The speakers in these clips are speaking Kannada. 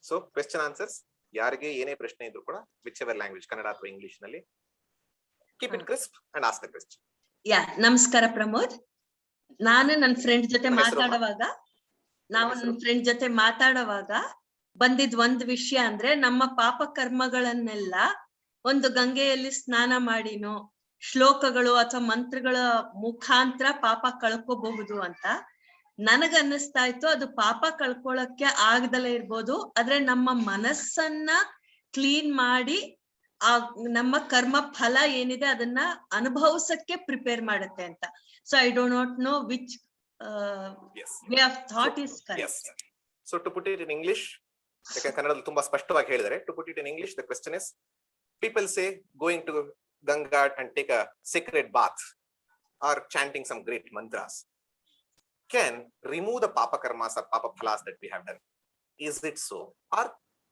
ಸೊ ಕ್ವೆಶ್ಚನ್ ಆನ್ಸರ್ಸ್ ಯಾರಿಗೆ ಏನೇ ಪ್ರಶ್ನೆ ಇದ್ರು ಕೂಡ ವಿಚ್ ಎವರ್ ಲ್ಯಾಂಗ್ವೇಜ್, ಕನ್ನಡ ಅಥವಾ ಇಂಗ್ಲಿಷ್ ನಲ್ಲಿ, keep it crisp and ask the question. ನಮಸ್ಕಾರ ಪ್ರಮೋದ್. ನಾನು ನನ್ನ ಫ್ರೆಂಡ್ ಜೊತೆ ಮಾತಾಡುವಾಗ ಬಂದಿದ್ ಒಂದ್ ವಿಷಯ ಅಂದ್ರೆ, ನಮ್ಮ ಪಾಪ ಕರ್ಮಗಳನ್ನೆಲ್ಲ ಒಂದು ಗಂಗೆಯಲ್ಲಿ ಸ್ನಾನ ಮಾಡಿನೋ ಶ್ಲೋಕಗಳು ಅಥವಾ ಮಂತ್ರಗಳ ಮುಖಾಂತರ ಪಾಪ ಕಳ್ಕೋಬಹುದು ಅಂತ. ನನಗ ಅನ್ನಿಸ್ತಾ ಇತ್ತು ಅದು ಪಾಪ ಕಳ್ಕೊಳಕ್ಕೆ ಆಗದಲ್ಲೇ ಇರ್ಬೋದು, ಆದ್ರೆ ನಮ್ಮ ಮನಸ್ಸನ್ನ ಕ್ಲೀನ್ ಮಾಡಿ ಆ ನಮ್ಮ ಕರ್ಮ ಫಲ ಏನಿದೆ ಅದನ್ನ ಅನುಭವಿಸಕ್ಕೆ ಪ್ರಿಪೇರ್ ಮಾಡುತ್ತೆ ಅಂತ. So I don't not know which way of thought is correct. So to put it in English, ಯಾಕಂದ್ರೆ ಕನ್ನಡದಲ್ಲಿ ತುಂಬಾ ಸ್ಪಷ್ಟವಾಗಿ ಹೇಳಿದರೆ, to put it in English the question is, people say going to Ganga and take a sacred bath or chanting some great mantras can remove the papa karmas or papa phalas that we have done. Is it so, or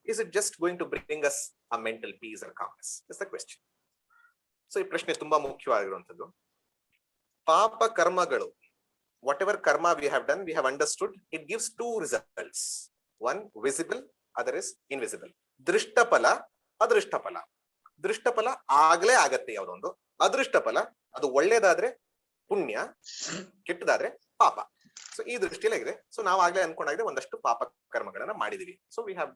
is it just going to bring us a mental peace or calmness? That's the question. So ಈ ಪ್ರಶ್ನೆ ತುಂಬಾ ಮುಖ್ಯವಾಗಿರುವಂತದ್ದು. ಪಾಪ ಕರ್ಮಗಳು, whatever karma we have done, we have understood it gives two results. One visible, other is invisible. ದೃಷ್ಟ ಫಲ, ಅದೃಷ್ಟ ಫಲ. ದೃಷ್ಟ ಫಲ ಆಗ್ಲೇ ಆಗತ್ತೆ ಯಾವ್ದೊಂದು, ಅದೃಷ್ಟ ಫಲ ಅದು ಒಳ್ಳೇದಾದ್ರೆ ಪುಣ್ಯ, ಕೆಟ್ಟದಾದ್ರೆ ಪಾಪ. ಸೊ ಈ ದೃಷ್ಟಿಯಲ್ಲಿ ಆಗಿದೆ. ಸೊ ನಾವು ಆಗ್ಲೇ ಅನ್ಕೊಂಡಾಗಿದೆ ಒಂದಷ್ಟು ಪಾಪ ಕರ್ಮಗಳನ್ನ ಮಾಡಿದೀವಿ. So we have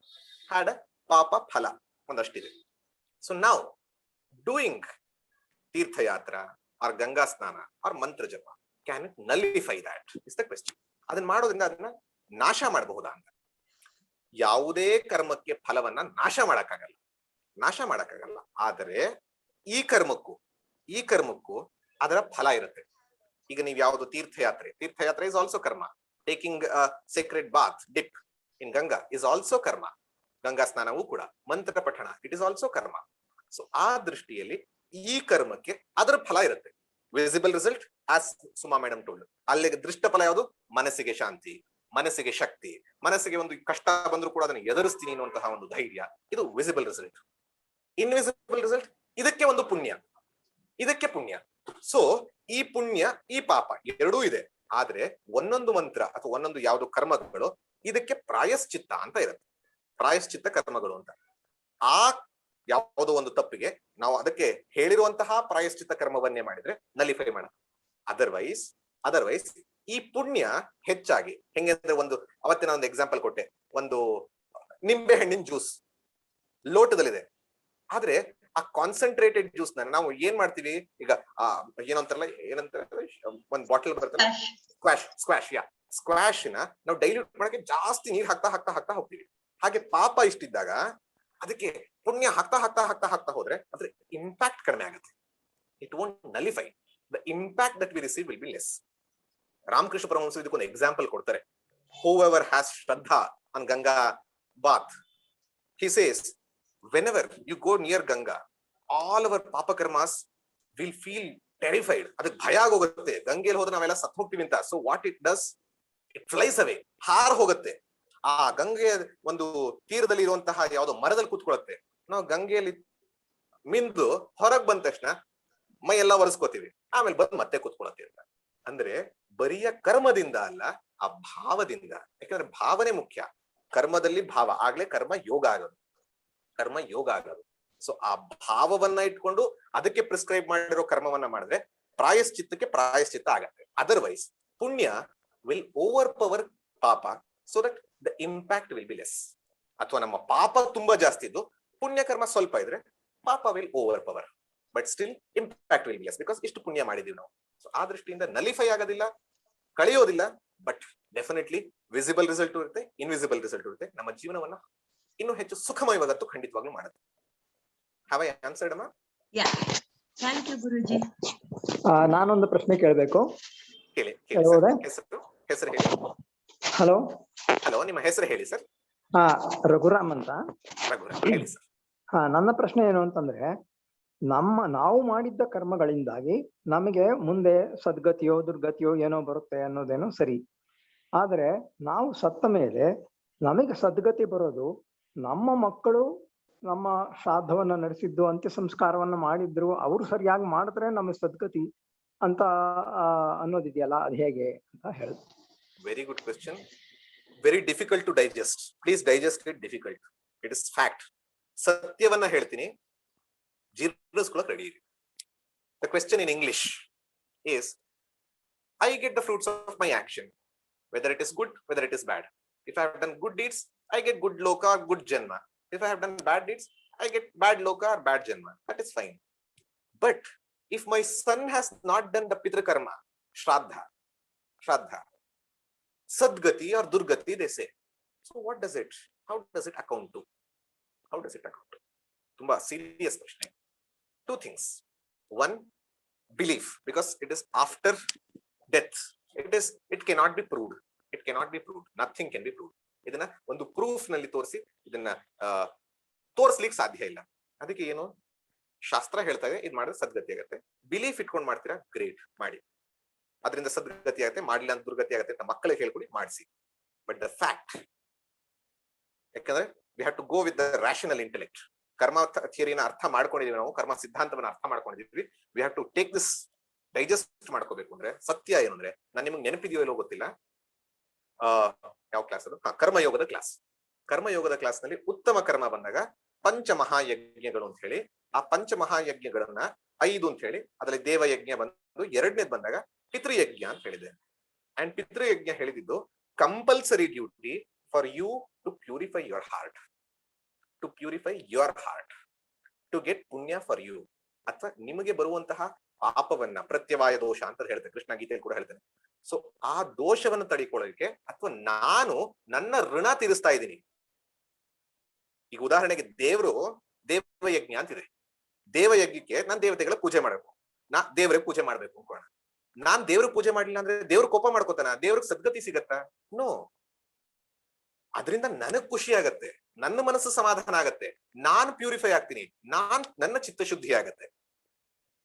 had a ಪಾಪ ಫಲ ಒಂದಷ್ಟಿದೆ. ಸೊ ನಾವು ಡೂಯಿಂಗ್ ತೀರ್ಥಯಾತ್ರಾ ಆರ್ ಗಂಗಾ ಸ್ನಾನ ಆರ್ ಮಂತ್ರ ಜಪ, can it nullify that is the question. ಅದನ್ನ ಮಾಡೋದ್ರಿಂದ ಅದನ್ನ ನಾಶ ಮಾಡಬಹುದಾ ಅಂತ. ಯಾವುದೇ ಕರ್ಮಕ್ಕೆ ಫಲವನ್ನ ನಾಶ ಮಾಡಕ್ಕಾಗಲ್ಲ. ಆದರೆ ಈ ಕರ್ಮಕ್ಕೂ ಅದರ ಫಲ ಇರುತ್ತೆ. ಈಗ ನೀವು ಯಾವುದು ತೀರ್ಥಯಾತ್ರೆ is also karma. Taking sacred bath dip in Ganga is also karma. Ganga ಸ್ನಾನವೂ ಕೂಡ, ಮಂತ್ರ ಪಠಣ ಇಟ್ ಇಸ್ ಆಲ್ಸೋ ಕರ್ಮ. ಸೊ ಆ ದೃಷ್ಟಿಯಲ್ಲಿ ಈ ಕರ್ಮಕ್ಕೆ ಅದರ ಫಲ ಇರುತ್ತೆ. Visible result as Suma madam told. ಅಲ್ಲಿಗೆ ದೃಷ್ಟ ಫಲ ಯಾವುದು? ಮನಸ್ಸಿಗೆ ಶಾಂತಿ, ಮನಸ್ಸಿಗೆ ಶಕ್ತಿ, ಮನಸ್ಸಿಗೆ ಒಂದು ಕಷ್ಟ ಬಂದ್ರು ಕೂಡ ಅದನ್ನು ಎದುರಿಸ್ತೀನಿ ಅನ್ನುವಂತಹ ಒಂದು ಧೈರ್ಯ. ಇದು ವಿಸಿಬಲ್ ರಿಸಲ್ಟ್. ಇನ್ವಿಸಿಬಲ್ ರಿಸಲ್ಟ್ ಇದಕ್ಕೆ ಒಂದು ಪುಣ್ಯ. ಸೊ ಈ ಪುಣ್ಯ ಈ ಪಾಪ ಎರಡೂ ಇದೆ. ಆದ್ರೆ ಒಂದೊಂದು ಮಂತ್ರ ಅಥವಾ ಒಂದೊಂದು ಯಾವ್ದು ಕರ್ಮಗಳು ಇದಕ್ಕೆ ಪ್ರಾಯಶ್ಚಿತ್ತ ಅಂತ ಇರುತ್ತೆ. ಪ್ರಾಯಶ್ಚಿತ್ತ ಕರ್ಮಗಳು ಅಂತ. ಆ ಯಾವುದೋ ಒಂದು ತಪ್ಪಿಗೆ ನಾವು ಅದಕ್ಕೆ ಹೇಳಿರುವಂತಹ ಪ್ರಾಯಶ್ಚಿತ್ತ ಕರ್ಮವನ್ನೇ ಮಾಡಿದ್ರೆ ನಲಿಫೈ ಮಾಡ. ಅದರ್ವೈಸ್ ಈ ಪುಣ್ಯ ಹೆಚ್ಚಾಗಿ ಹೆಂಗೆ ಅಂದ್ರೆ, ಅವತ್ತಿನ ಒಂದು ಎಕ್ಸಾಂಪಲ್ ಕೊಟ್ಟೆ, ಒಂದು ನಿಂಬೆ ಹಣ್ಣಿನ ಜ್ಯೂಸ್ ಲೋಟದಲ್ಲಿದೆ. ಆದ್ರೆ ಆ ಕಾನ್ಸಂಟ್ರೇಟೆಡ್ ಜ್ಯೂಸ್ ನಾವು ಏನ್ ಮಾಡ್ತೀವಿ ಈಗ, ಏನಂತಾರಲ್ಲ ಒಂದ್ ಬಾಟಲ್ ಬರ್ತಲ್ಲ, ಸ್ಕ್ವಾಶ್ ನ ನಾವು ಡೈಲ್ಯೂಟ್ ಮಾಡಕ್ಕೆ ಜಾಸ್ತಿ ನೀರ್ ಹಾಕ್ತಾ ಹೋಗ್ತೀವಿ. ಹಾಗೆ ಪಾಪ ಇಷ್ಟಿದ್ದಾಗ ಅದಕ್ಕೆ ಪುಣ್ಯ ಹಾಕ್ತಾ ಹೋದ್ರೆ ಅದ್ರ ಇಂಪ್ಯಾಕ್ಟ್ ಕಡಿಮೆ ಆಗುತ್ತೆ. It won't nullify. The impact that we receive will be less. Ramakrishna ಪರಮಹಂಸರು ಇದಕ್ಕೊಂದು ಎಕ್ಸಾಂಪಲ್ ಕೊಡ್ತಾರೆ. whoever has Shraddha on Ganga bath, he says, whenever you go near Ganga, all our papa karmas will feel terrified. ಅದಕ್ಕೆ ಭಯ ಆಗೋಗುತ್ತೆ. ಗಂಗೆಯಲ್ಲಿ ಹೋದ್ರೆ ನಾವೆಲ್ಲ ಸತ್ತು ಹೋಗ್ತೀವಿ ಅಂತ. So what it does, it flies away, ಹಾರ್ ಹೋಗುತ್ತೆ. ಆ ಗಂಗೆಯ ಒಂದು ತೀರದಲ್ಲಿ ಇರುವಂತಹ ಯಾವ್ದೋ ಮರದಲ್ಲಿ ಕೂತ್ಕೊಳ್ಳುತ್ತೆ. ನಾವು ಗಂಗೆಯಲ್ಲಿ ಮಿಂದು ಹೊರಗ್ ಬಂದ ತಕ್ಷಣ ಮೈ ಎಲ್ಲ ಒರೆಸ್ಕೋತೀವಿ, ಆಮೇಲೆ ಬಂದು ಮತ್ತೆ ಕೂತ್ಕೊಳ್ಳುತ್ತೆ ಅಂತ. ಅಂದ್ರೆ ಬರಿಯ ಕರ್ಮದಿಂದ ಅಲ್ಲ, ಆ ಭಾವದಿಂದ. ಯಾಕಂದ್ರೆ ಭಾವನೆ ಮುಖ್ಯ. ಕರ್ಮದಲ್ಲಿ ಭಾವ ಆಗ್ಲೇ ಕರ್ಮ ಯೋಗ ಆಗೋದು. ಸೊ ಆ ಭಾವವನ್ನ ಇಟ್ಕೊಂಡು ಅದಕ್ಕೆ ಪ್ರಿಸ್ಕ್ರೈಬ್ ಮಾಡಿರೋ ಕರ್ಮವನ್ನ ಮಾಡಿದ್ರೆ ಪ್ರಾಯಶ್ಚಿತ್ತಕ್ಕೆ ಪ್ರಾಯಶ್ಚಿತ್ತ ಆಗತ್ತೆ. ಅದರ್ವೈಸ್ ಪುಣ್ಯ ವಿಲ್ ಓವರ್ ಪವರ್ ಪಾಪ, so that the impact will be less. ಅಥವಾ ನಮ್ಮ ಪಾಪ ತುಂಬಾ ಜಾಸ್ತಿ ಇದ್ದು ಪುಣ್ಯ ಕರ್ಮ ಸ್ವಲ್ಪ ಇದ್ರೆ ಪಾಪ will over power, but still impact will be less, because ಇಷ್ಟು ಪುಣ್ಯ ಮಾಡಿದೀವಿ ನಾವು. ಸೊ ಆ ದೃಷ್ಟಿಯಿಂದ ನಲಿಫೈ ಆಗೋದಿಲ್ಲ, ಕಳೆಯೋದಿಲ್ಲ, ಬಟ್ ಡೆಫಿನೆಟ್ಲಿ ವಿಸಿಬಲ್ ರಿಸಲ್ಟ್ ಇರುತ್ತೆ, ಇನ್ವಿಸಿಬಲ್ ರಿಸಲ್ಟ್ ಇರುತ್ತೆ. ನಮ್ಮ ಜೀವನವನ್ನ ಇನ್ನೂ ಹೆಚ್ಚು ಸುಖಮಯವಾಗತ್ತು ಖಂಡಿತವಾಗ್ಲೂ ಮಾಡುತ್ತೆ. Have I answered, Amma? Yeah. Thank you, Guruji. ನಾನೊಂದು ಪ್ರಶ್ನೆ ಕೇಳಬೇಕು. ಹೇಳಿ. ಹೆಸರು ಹೇಳಿ. ಹಲೋ, ನಿಮ್ಮ ಹೆಸರು ಹೇಳಿ ಸರ್. ರಘುರಾಮ್ ಅಂತ. ರಘುರಾಮ್ ಹೇಳಿ ಸರ್. ನನ್ನ ಪ್ರಶ್ನೆ ಏನು ಅಂತಂದ್ರೆ, ನಾವು ಮಾಡಿದ್ದ ಕರ್ಮಗಳಿಂದಾಗಿ ನಮಗೆ ಮುಂದೆ ಸದ್ಗತಿಯೋ ದುರ್ಗತಿಯೋ ಏನೋ ಬರುತ್ತೆ ಅನ್ನೋದೇನೋ ಸರಿ. ಆದ್ರೆ ನಾವು ಸತ್ತ ಮೇಲೆ ನಮಗೆ ಸದ್ಗತಿ ಬರೋದು ನಮ್ಮ ಮಕ್ಕಳು ನಮ್ಮ ಶ್ರಾದ್ದವನ್ನ ನಡೆಸಿದ್ದು, ಅಂತ್ಯ ಸಂಸ್ಕಾರವನ್ನ ಮಾಡಿದ್ರು, ಅವರು ಸರಿಯಾಗಿ ಮಾಡಿದ್ರೆ ನಮಗೆ ಸದ್ಗತಿ ಅಂತ ಅನ್ನೋದಿದೆಯಲ್ಲ, ಅದು ಹೇಗೆ ಅಂತ ಹೇಳಿ. Very good question. Very difficult to digest. Please digest it difficult. It is fact. ಸತ್ಯವನ್ನ ಹೇಳ್ತೀನಿ, ಜೀರ್ಣಿಸ್ಕೊಳಕ್ ರೆಡಿ ಇರಿ. The question in English is I get the fruits of my action, whether it is good, whether it is bad. If I have done good deeds, I get good loka or good janma. If I have done bad deeds, I get bad loka or bad janma. That is fine. But if my son has not done the pitra karma, shraddha, sadgati or durgati, they say. So what does it, how does it account to? How does it account to? Tumba serious question. Two things. One, belief, because it is after death. It cannot be proved. It cannot be proved. Nothing can be proved. ಇದನ್ನ ಒಂದು ಪ್ರೂಫ್ ನಲ್ಲಿ ತೋರಿಸಿ ಇದನ್ನ ತೋರಿಸ್ಲಿಕ್ಕೆ ಸಾಧ್ಯ ಇಲ್ಲ. ಅದಕ್ಕೆ ಏನು ಶಾಸ್ತ್ರ ಹೇಳ್ತಾ ಇದೆ, ಇದು ಮಾಡಿದ್ರೆ ಸದ್ಗತಿ ಆಗುತ್ತೆ. ಬಿಲೀಫ್ ಇಟ್ಕೊಂಡು ಮಾಡ್ತೀರಾ, ಗ್ರೇಟ್, ಮಾಡಿ, ಅದರಿಂದ ಸದ್ಗತಿ ಆಗುತ್ತೆ. ಮಾಡಿಲ್ಲ ಅಂತ ದುರ್ಗತಿ ಆಗುತ್ತೆ ಅಂತ ಮಕ್ಕಳಿಗೆ ಹೇಳ್ಕೊಡಿ, ಮಾಡಿಸಿ. ಬಟ್ ದ ಫ್ಯಾಕ್ಟ್, ಯಾಕಂದ್ರೆ we have to go with the rational intellect. Karma ಥಿಯರಿನ ಅರ್ಥ ಮಾಡ್ಕೊಂಡಿದೀವಿ ನಾವು, ಕರ್ಮ ಸಿದ್ಧಾಂತವನ್ನ ಅರ್ಥ ಮಾಡ್ಕೊಂಡಿದೀವಿ. We have to take this, digest ಮಾಡ್ಕೋಬೇಕು. ಅಂದ್ರೆ ಸತ್ಯ ಏನು ಅಂದ್ರೆ, ನಾನು ನಿಮ್ಗೆ ನೆನಪಿದೆಯೋ ಇಲ್ಲೋ ಗೊತ್ತಿಲ್ಲ, ಯಾವ ಕ್ಲಾಸ್ ಅದು, ಕರ್ಮಯೋಗದ ಕ್ಲಾಸ್. ಕರ್ಮಯೋಗದ ಕ್ಲಾಸ್ ನಲ್ಲಿ ಉತ್ತಮ ಕರ್ಮ ಬಂದಾಗ ಪಂಚಮಹಾಯಜ್ಞಗಳು ಅಂತ ಹೇಳಿ, ಆ ಪಂಚಮಹಾಯಜ್ಞಗಳನ್ನ 5 ಅಂತ ಹೇಳಿ, ಅದರಲ್ಲಿ ದೇವಯಜ್ಞ ಬಂದು 2ನೇದು ಬಂದಾಗ ಪಿತೃಯಜ್ಞ ಅಂತ ಹೇಳಿದೆ. ಅಂಡ್ ಪಿತೃಯಜ್ಞ ಹೇಳಿದ್ದು compulsory duty for you to purify your heart, to purify your heart, to get punya for you. ಅಥವಾ ನಿಮಗೆ ಬರುವಂತಹ ಪಾಪವನ್ನ, ಪ್ರತ್ಯವಾಯ ದೋಷ ಅಂತ ಹೇಳ್ತೇನೆ, ಕೃಷ್ಣ ಗೀತೆಯಲ್ಲಿ ಕೂಡ ಹೇಳ್ತೇನೆ. ಸೊ ಆ ದೋಷವನ್ನು ತಡಿಕೊಳ್ಳೋಕೆ, ಅಥವಾ ನಾನು ನನ್ನ ಋಣ ತೀರಿಸ್ತಾ ಇದ್ದೀನಿ. ಈಗ ಉದಾಹರಣೆಗೆ ದೇವಯಜ್ಞ ಅಂತಿದೆ. ದೇವಯಜ್ಞಕ್ಕೆ ನಾನು ದೇವತೆಗಳ ಪೂಜೆ ಮಾಡಬೇಕು, ದೇವರಿಗೆ ಪೂಜೆ ಮಾಡ್ಬೇಕು ಅನ್ಕೋಣ. ನಾನ್ ದೇವ್ರಿಗೆ ಪೂಜೆ ಮಾಡ್ಲಿಲ್ಲ ಅಂದ್ರೆ ದೇವ್ರ ಕೋಪ ಮಾಡ್ಕೋತಾನ? ದೇವ್ರಿಗೆ ಸದ್ಗತಿ ಸಿಗತ್ತಾ? ನೋ. ಅದರಿಂದ ನನಗ್ ಖುಷಿ ಆಗತ್ತೆ, ನನ್ನ ಮನಸ್ಸು ಸಮಾಧಾನ ಆಗತ್ತೆ, ನಾನ್ ಪ್ಯೂರಿಫೈ ಆಗ್ತೀನಿ, ನನ್ನ ಚಿತ್ತಶುದ್ಧಿ ಆಗತ್ತೆ.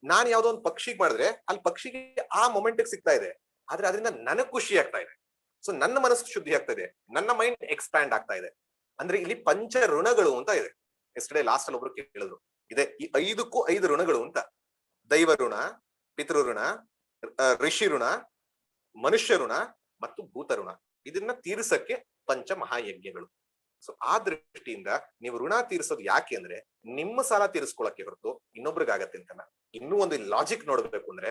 ನಾನ್ ಯಾವ್ದೋ ಒಂದು ಪಕ್ಷಿಗೆ ಮಾಡಿದ್ರೆ ಅಲ್ಲಿ ಪಕ್ಷಿಗೆ ಆ ಮೊಮೆಂಟ್ ಸಿಗ್ತಾ ಇದೆ, ಆದ್ರೆ ಅದರಿಂದ ನನಗ್ ಖುಷಿ ಆಗ್ತಾ ಇದೆ. ಸೊ ನನ್ನ ಮನಸ್ಸು ಶುದ್ಧಿ ಆಗ್ತಾ ಇದೆ, ನನ್ನ ಮೈಂಡ್ ಎಕ್ಸ್ಪ್ಯಾಂಡ್ ಆಗ್ತಾ ಇದೆ. ಅಂದ್ರೆ ಇಲ್ಲಿ ಪಂಚ ಋಣಗಳು ಅಂತ ಇದೆ. ಎಸ್ಟರ್ಡೇ ಲಾಸ್ಟ್ ಅಲ್ಲಿ ಒಬ್ರು ಕೇಳಿದ್ರು, ಇದೆ ಈ 5ಕ್ಕೂ 5 ಋಣಗಳು ಅಂತ. ದೈವ ಋಣ, ಪಿತೃ ಋಣ, ಋಷಿ ಋಣ, ಮನುಷ್ಯ ಋಣ ಮತ್ತು ಭೂತ ಋಣ. ಇದನ್ನ ತೀರಿಸಕ್ಕೆ ಪಂಚ ಮಹಾಯಜ್ಞಗಳು. ಸೊ ಆ ದೃಷ್ಟಿಯಿಂದ ನೀವು ಋಣ ತೀರಿಸೋದು ಯಾಕೆ ಅಂದ್ರೆ ನಿಮ್ಮ ಸಾಲ ತೀರಿಸ್ಕೊಳಕ್ಕೆ ಹೊರತು ಇನ್ನೊಬ್ರಿಗಾಗತ್ತೆ ಅಂತಲ್ಲ. ಇನ್ನೂ ಒಂದು ಲಾಜಿಕ್ ನೋಡ್ಬೇಕು ಅಂದ್ರೆ,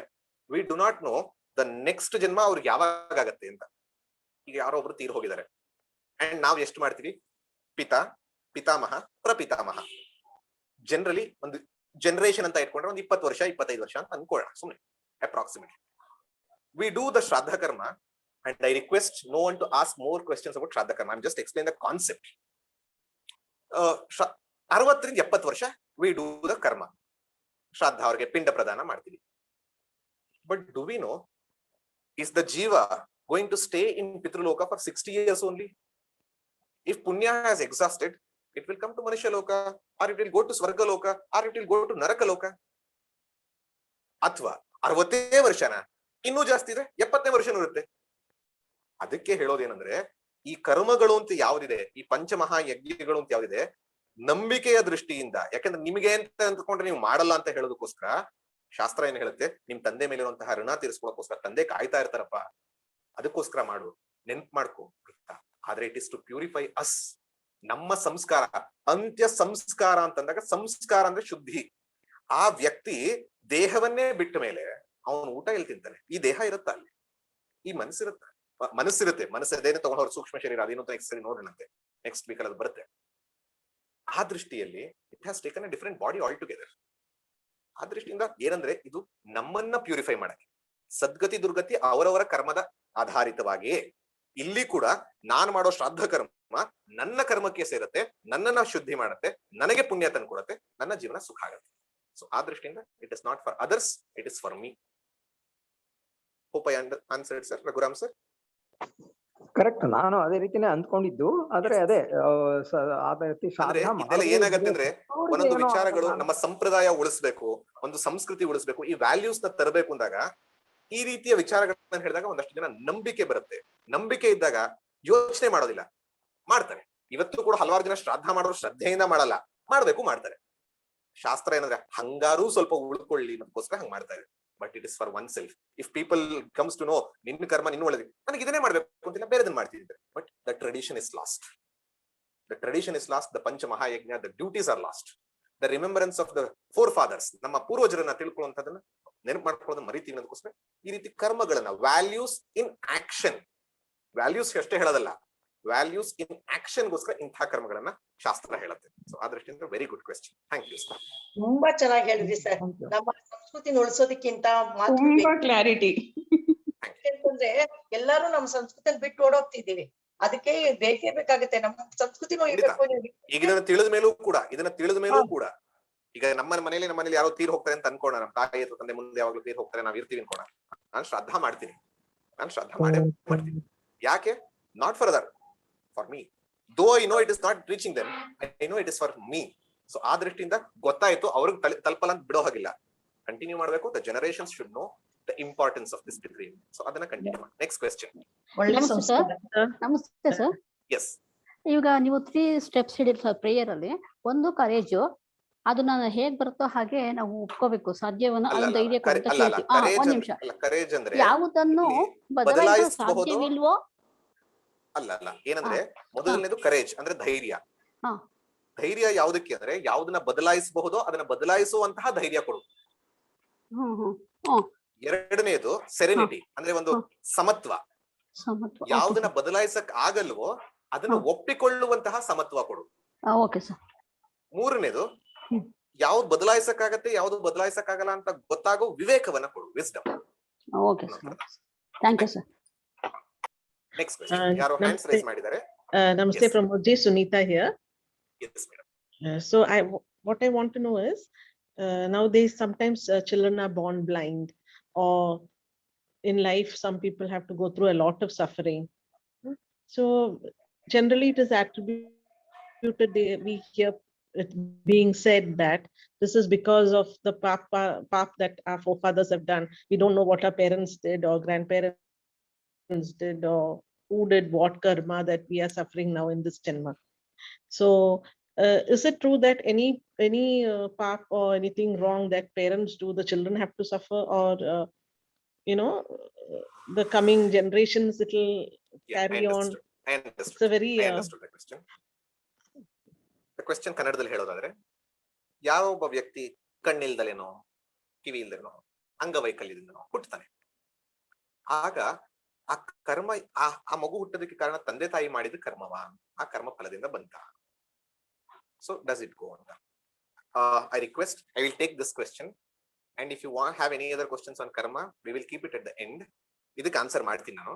we do not know the next ಜನ್ಮ ಅವ್ರಿಗೆ ಯಾವಾಗ ಆಗತ್ತೆ ಅಂತ. ಈಗ ಯಾರೋ ಒಬ್ರು ತೀರ್ ಹೋಗಿದ್ದಾರೆ, ಅಂಡ್ ನಾವ್ ಎಷ್ಟು ಮಾಡ್ತೀವಿ, ಪಿತಾಮಹ, ಪ್ರಪಿತಾಮಹ. ಜನರಲಿ ಒಂದು ಜನರೇಷನ್ ಅಂತ ಇಟ್ಕೊಂಡ್ರೆ ಒಂದು 20 ವರ್ಷ 25 ವರ್ಷ ಅಂತ ಅನ್ಕೊಳ್ಳೋಣ, ಸುಮ್ಮನೆ ಅಪ್ರಾಕ್ಸಿಮೇಟ್ಲಿ. ವಿ ಡೂ ದ ಶ್ರಾದ್ದ ಕರ್ಮ. And I request no one to ask more questions about Shraddha Karma. I'm just explaining the concept. 60 ರಿಂದ 70 ವರ್ಷ we do the karma. ಶ್ರಾದ್ದ, ಅವ್ರಿಗೆ ಪಿಂಡ ಪ್ರದಾನ ಮಾಡ್ತೀವಿ. But do we know, is the jiva going to stay in Pitraloka for 60 years only? If punya has exhausted, it will come to Manushya Loka, or it will go to Swarga Loka, or it will go to Naraka Loka. ಅಥವಾ 60 ವರ್ಷನ ಇನ್ನೂ ಜಾಸ್ತಿ ಇದೆ, 70 ವರ್ಷನೂ ಇರುತ್ತೆ. ಅದಕ್ಕೆ ಹೇಳೋದೇನಂದ್ರೆ, ಈ ಕರ್ಮಗಳು ಅಂತ ಯಾವ್ದಿದೆ, ಈ ಪಂಚಮಹಾಯಜ್ಞಗಳು ಅಂತ ಯಾವ್ದಿದೆ, ನಂಬಿಕೆಯ ದೃಷ್ಟಿಯಿಂದ. ಯಾಕಂದ್ರೆ ನಿಮಗೆ ಅಂತ ಅಂದ್ಕೊಂಡ್ರೆ ನೀವು ಮಾಡಲ್ಲ ಅಂತ ಹೇಳೋದಕ್ಕೋಸ್ಕರ ಶಾಸ್ತ್ರ ಏನ್ ಹೇಳುತ್ತೆ, ನಿಮ್ ತಂದೆ ಮೇಲಿರುವಂತಹ ಋಣ ತೀರಿಸ್ಕೊಳ್ಳೋಕೋಸ್ಕರ, ತಂದೆ ಕಾಯ್ತಾ ಇರ್ತಾರಪ್ಪ, ಅದಕ್ಕೋಸ್ಕರ ಮಾಡು, ನೆನ್ಪು ಮಾಡ್ಕೋ. ಆದ್ರೆ it is to purify us, ನಮ್ಮ ಸಂಸ್ಕಾರ. ಅಂತ್ಯ ಸಂಸ್ಕಾರ ಅಂತಂದಾಗ, ಸಂಸ್ಕಾರ ಅಂದ್ರೆ ಶುದ್ಧಿ. ಆ ವ್ಯಕ್ತಿ ದೇಹವನ್ನೇ ಬಿಟ್ಟ ಮೇಲೆ ಅವನು ಊಟ ಎಲ್ಲಿ ತಿಂತಾನೆ? ಈ ದೇಹ ಇರುತ್ತ, ಅಲ್ಲಿ ಈ ಮನಸ್ಸಿರುತ್ತೆ. ಮನಸ್ಸದೇನೆ ತಗೊಂಡವ್ರು ಸೂಕ್ಷ್ಮ ಶರೀರ, ಅದೇನು ನೆಕ್ಸ್ಟ್ ಸರಿ ನೋಡೋಣಂತೆ, ನೆಕ್ಸ್ಟ್ ವೀಕ್ ಅಲ್ಲಿ ಅದು ಬರುತ್ತೆ. ಆ ದೃಷ್ಟಿಯಲ್ಲಿ it has taken a different body all together. ಆ ದೃಷ್ಟಿಯಿಂದ ಏನಂದ್ರೆ, ಇದು ನಮ್ಮನ್ನ ಪ್ಯೂರಿಫೈ ಮಾಡಕ್ಕೆ. ಸದ್ಗತಿ ದುರ್ಗತಿ ಅವರವರ ಕರ್ಮದ ಆಧಾರಿತವಾಗಿಯೇ ಇಲ್ಲಿ ಕೂಡ ನಾನು ಮಾಡೋ ಶ್ರಾದ್ದ ಕರ್ಮ ನನ್ನ ಕರ್ಮಕ್ಕೆ ಸೇರುತ್ತೆ, ನನ್ನನ್ನ ಶುದ್ಧಿ ಮಾಡುತ್ತೆ, ನನಗೆ ಪುಣ್ಯ ತಂದು ಕೊಡುತ್ತೆ, ನನ್ನ ಜೀವನ ಸುಖ ಆಗುತ್ತೆ. ಸೊ ಆ ದೃಷ್ಟಿಯಿಂದ it is not for others, it is for me. Hope I answered sir. Raghuram sir correct. ನಾನು ಅದೇ ರೀತಿನೇ ಅಂದ್ಕೊಂಡಿದ್ದು. ಆದ್ರೆ ಅದೇ ಏನಾಗತ್ತೆ ಅಂದ್ರೆ, ಒಂದೊಂದು ವಿಚಾರಗಳು ನಮ್ಮ ಸಂಪ್ರದಾಯ ಉಳಿಸ್ಬೇಕು, ಒಂದು ಸಂಸ್ಕೃತಿ ಉಳಿಸ್ಬೇಕು, ಈ ವ್ಯಾಲ್ಯೂಸ್ ನ ತರಬೇಕು ಅಂದಾಗ ಈ ರೀತಿಯ ವಿಚಾರಗಳನ್ನ ಹೇಳಿದಾಗ ಒಂದಷ್ಟು ಜನ ನಂಬಿಕೆ ಬರುತ್ತೆ. ನಂಬಿಕೆ ಇದ್ದಾಗ ಯೋಚನೆ ಮಾಡೋದಿಲ್ಲ, ಮಾಡ್ತಾರೆ. ಇವತ್ತು ಕೂಡ ಹಲವಾರು ಜನ ಶ್ರಾದ್ದ ಮಾಡೋರು ಶ್ರದ್ಧೆಯಿಂದ ಮಾಡಲ್ಲ, ಮಾಡ್ಬೇಕು ಮಾಡ್ತಾರೆ. ಶಾಸ್ತ್ರ ಏನಂದ್ರೆ ಹಂಗಾರೂ ಸ್ವಲ್ಪ ಉಳ್ಕೊಳ್ಳಿ ಅದಕ್ಕೋಸ್ಕರ ಹಂಗ್ ಮಾಡ್ತಾರೆ. But it is for one self. If people comes to know ನಿನ್ನ ಕರ್ಮ ನಿನ್ನ ಒಳಗೆ, ನನಗೆ ಇದನ್ನೇ ಮಾಡ್ಬೇಕು ಅಂತಿಲ್ಲ, ಬೇರೆದನ್ನ ಮಾಡ್ತಿದ್ರೆ, but the tradition is lost. The tradition is lost. The pancha mahayajna, the duties are lost. The remembrance of the forefathers, ನಮ್ಮ ಪೂರ್ವಜರನ್ನ ತಿಳ್ಕೊಳ್ಳುವಂಥದ್ದನ್ನ ನೆನಪು ಮಾಡ್ಕೊಳ್ಳೋದು ಮರಿತೀವಿ ಅನ್ನೋದಕ್ಕೋಸ್ಕರ ಈ ರೀತಿ ಕರ್ಮಗಳನ್ನ, ವ್ಯಾಲ್ಯೂಸ್ ಇನ್ ಆಕ್ಷನ್, ವ್ಯಾಲ್ಯೂಸ್ ಅಷ್ಟೇ ಹೇಳೋದಲ್ಲ, ವ್ಯಾಲ್ಯೂಸ್ ಇನ್ ಆಕ್ಷನ್ಗೋಸ್ಕರ ಇಂತಹ ಕರ್ಮಗಳನ್ನ ಶಾಸ್ತ್ರ ಹೇಳುತ್ತೆ. ಸೊ ಆ ದೃಷ್ಟಿಯಿಂದ very good question. Thank you. ತುಂಬಾ ಚೆನ್ನಾಗಿ ಹೇಳಿದ್ರಿ ಸರ್. ನಮ್ಮ ಸಂಸ್ಕೃತಿನ ಉಳಿಸೋದಕ್ಕಿಂತ ತುಂಬಾ ಕ್ಲಾರಿಟಿ. ಯಾಕಂದ್ರೆ ಎಲ್ಲರೂ ನಮ್ಮ ಸಂಸ್ಕೃತಿನ ಬಿಟ್ಟು ಓಡೋಗ್ತಿದ್ದೀವಿ. ಅದಕ್ಕೆ ಬೇಕೇ ಬೇಕಾಗುತ್ತೆ, ನಮ್ಮ ಸಂಸ್ಕೃತಿನೂ ಇರ್ಬೇಕು. ಈಗ ಇದನ್ನ ತಿಳಿದ ಮೇಲೂ ಕೂಡ ಈಗ ನಮ್ಮ ಮನೇಲಿ ಯಾರೋ ತೀರ್ ಹೋಗ್ತಾರೆ ಅಂತ ಅನ್ಕೋಣ, ನಮ್ಮ ತಾಯಿ ಅಥವಾ ತಂದೆ ಮುಂದೆ ಯಾವಾಗ್ಲೂ ತೀರ್ ಹೋಗ್ತಾರೆ, ನಾವ್ ಇರ್ತೀವಿ ಅನ್ಕೋಣ, ನಾನು ಶ್ರದ್ಧಾ ಮಾಡ್ತೀನಿ, ಮಾಡ್ತೀನಿ. ಯಾಕೆ? Not for other, for me. Though I know it is not reaching them, I know it is for me. So ಆ ದೃಷ್ಟಿಯಿಂದ ಗೊತ್ತಾಯ್ತು, ಅವ್ರಿಗೆ ತಲುಪಲ್ಲ ಅಂತ ಬಿಡೋ ಹಾಗಿಲ್ಲ, ಕಂಟಿನ್ಯೂ ಮಾಡ್ಬೇಕು. The generations should know the importance of this dream. So ಅದನ್ನ ಕಂಟಿನ್ಯೂ ಮಾಡಿ. Next question. Namaste sir. S. ಈಗ ನೀವು 3 ಸ್ಟೆಪ್ಸ್ ಹೇಳಿರಿ ಸರ್ ಪ್ರೇಯರ್ ಅಲ್ಲಿ. ಒಂದು ಕರೇಜು, ಅದು ನಾನು ಹೇಗ್ ಬರುತ್ತೋ ಹಾಗೆ ನಾವು ಒಪ್ಕೋಬೇಕು, ಸಾಧ್ಯವನ್ನ ಅದನ್ನ ಧೈರ್ಯ ಕೊಡುತ್ತೆ ಹೇಳ್ತೀವಿ. ಒಂದ್ ನಿಮಿಷ, ಕರೇಜ್ ಅಂದ್ರೆ ಯಾವುದನ್ನು ಬದಲಾಯಿಸಲು ಸಾಧ್ಯವಿಲ್ವೋ? ಅಲ್ಲ, ಏನಂದ್ರೆ ಮೊದಲನೇದು ಕರೇಜ್ ಅಂದ್ರೆ ಧೈರ್ಯ. ಧೈರ್ಯ ಯಾವುದಕ್ಕೆ ಅಂದ್ರೆ ಯಾವ್ದನ್ನ ಬದಲಾಯಿಸಬಹುದೋ ಅದನ್ನ ಬದಲಾಯಿಸುವಂತಹ ಧೈರ್ಯ ಕೊಡು. ಎರಡನೇದು ಸೆರೆನಿಟಿ ಅಂದ್ರೆ ಒಂದು ಸಮತ್ವ. ಯಾವ್ದನ್ನ ಬದಲಾಯಿಸಕ್ ಆಗಲ್ವೋ ಅದನ್ನ ಒಪ್ಪಿಕೊಳ್ಳುವಂತಹ ಸಮತ್ವ ಕೊಡು. ಮೂರನೇದು ಯಾವ್ದು ಬದಲಾಯಿಸಕ್ಕಾಗತ್ತೆ ಯಾವ್ದು ಬದಲಾಯಿಸಕ್ಕಾಗಲ್ಲ ಅಂತ ಗೊತ್ತಾಗೋ ವಿವೇಕವನ್ನ ಕೊಡು, ವಿಸ್ಡಮ್. Next question. ಯಾರು ಹ್ಯಾಂಡ್ಸ್ ರೈಸ್ ಮಾಡಿದ್ದಾರೆ? Namaste Pramod ji, Sunita here. Yes madam. So what I want to know is, nowadays sometimes children are born blind, or in life some people have to go through a lot of suffering. So generally it is attributed, we hear it being said that this is because of the path that our forefathers have done. We don't know what our parents did or grandparents did, or who did what karma that we are suffering now in this janma. So is it true that any path or anything wrong that parents do, the children have to suffer, or the coming generations it will carry on? I understood. It's a very I understood the question. The question ಕನ್ನಡದಲ್ಲಿ ಹೇಳೋದಾದ್ರೆ, ಯಾವ ಒಬ್ಬ ವ್ಯಕ್ತಿ ಕಣ್ಣಿಲ್ದಲೇನೋ ಕಿವಿ ಇಲ್ದಲೇನೋ ಅಂಗವೈಕಲ್ಯದಿಂದನೋ ಹುಟ್ಟುತ್ತಾನೆ, ಆಗ ಆ ಕರ್ಮ, ಆ ಮಗು ಹುಟ್ಟೋದಕ್ಕೆ ಕಾರಣ ತಂದೆ ತಾಯಿ ಮಾಡಿದ ಕರ್ಮವ, ಆ ಕರ್ಮ ಫಲದಿಂದ ಬಂತ? So does it go on? I request, I will take this question, and if you want have any other questions on karma, we will keep it at the end. ಇದಕ್ಕೆ ಆನ್ಸರ್ ಮಾಡ್ತೀನಿ ನಾನು.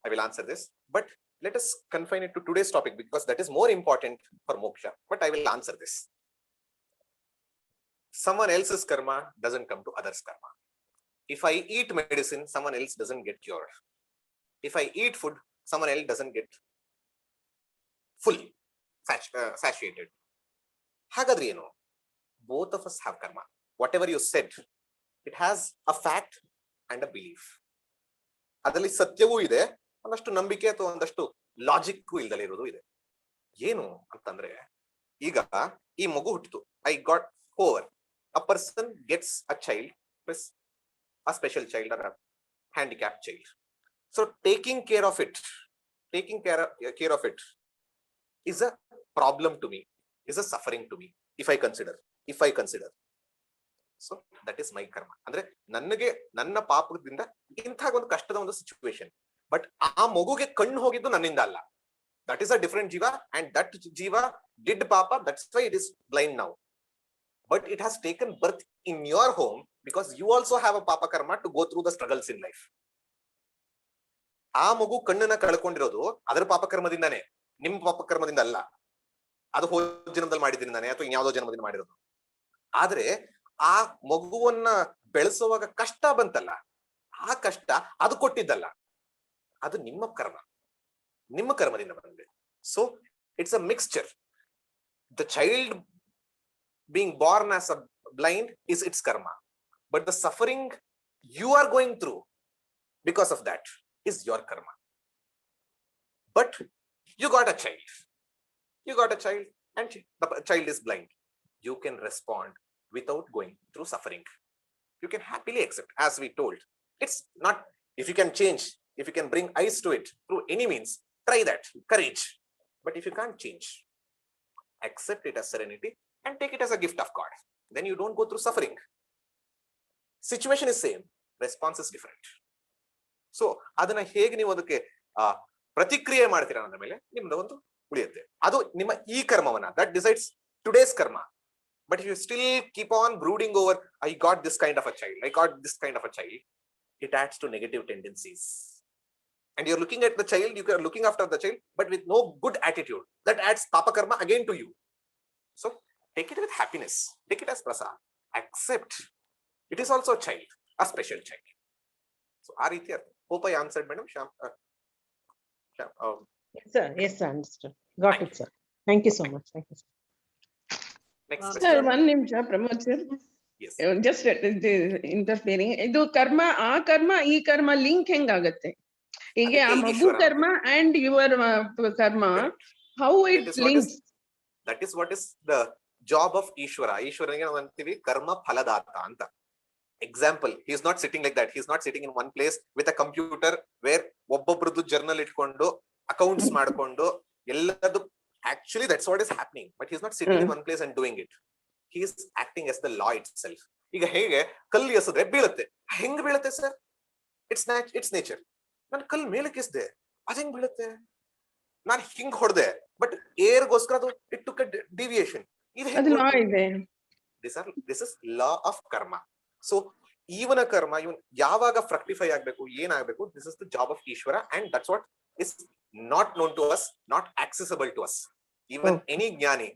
I will answer this, but let us confine it to today's topic because that is more important for moksha. But I will answer this. Someone else's karma doesn't come to others' karma. If I eat medicine, someone else doesn't get cured. If I eat food, someone else doesn't get full satiated. Hagadri, both of us have karma. Whatever you said, it has a fact and a belief. ಅದರಲ್ಲಿ ಸತ್ಯವೂ ಇದೆ, ಒಂದಷ್ಟು ನಂಬಿಕೆ ಅಥವಾ ಒಂದಷ್ಟು ಲಾಜಿಕ್ ಇಲ್ದಲೇ ಇರೋದು ಇದೆ. ಏನು ಅಂತಂದ್ರೆ, ಈಗ ಈ ಮಗು ಹುಟ್ಟಿತು, I got over, a person gets a child plus a special child or handicap child. So taking care of it is a problem to me, is a suffering to me, if I consider. So that is my karma. ಅಂದ್ರೆ ನನ್ನ ಪಾಪದಿಂದ ಇಂಥ ಒಂದು ಕಷ್ಟದ ಒಂದು ಸಿಚುವೇಶನ್, ಬಟ್ ಆ ಮಗುಗೆ ಕಣ್ಣು ಹೋಗಿದ್ದು ನನ್ನಿಂದ ಅಲ್ಲ. ದಟ್ ಇಸ್ ಅ ಡಿಫರೆಂಟ್ ಜೀವ, ಅಂಡ್ ದಟ್ ಜೀವ ಡಿಡ್ ಪಾಪ, that's why it is blind now. But it has taken birth in your home because you also have a papa karma to go through the struggles in life. ಆ ಮಗು ಕಣ್ಣನ್ನ ಕಳ್ಕೊಂಡಿರೋದು ಅದರ ಪಾಪ ಕರ್ಮದಿಂದಾನೆ, ನಿಮ್ಮ ಪಾಪ ಕರ್ಮದಿಂದ ಅಲ್ಲ. ಅದು ಹೋದ ಜನ್ಮದಲ್ಲಿ ಮಾಡಿದ್ರಿಂದಾನೆ ಅಥವಾ ಇನ್ಯಾವುದೋ ಜನ್ಮದಿಂದ ಮಾಡಿರೋದು. ಆದ್ರೆ ಆ ಮಗುವನ್ನ ಬೆಳೆಸುವಾಗ ಕಷ್ಟ ಬಂತಲ್ಲ, ಆ ಕಷ್ಟ ಅದು ಕೊಟ್ಟಿದ್ದಲ್ಲ, ಅದು ನಿಮ್ಮ ಕರ್ಮದಿಂದ ಬಂದಿದೆ. So it's a mixture. The child being born as a blind is its karma, but the suffering you are going through because of that is your karma. But you got a child and the child is blind. You can respond without going through suffering. you can happily accept. As we told, it's not, if you can change, if you can bring ice to it through any means, try that, courage. But if you can't change, accept it as serenity and take it as a gift of God. Then you don't go through suffering. Situation is same, response is different. So ಅದನ್ನ ಹೇಗೆ ನೀವು ಅದಕ್ಕೆ ಪ್ರತಿಕ್ರಿಯೆ ಮಾಡ್ತೀರಾ ಅನ್ನೋದ್ರ ಮೇಲೆ ನಿಮ್ದು ಒಂದು ಉಳಿಯುತ್ತೆ. ಅದು ನಿಮ್ಮ ಈ ಕರ್ಮವನ್ನ, ದಟ್ ಡಿಸೈಡ್ಸ್ ಟುಡೇಸ್ ಕರ್ಮ. But if you still keep on brooding over, I got this kind of a child, I got this kind of a child, it adds to negative tendencies. And you're looking at the child, you are looking after the child, but with no good attitude. That adds papa karma again to you. So take it with happiness. Take it as prasad. Accept. It is also a child, a special child. So our Rithya, hope I answered, madam. Shyam, Yes, sir, understood. Got it, sir. Thank you so much. Thank you, sir. next Sir, question. one nimsha, Pramod sir. Yes. Just interfering. ಇದು ಕರ್ಮ, ಆ ಕರ್ಮ, ಈ ಕರ್ಮ ಲಿಂಕ್ ಹೆಂಗಾಗತ್ತೆ? ಹೀಗೆ ಆ ಅದಕ್ಕೆ ಮಗು ಈಶ್ವರ ಕರ್ಮ ಅಂಡ್ ಯುವರ್ ಕರ್ಮ, how it links? That is what is the job of Ishwara. Ishwaraniಗೆ ನಾವು ಅಂತೀವಿ ಕರ್ಮ ಫಲದಾತ ಅಂತ. Example, he is not sitting like that. He is not sitting in one place with a computer where ಒಬ್ಬೊಬ್ರದ್ದು ಜರ್ನಲ್ ಇಟ್ಕೊಂಡು ಅಕೌಂಟ್ಸ್ ಮಾಡ್ಕೊಂಡು ಎಲ್ಲದು. Actually, that's what is happening. But he is not sitting in one place and doing it. He is acting as the law itself. ಈಗ ಹೇಗೆ ಕಲ್ಲು ಎಸೆದ್ರೆ ಬೀಳುತ್ತೆ, ಹೆಂಗ್ ಬೀಳುತ್ತೆ ಸರ್? It's nature. ನಾನು ಕಲ್ಲು ಮೇಲಕ್ಕೆ ಎಸ್ದೆ, ಅದ್ ಹೆಂಗ್ ಬೀಳುತ್ತೆ? ನಾನು ಹಿಂಗ್ ಹೊಡೆದೆ, ಬಟ್ ಏರ್ಗೋಸ್ಕರ ಅದು ಇಟ್ ಟುಕ್ ಅ ಡಿವಿಯೇಷನ್. ಅದು ಲಾ ಇದೆ. This is law of karma. So ಇವನ ಕರ್ಮ ಇವನ್ ಯಾವಾಗ ಫ್ರಕ್ಟಿಫೈ ಆಗ್ಬೇಕು, ಏನಾಗ್ಬೇಕು, this is the job of Ishwara. And that's what is not known to us, not accessible to us. Even any ಜ್ಞಾನಿ,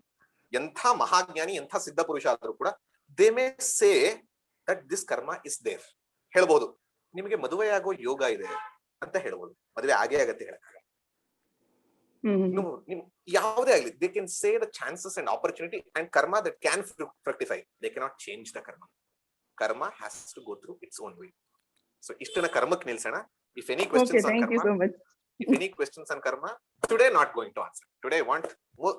ಎಂಥ ಮಹಾಜ್ಞಾನಿ, ಎಂಥ ಸಿದ್ಧ ಪುರುಷ ಆದ್ರೂ ಕೂಡ, they may say that this karma is there. ಹೇಳ್ಬೋದು, ನಿಮಗೆ ಮದುವೆ ಆಗೋ ಯೋಗ ಇದೆ ಅಂತ ಹೇಳ್ಬೋದು. ಮದುವೆ ಆಗೇ ಆಗತ್ತೆ ಹೇಳಕ್ಕಾಗಲ್ಲ. ನಿಮ್ ಯಾವುದೇ ಆಗ್ಲಿ, they can say the chances and opportunity and karma that can fructify. They cannot change the karma. Karma has to go through its own way. So ಇಷ್ಟನ್ನ ಕರ್ಮಕ್ಕೆ ನಿಲ್ಸೋಣ. If any questions on Thank you karma, so much. if any questions on karma, today not going to answer. Today I want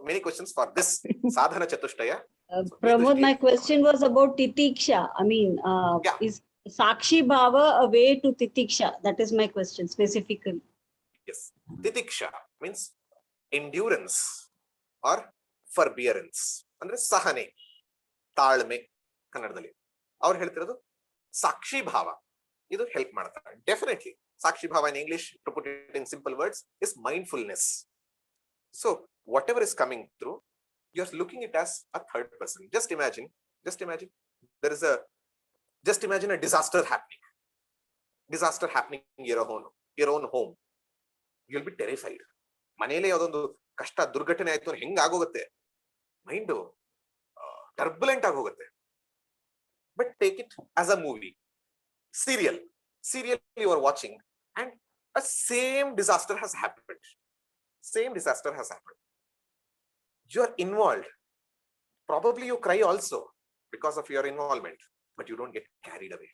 many questions for this sadhana chatushtaya. Pramod, my question was about titiksha. I mean, Yeah. is sakshi bhava a way to titiksha? That is my question specifically. Yes, titiksha means endurance or forbearance. ಅಂದ್ರೆ ಸಹನೆ, ತಾಳ್ಮೆ ಕನ್ನಡದಲ್ಲಿ. ಅವ್ರು ಹೇಳ್ತಿರೋದು ಸಾಕ್ಷಿ ಭಾವ, ಇದು ಹೆಲ್ಪ್ ಮಾಡ್ತಾರೆ. ಡೆಫಿನೆಟ್ಲಿ ಸಾಕ್ಷಿ ಭಾವ in English, to put it in simple words, is mindfulness. So whatever is coming through, you're looking it as a third person. Just imagine there is a, just imagine a disaster happening in your own home. You'll be terrified. ಮನೆಯಲ್ಲೇ ಯಾವುದೊಂದು ಕಷ್ಟ ದುರ್ಘಟನೆ ಆಯ್ತು ಅಂದ್ರೆ ಹೆಂಗ್ ಆಗೋಗುತ್ತೆ, ಮೈಂಡ್ ಟರ್ಬುಲೆಂಟ್ ಆಗೋಗುತ್ತೆ. But take it as a movie, serial you are watching, and a same disaster has happened. You are involved. Probably you cry also because of your involvement, but you don't get carried away.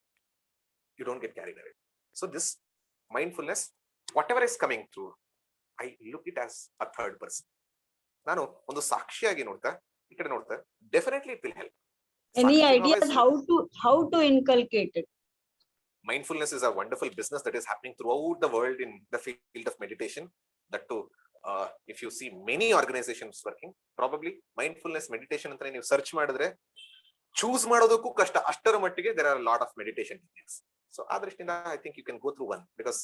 So this mindfulness, whatever is coming through, I look it as a third person. ನಾನು ಒಂದು ಸಾಕ್ಷಿಯಾಗಿ ನೋಡ್ತಾ, ಈ ಕಡೆ ನೋಡ್ತಾ, definitely it will help. Any ideas how to inculcate it? Mindfulness is a wonderful business that is happening throughout the world in the field of meditation. That too, if you see many organizations working, probably mindfulness meditation ಅಂತ ನೀವು ಸರ್ಚ್ ಮಾಡಿದ್ರೆ ಚೂಸ್ ಮಾಡೋದಕ್ಕೂ ಕಷ್ಟ, ಅಷ್ಟರ ಮಟ್ಟಿಗೆ there are a lot of meditation techniques. So ಆ ದೃಷ್ಟಿಯಿಂದ I think you can go through one, because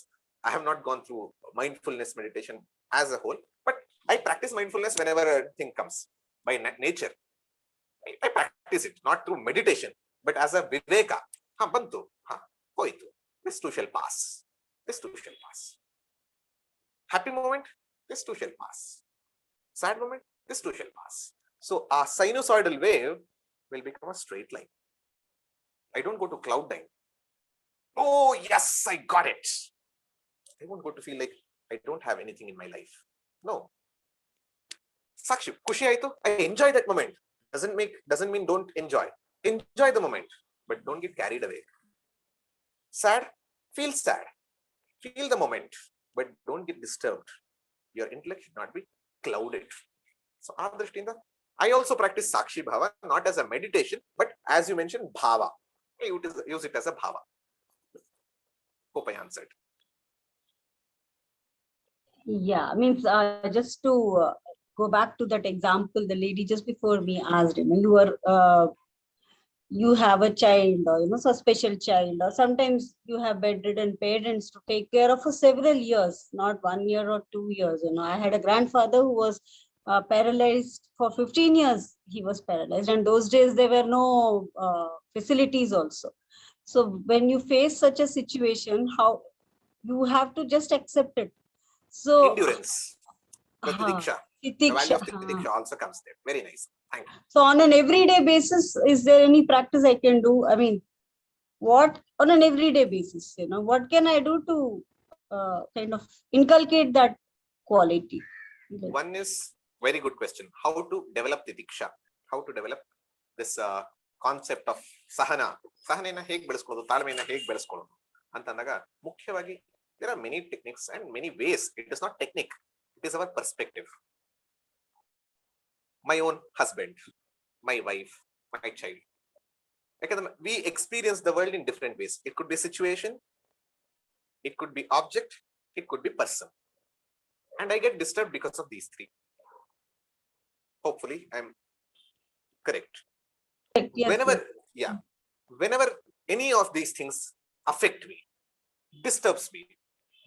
I have not gone through mindfulness meditation as a whole, but I practice mindfulness whenever a thing comes by nature. I practice it not through meditation, but as a viveka. Bantu, hoitu. This too shall pass. Happy moment, this too shall pass. Sad moment, this too shall pass. So a sinusoidal wave will become a straight line. I don't go to cloud nine. Oh yes, I got it. I won't go to feel like I don't have anything in my life. No. Sakshi, kushi aitu, I enjoy that moment. Doesn't mean don't enjoy the moment, but don't get carried away. Sad, feel the moment, but don't get disturbed. Your intellect should not be clouded. So I also practice sakshi bhava, not as a meditation, but as you mentioned, bhava, use it as a bhava. Hope I answered. Yeah, means just to go back to that example, the lady just before me asked, you have a child, or so special child, or sometimes you have bedridden parents to take care of for several years, not 1 year or 2 years. I had a grandfather who was paralyzed for 15 years. He was paralyzed, and those days there were no facilities also. So when you face such a situation, how you have to just accept it. So Endurance. The tidiksha. The value of tidiksha also comes there. Very nice. Thank you. So on an everyday basis, is there any practice I can do? I mean, what on an everyday basis, what can I do to kind of inculcate that quality? One is very good question. How to develop tidiksha? How to develop this concept of sahana? Sahanena ಹೇಗೆ ಬೆಳೆಸ್ಕೊಳ್ಳೋದು, ತಾಳ್ಮೆಯನ್ನ ಹೇಗೆ ಬೆಳೆಸ್ಕೊಳ್ಳೋದು ಅಂತ ಅಂದಾಗ ಮುಖ್ಯವಾಗಿ there are many techniques and many ways. It is not technique. It is our perspective. My own husband, my wife, my child. We experience the world in different ways. It could be situation, it could be object, it could be person. And I get disturbed because of these three. Hopefully, I'm correct. Yes, Whenever any of these things affect me, disturbs me,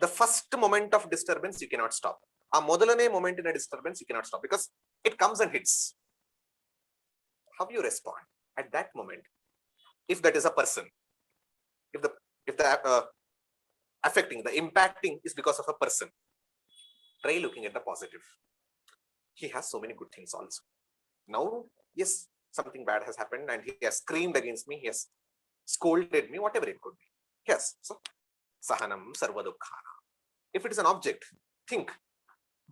the first moment of disturbance you cannot stop. A modalane moment in a disturbance you cannot stop because it comes and hits. How you respond at that moment? If that is a person, if the affecting, the impacting is because of a person, try looking at the positive. He has so many good things also. Now, yes, something bad has happened and he has screamed against me, he has scolded me, whatever it could be. Yes, so sahanam sarva dukkhana. If it is an object, think,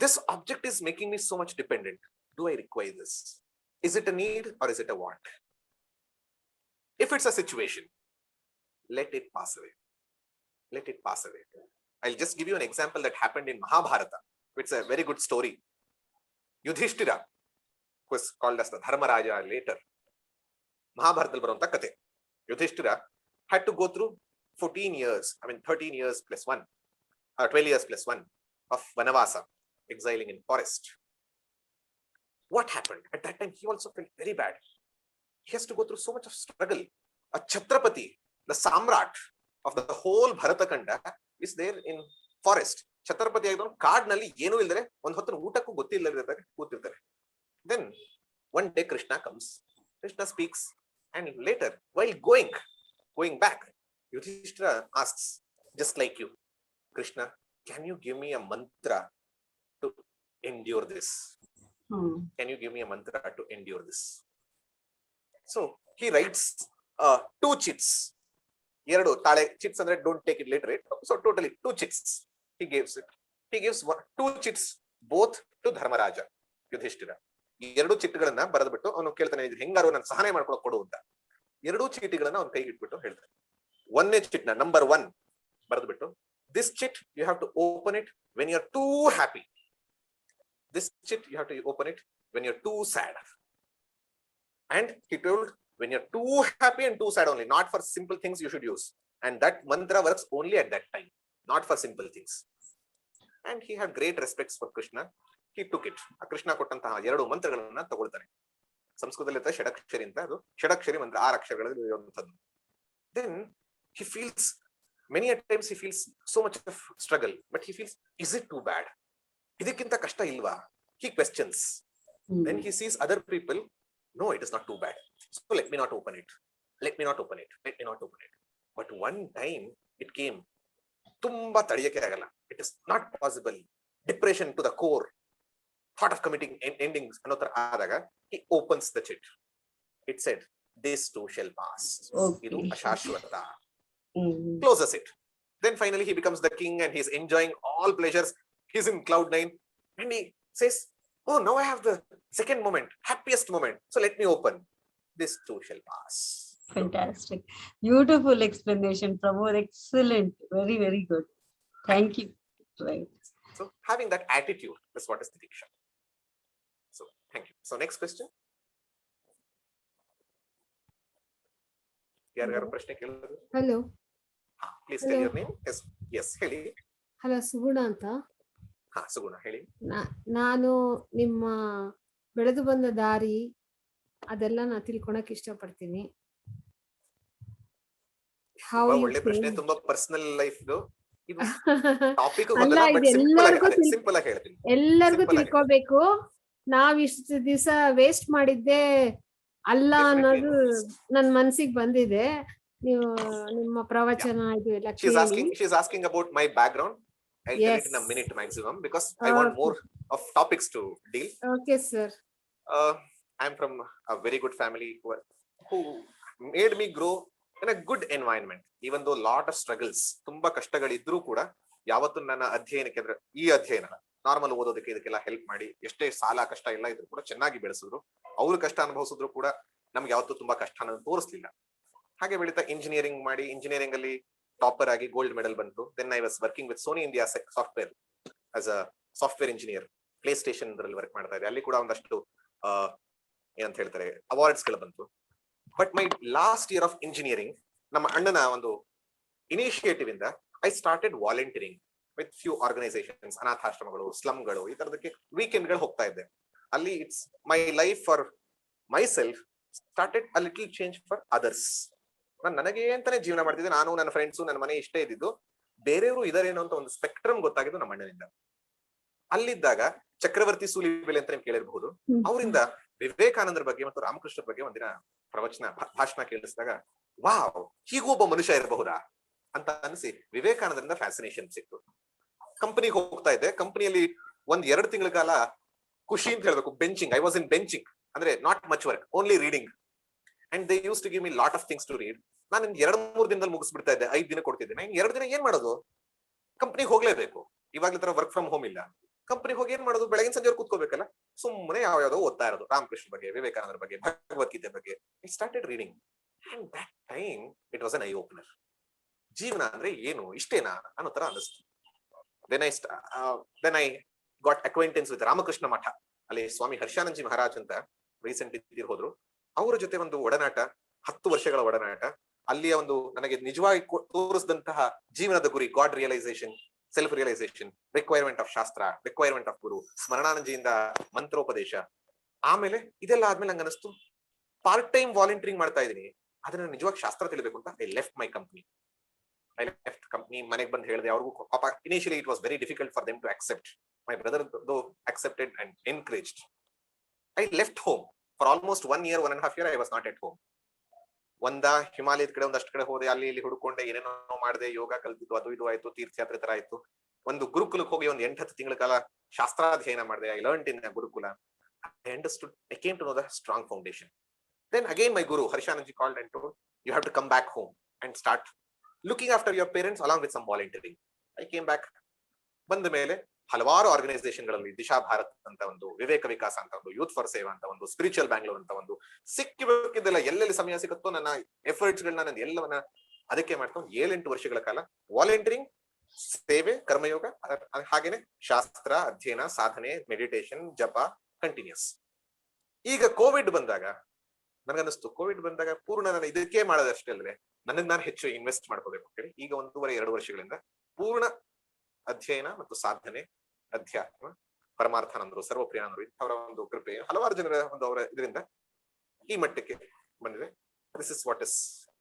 this object is making me so much dependent. Do I require this? Is it a need or is it a want? If it's a situation, let it pass away. Let it pass away. I'll just give you an example that happened in Mahabharata. It's a very good story. Yudhishthira was called as the Dharmaraja later. Mahabharata baranta kate. Yudhishthira had to go through 14 years, 13 years plus 1, 12 years plus 1 of Vanavasa, exiling in forest. What happened? At that time, he also felt very bad. He has to go through so much of struggle. A Chhatrapati, the Samrat of the whole Bharatakanda, is there in forest. Chhatrapati agdonu ಕಾಡಿನಲ್ಲಿ ಏನೂ ಇಲ್ಲದೆ ಒಂದು ಹೊತ್ತು ಊಟಕ್ಕೂ ಗೊತ್ತಿಲ್ಲದೆ ಕೂತಿರ್ತಾರೆ. Then one day Krishna comes. Krishna speaks, and later, while going back, Yudhishthira asks, just like you, Krishna, can you give me a mantra to endure this? Can you give me a mantra to endure this? So he writes 2 chits. Eradu tale chits andre don't take it literate. So totally 2 chits. He gives 2 chits both to Dharmaraja, Yudhishthira. 2 ಚಿಟ್ಟುಗಳನ್ನ ಬರೆದ್ಬಿಟ್ಟು ಅವನು ಕೇಳ್ತಾನೆ, ಇದು ಹೆಂಗಾರು ನಾನು ಸಹಾಯ ಮಾಡ್ಕೊಳಕ್ ಕೊಡು ಅಂತ. 2 ಚೀಟಿಗಳನ್ನ ಅವನ ಕೈಗೆ ಇಟ್ಬಿಟ್ಟು ಹೇಳ್ತಾನೆ. 1ನೇ ಚಿಟ್ನ number 1 ಬರೆದ್ಬಿಟ್ಟು, this chit you have to open it when you're too happy. This chit you have to open it when you're too sad. And he told, when you're too happy and too sad only, not for simple things you should use. And that mantra works only at that time, not for simple things. And he had great respects for Krishna. He took it. Krishna ಕೊಟ್ಟಂತಹ 2 ಮಂತ್ರಗಳನ್ನ ತಗೊಳ್ತಾನೆ. ಸಂಸ್ಕೃತದಲ್ಲಿ ಷಡಕ್ಷರಿ ಅಂತ, ಅದು ಷಡಕ್ಷರಿ ಮಂತ್ರ, 6 ಅಕ್ಷರಗಳಲ್ಲಿ ಇರುವಂತದ್ದು. Then he feels, many a times he feels so much of struggle, but he feels, is it too bad? ಇದಕ್ಕಿಂತ ಕಷ್ಟ ಇಲ್ವಾ? He questions. Then he sees other people, no, it is not too bad. So let me not open it. Let me not open it. Let me not open it. But one time it came. ತುಂಬಾ ತಡೆಯಕ್ಕೆ ಆಗಲ್ಲ. It is not possible. Depression to the core. Thought of committing endings ಅನ್ನೋ ತರ ಆದಾಗ he opens the chit. It said, this too shall pass. ಇದು ಅಶಾಶ್ವತ. Closes it. Then finally he becomes the king and he is enjoying all pleasures. He's in cloud 9 and he says, oh, now I have the second moment, happiest moment. So let me open. This too shall pass. Fantastic. Beautiful explanation, Pramod. Excellent. Very, very good. Thank you. Right. So having that attitude, that's what is the Diksha. So thank you. So next question. ಯಾರ್ಯಾರು ಪ್ರಶ್ನೆ ಕೇಳಿದ್ರು? Hello please tell your name. Yes ಹೇಳಿ. ಹಲೋ, ಸುಗುಣ ಅಂತ. ಸುಗುಣ ಹೇಳಿ. ನಾನು ನಿಮ್ಮ ಬೆಳೆದು ಬಂದ ದಾರಿ ಅದೆಲ್ಲ ನಾ ತಿಳ್ಕೊಳಕ್ ಇಷ್ಟಪಡ್ತೀನಿ. ತುಂಬಾ ಒಳ್ಳೆ ಪ್ರಶ್ನೆ, ತುಂಬಾ ಪರ್ಸನಲ್ ಲೈಫ್ ಇದು ಟಾಪಿಕ್ ಅಲ್ಲ, ಇದು ಸಿಂಪಲ್ ಆಗಿ ಹೇಳ್ತೀನಿ. ಎಲ್ಲರಿಗೂ ತಿಳ್ಕೊಬೇಕು. ನಾವ್ ಇಷ್ಟು ದಿವಸ ವೇಸ್ಟ್ ಮಾಡಿದ್ದೆ ಅಲ್ಲ ಅನ್ನೋದು ನನ್ ಮನ್ಸಿಗೆ ಬಂದಿದೆ. ನೀವು ನಿಮ್ಮ ಪ್ರವಚನ ಇದು ಎಲ್ಲ ಕೇಳಿ. She is asking about my background. I'll tell it in a minute maximum because I want more of topics to deal. Okay, sir. I'm from a very good family who made me grow in a good environment, even though lot of struggles, ತುಂಬಾ ಕಷ್ಟಗಳಿದ್ರೂ ಕೂಡ ಯಾವತ್ತೂ ನನ್ನ ಅಧ್ಯಯನಕ್ಕೆ ಅಂದ್ರೆ ಈ ಅಧ್ಯಯನ ನಾರ್ಮಲ್ ಓದೋದಕ್ಕೆ ಇದಕ್ಕೆಲ್ಲ ಹೆಲ್ಪ್ ಮಾಡಿ, ಎಷ್ಟೇ ಸಾಲ ಕಷ್ಟ ಎಲ್ಲ ಇದ್ರು ಕೂಡ ಚೆನ್ನಾಗಿ ಬೆಳೆಸಿದ್ರು. ಅವ್ರು ಕಷ್ಟ ಅನುಭವಿಸಿದ್ರು ಕೂಡ ನಮ್ಗೆ ಯಾವತ್ತೂ ತುಂಬಾ ಕಷ್ಟ ಅನ್ನೋದು ತೋರಿಸ್ಲಿಲ್ಲ. ಹಾಗೆ ಬೆಳೀತಾ ಇಂಜಿನಿಯರಿಂಗ್ ಮಾಡಿ, ಇಂಜಿನಿಯರಿಂಗ್ ಅಲ್ಲಿ ಟಾಪರ್ ಆಗಿ ಗೋಲ್ಡ್ ಮೆಡಲ್ ಬಂತು. Then I was working with Sony India software as a software engineer. PlayStation ಇದರಲ್ಲಿ ವರ್ಕ್ ಮಾಡ್ತಾ ಇದ್ದೆ. ಅಲ್ಲಿ ಕೂಡ ಒಂದಷ್ಟು ಏನಂತ ಹೇಳ್ತಾರೆ ಅವಾರ್ಡ್ಸ್ ಗಳು ಬಂತು. But my last year of engineering, ನಮ್ಮ ಅಣ್ಣನ ಒಂದು ಇನಿಷಿಯೇಟಿವ್ ಇಂದ I started volunteering with few organisations, ಅನಾಥಾಶ್ರಮಗಳು, ಸ್ಲಮ್ಗಳು, ಈ ತರದಕ್ಕೆ ವೀಕೆಂಡ್ ಗಳು ಹೋಗ್ತಾ ಇದ್ದೆ. ಅಲ್ಲಿ it's my life for my self started a little change for others. ನನಗೆ ಅಂತಾನೆ ಜೀವನ ಮಾಡ್ತಿದ್ದೆ. ನಾನು, ನನ್ನ ಫ್ರೆಂಡ್ಸು, ನನ್ನ ಮನೆ ಇಷ್ಟೇ ಇದ್ದಿದ್ದು. ಬೇರೆಯವರು ಇದಾರೇನೋ ಅಂತ ಒಂದು ಸ್ಪೆಕ್ಟ್ರಮ್ ಗೊತ್ತಾಗಿದ್ದು ನಮ್ಮ ಅಣ್ಣನಿಂದ. ಅಲ್ಲಿದ್ದಾಗ ಚಕ್ರವರ್ತಿ ಸೂಲಿಬೆಲೆ ಅಂತ ನೀವು ಕೇಳಿರಬಹುದು, ಅವರಿಂದ ವಿವೇಕಾನಂದರ ಬಗ್ಗೆ ಮತ್ತು ರಾಮಕೃಷ್ಣರ ಬಗ್ಗೆ ಒಂದಿನ ಪ್ರವಚನ ಭಾಷಣ ಕೇಳಿಸಿದಾಗ ವಾವ್, ಹೀಗೂ ಒಬ್ಬ ಮನುಷ್ಯ ಇರಬಹುದಾ ಅಂತ ಅನಿಸಿ ವಿವೇಕಾನಂದರಿಂದ ಫ್ಯಾಸಿನೇಷನ್ ಸಿಕ್ತು. ಕಂಪನಿಗೆ ಹೋಗ್ತಾ ಇದ್ದೆ. ಕಂಪನಿಯಲ್ಲಿ 1-2 ತಿಂಗಳ ಕಾಲ ಖುಷಿ ಅಂತ ಹೇಳ್ಬೇಕು, ಬೆಂಚಿಂಗ್. ಐ ವಾಸ್ ಇನ್ ಬೆಂಚಿಂಗ್, ಅಂದ್ರೆ not much work, only reading. And they use to give me lot of things to read. ನಾನು 2-3 ದಿನದಲ್ಲಿ ಮುಗಿಸ್ಬಿಡ್ತಾ ಇದ್ದೆ. 5 ದಿನ ಕೊಡ್ತಿದ್ದೆ. 2 ದಿನ ಏನ್ ಮಾಡೋದು? ಕಂಪನಿಗೆ ಹೋಗ್ಲೇಬೇಕು. ಇವಾಗ್ಲ ತರ ವರ್ಕ್ ಫ್ರಮ್ ಹೋಮ್ ಇಲ್ಲ. ಕಂಪನಿಗೆ ಹೋಗಿ ಏನ್ ಮಾಡೋದು? ಬೆಳಗಿನ ಸಂಜೆ ಕೂತ್ಕೋಬೇಕಲ್ಲ. ಸುಮ್ಮನೆ ಯಾವ್ಯಾವ್ದೋ ಓದ್ತಾ ಇರೋದು, ರಾಮಕೃಷ್ಣ ಬಗ್ಗೆ, ವಿವೇಕಾನಂದರ ಬಗ್ಗೆ, ಭಗವದ್ಗೀತೆ ಬಗ್ಗೆ. I started reading and that time it was an eye opener. ಜೀವನ ಅಂದ್ರೆ ಏನು, ಇಷ್ಟೇನಾ ಅನ್ನೋ ತರ ಅನಿಸ್ತು. Then I got acquaintance with Ramakrishna Math. ಅಲ್ಲಿ ಸ್ವಾಮಿ ಹರ್ಷಾನಂದಜಿ ಮಹಾರಾಜ್ ಅಂತ ರೀಸೆಂಟ್ ಇದ್ದೀರ್ ಹೋದ್ರು. ಅವರ ಜೊತೆ ಒಂದು ಒಡನಾಟ, 10 ವರ್ಷಗಳ ಒಡನಾಟ. ಅಲ್ಲಿಯ ಒಂದು ನನಗೆ ನಿಜವಾಗಿ ತೋರಿಸಿದಂತಹ ಜೀವನದ ಗುರಿ, god realisation, self realisation, requirement of shastra, requirement of guru, ಸ್ಮರಣಾನಂದಜಿಯಿಂದ ಮಂತ್ರೋಪದೇಶ. ಆಮೇಲೆ ಇದೆಲ್ಲ ಆದ್ಮೇಲೆ ನಂಗೆ ಅನಿಸ್ತು ಪಾರ್ಟ್ ಟೈಮ್ ವಾಲಂಟಿಯರಿಂಗ್ ಮಾಡ್ತಾ ಇದ್ದೀನಿ, ಅದನ್ನ ನಿಜವಾಗಿ ಶಾಸ್ತ್ರ ತಿಳಿಬೇಕು ಅಂತ ಐ ಲೆಫ್ಟ್ ಮೈ ಕಂಪನಿ. ಮನೆಗೆ ಬಂದು ಹೇಳಿದೆ ಅವ್ರಿಗೂ. ಪಾಪ initially it was very difficult for them to accept. My brother though accepted and encouraged. I left home for almost 1 year, 1.5 years I was not at home. ಹಿಮಾಲಯದ ಕಡೆ ಒಂದಷ್ಟು ಕಡೆ ಹೋದೆ, ಅಲ್ಲಿ ಇಲ್ಲಿ ಹುಡುಕೊಂಡೆ, ಏನೇನೋ ಮಾಡಿದೆ, ಯೋಗ ಕಲ್ತಿದ್ದು, ಅದು ಇದು ಆಯ್ತು, ತೀರ್ಥಯಾತ್ರೆ ತರ ಆಯ್ತು. ಒಂದು ಗುರುಕುಲಕ್ಕೆ ಹೋಗಿ 8-10 ತಿಂಗಳ ಕಾಲ ಶಾಸ್ತ್ರಾಧ್ಯಯನ ಮಾಡಿದೆ. I learned in gurukul. I understood, I came to know the strong foundation. Then again my guru Harshananji called and told, you have to come back home and start looking after your parents along with some volunteering. I came back. ಬಂದ ಮೇಲೆ ಹಲವಾರು ಆರ್ಗನೈಸೇಷನ್ ಗಳಲ್ಲಿ, ದಿಶಾ ಭಾರತ್ ಅಂತ ಒಂದು, ವಿವೇಕ ವಿಕಾಸ ಅಂತ ಒಂದು, ಯೂತ್ ಫಾರ್ ಸೇವಾ ಅಂತ ಒಂದು, ಸ್ಪಿರಿಚುವಲ್ ಬ್ಯಾಂಗ್ಳೂರ್ ಅಂತ ಒಂದು, ಸಿಕ್ಕಿಬೇಕಿದ್ದೆಲ್ಲ ಎಲ್ಲೆಲ್ಲಿ ಸಮಯ ಸಿಗುತ್ತೋ ನನ್ನ ಎಫರ್ಟ್ಸ್ ಗಳನ್ನ, ನನ್ನ ಎಲ್ಲವನ್ನ ಅದಕ್ಕೆ ಮಾಡ್ಕೊಂಡು 7-8 ವರ್ಷಗಳ ಕಾಲ ವಾಲಂಟಿಯರಿಂಗ್, ಸೇವೆ, ಕರ್ಮಯೋಗ, ಹಾಗೇನೆ ಶಾಸ್ತ್ರ ಅಧ್ಯಯನ, ಸಾಧನೆ, ಮೆಡಿಟೇಷನ್, ಜಪ ಕಂಟಿನ್ಯೂಸ್. ಈಗ ಕೋವಿಡ್ ಬಂದಾಗ ನನಗನ್ನಿಸ್ತು, ಕೋವಿಡ್ ಬಂದಾಗ ಪೂರ್ಣ ನಾನು ಇದಕ್ಕೆ ಮಾಡೋದಷ್ಟೇ ಅಲ್ಲದೆ ನನಗೆ ನಾನು ಹೆಚ್ಚು ಇನ್ವೆಸ್ಟ್ ಮಾಡ್ಕೋಬೇಕು ಅಂತ ಹೇಳಿ ಈಗ 1.5-2 ವರ್ಷಗಳಿಂದ ಪೂರ್ಣ ಅಧ್ಯಯನ ಮತ್ತು ಸಾಧನೆ, ಅಧ್ಯಾತ್ಮ, ಪರಮಾರ್ಥಾನಂದರು, ಸರ್ವಪ್ರಿಯಾನಂದರು, ಇಂಥವರ ಒಂದು ಕೃಪೆ, ಹಲವಾರು ಜನರ ಒಂದು ಅವರ ಇದರಿಂದ ಈ ಮಟ್ಟಕ್ಕೆ ಬಂದಿದೆ. This is what is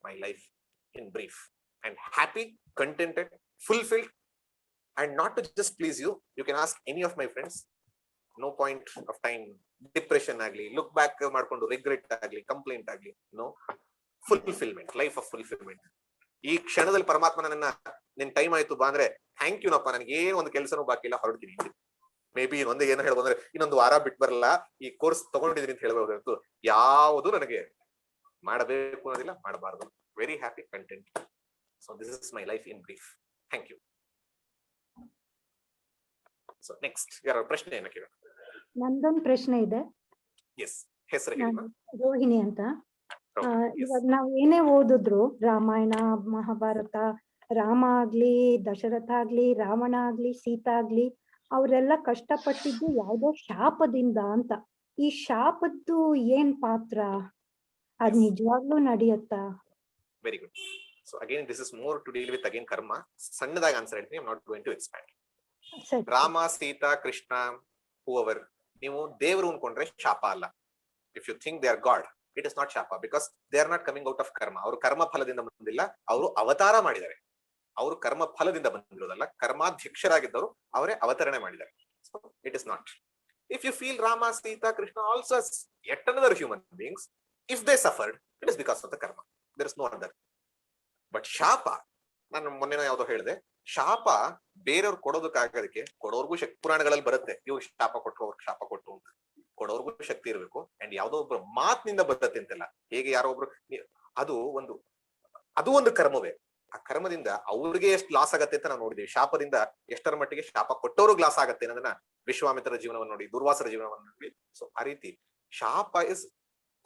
my life in brief. I am happy, contented, fulfilled, and not to just please you. You can ask any of my friends. No point of time depression ಆಗ್ಲಿ, ಲುಕ್ ಬ್ಯಾಕ್ ಮಾಡ್ಕೊಂಡು ರಿಗ್ರೆಟ್ ಆಗ್ಲಿ, ಕಂಪ್ಲೇಂಟ್ ಆಗ್ಲಿ, no, fulfilment, life of fulfilment. ಈ ಕ್ಷಣದಲ್ಲಿ ಪರಮಾತ್ಮ ನನ್ನ, ನಿನ್ ಟೈಮ್ ಆಯ್ತು ಬಾ ಅಂದ್ರೆ ಥ್ಯಾಂಕ್ ಯು ನಪ್ಪ, ನನಗೆ ಏನು ಒಂದು ಕೆಲಸನೂ ಬಾಕಿ ಇಲ್ಲ, ಹೊರಡ್ತೀನಿ. ಮೇ ಬಿ ಇನ್ನೊಂದು ಏನು ಹೇಳ್ಬೋದು ಅಂದ್ರೆ ಇನ್ನೊಂದು ವಾರ ಬಿಟ್ಟು ಬರಲ್ಲ, ಈ ಕೋರ್ಸ್ ತಗೊಂಡಿದ್ದೀನಿ ಅಂತ ಹೇಳ್ಬೋದು. ಯಾವುದು ನನಗೆ ಮಾಡಬೇಕು ಅನ್ನೋದಿಲ್ಲ, ಮಾಡಬಾರ್ದು. Very happy, content. So this is my life in brief. Thank you. So next ಯಾರು ಪ್ರಶ್ನೆ ಏನ ಕೇಳ? ನಂದೊಂದು ಪ್ರಶ್ನೆ ಇದೆ. ಎಸ್, ಹೆಸರು ಹೇಳಿ. ರೋಹಿಣಿ ಅಂತ. ಇವಾಗ ನಾವು ಏನೇ ಓದಿದ್ರು, ರಾಮಾಯಣ, ಮಹಾಭಾರತ, ರಾಮ ಆಗ್ಲಿ, ದಶರಥ ಆಗ್ಲಿ, ರಾವಣ ಆಗ್ಲಿ, ಸೀತಾ ಆಗ್ಲಿ, ಅವರೆಲ್ಲ ಕಷ್ಟಪಟ್ಟಿದ್ದು ಯಾವ್ದೋ ಶಾಪದಿಂದ ಅಂತ. ಈ ಶಾಪದ್ದು ಏನ್ ಪಾತ್ರ? ಅದ್ ನಿಜವಾಗ್ಲೂ ನಡೆಯತ್ತಾ? Very good. So again this is more to deal with again karma. ಸಣ್ಣದಾಗಿ ಆನ್ಸರ್ ಹೇಳ್ತೀನಿ, I am not going to expand. ಸರಿ ರಾಮ, ಸೀತಾ, ಕೃಷ್ಣ, ಹೂವರ್, ನೀವು ದೇವರು ಅನ್ಕೊಂಡ್ರೆ ಶಾಪ ಅಲ್ಲ. If you think they are God, it is not shaapa, because they are not coming out of karma. ಅವರು ಕರ್ಮ ಫಲದಿಂದ ಬಂದಿಲ್ಲ, ಅವರು ಅವತಾರ ಮಾಡಿದ್ದಾರೆ. ಅವರು ಕರ್ಮ ಫಲದಿಂದ ಬಂದಿರೋದಲ್ಲ, ಕರ್ಮಾಧ್ಯಕ್ಷರಾಗಿದ್ದವರು ಅವರೇ ಅವತರಣೆ ಮಾಡಿದ್ದಾರೆ. So it is not. If you feel Rama, Sita, Krishna also yet another human beings, if they suffered, it is because of the karma. There is no other. But ಶಾಪ, ನಾನು ಮೊನ್ನೆ ಯಾವ್ದೋ ಹೇಳಿದೆ, ಶಾಪ ಬೇರೆಯವ್ರು ಕೊಡೋದಕ್ಕಾಗೋದಕ್ಕೆ ಕೊಡೋರ್ಗೂ ಶಕ್ತಿ, ಪುರಾಣಗಳಲ್ಲಿ ಬರುತ್ತೆ, ಇವ್ ಶಾಪ ಕೊಟ್ಟರು ಅವ್ರಿಗೆ ಶಾಪ ಕೊಟ್ಟು ಅಂತ. ಕೊಡೋರ್ಗೂ ಶಕ್ತಿ ಇರಬೇಕು. ಅಂಡ್ ಯಾವ್ದೋ ಒಬ್ರು ಮಾತಿನಿಂದ ಬರುತ್ತೆ ಅಂತೆಲ್ಲ. ಹೇಗೆ ಯಾರೋ ಒಬ್ರು, ಅದು ಒಂದು ಕರ್ಮವೇ. ಆ ಕರ್ಮದಿಂದ ಅವ್ರಿಗೆ ಎಷ್ಟು ಲಾಸ್ ಆಗತ್ತೆ ಅಂತ ನಾವು ನೋಡಿದೀವಿ. ಶಾಪದಿಂದ ಎಷ್ಟರ ಮಟ್ಟಿಗೆ ಶಾಪ ಕೊಟ್ಟವ್ರಿಗೆ ಲಾಸ್ ಆಗತ್ತೆ ಅನ್ನೋದನ್ನ ವಿಶ್ವಾಮಿತ್ರರ ಜೀವನವನ್ನು ನೋಡಿ, ದುರ್ವಾಸರ ಜೀವನವನ್ನು ನೋಡಿ. ಸೊ ಆ ರೀತಿ ಶಾಪ ಇಸ್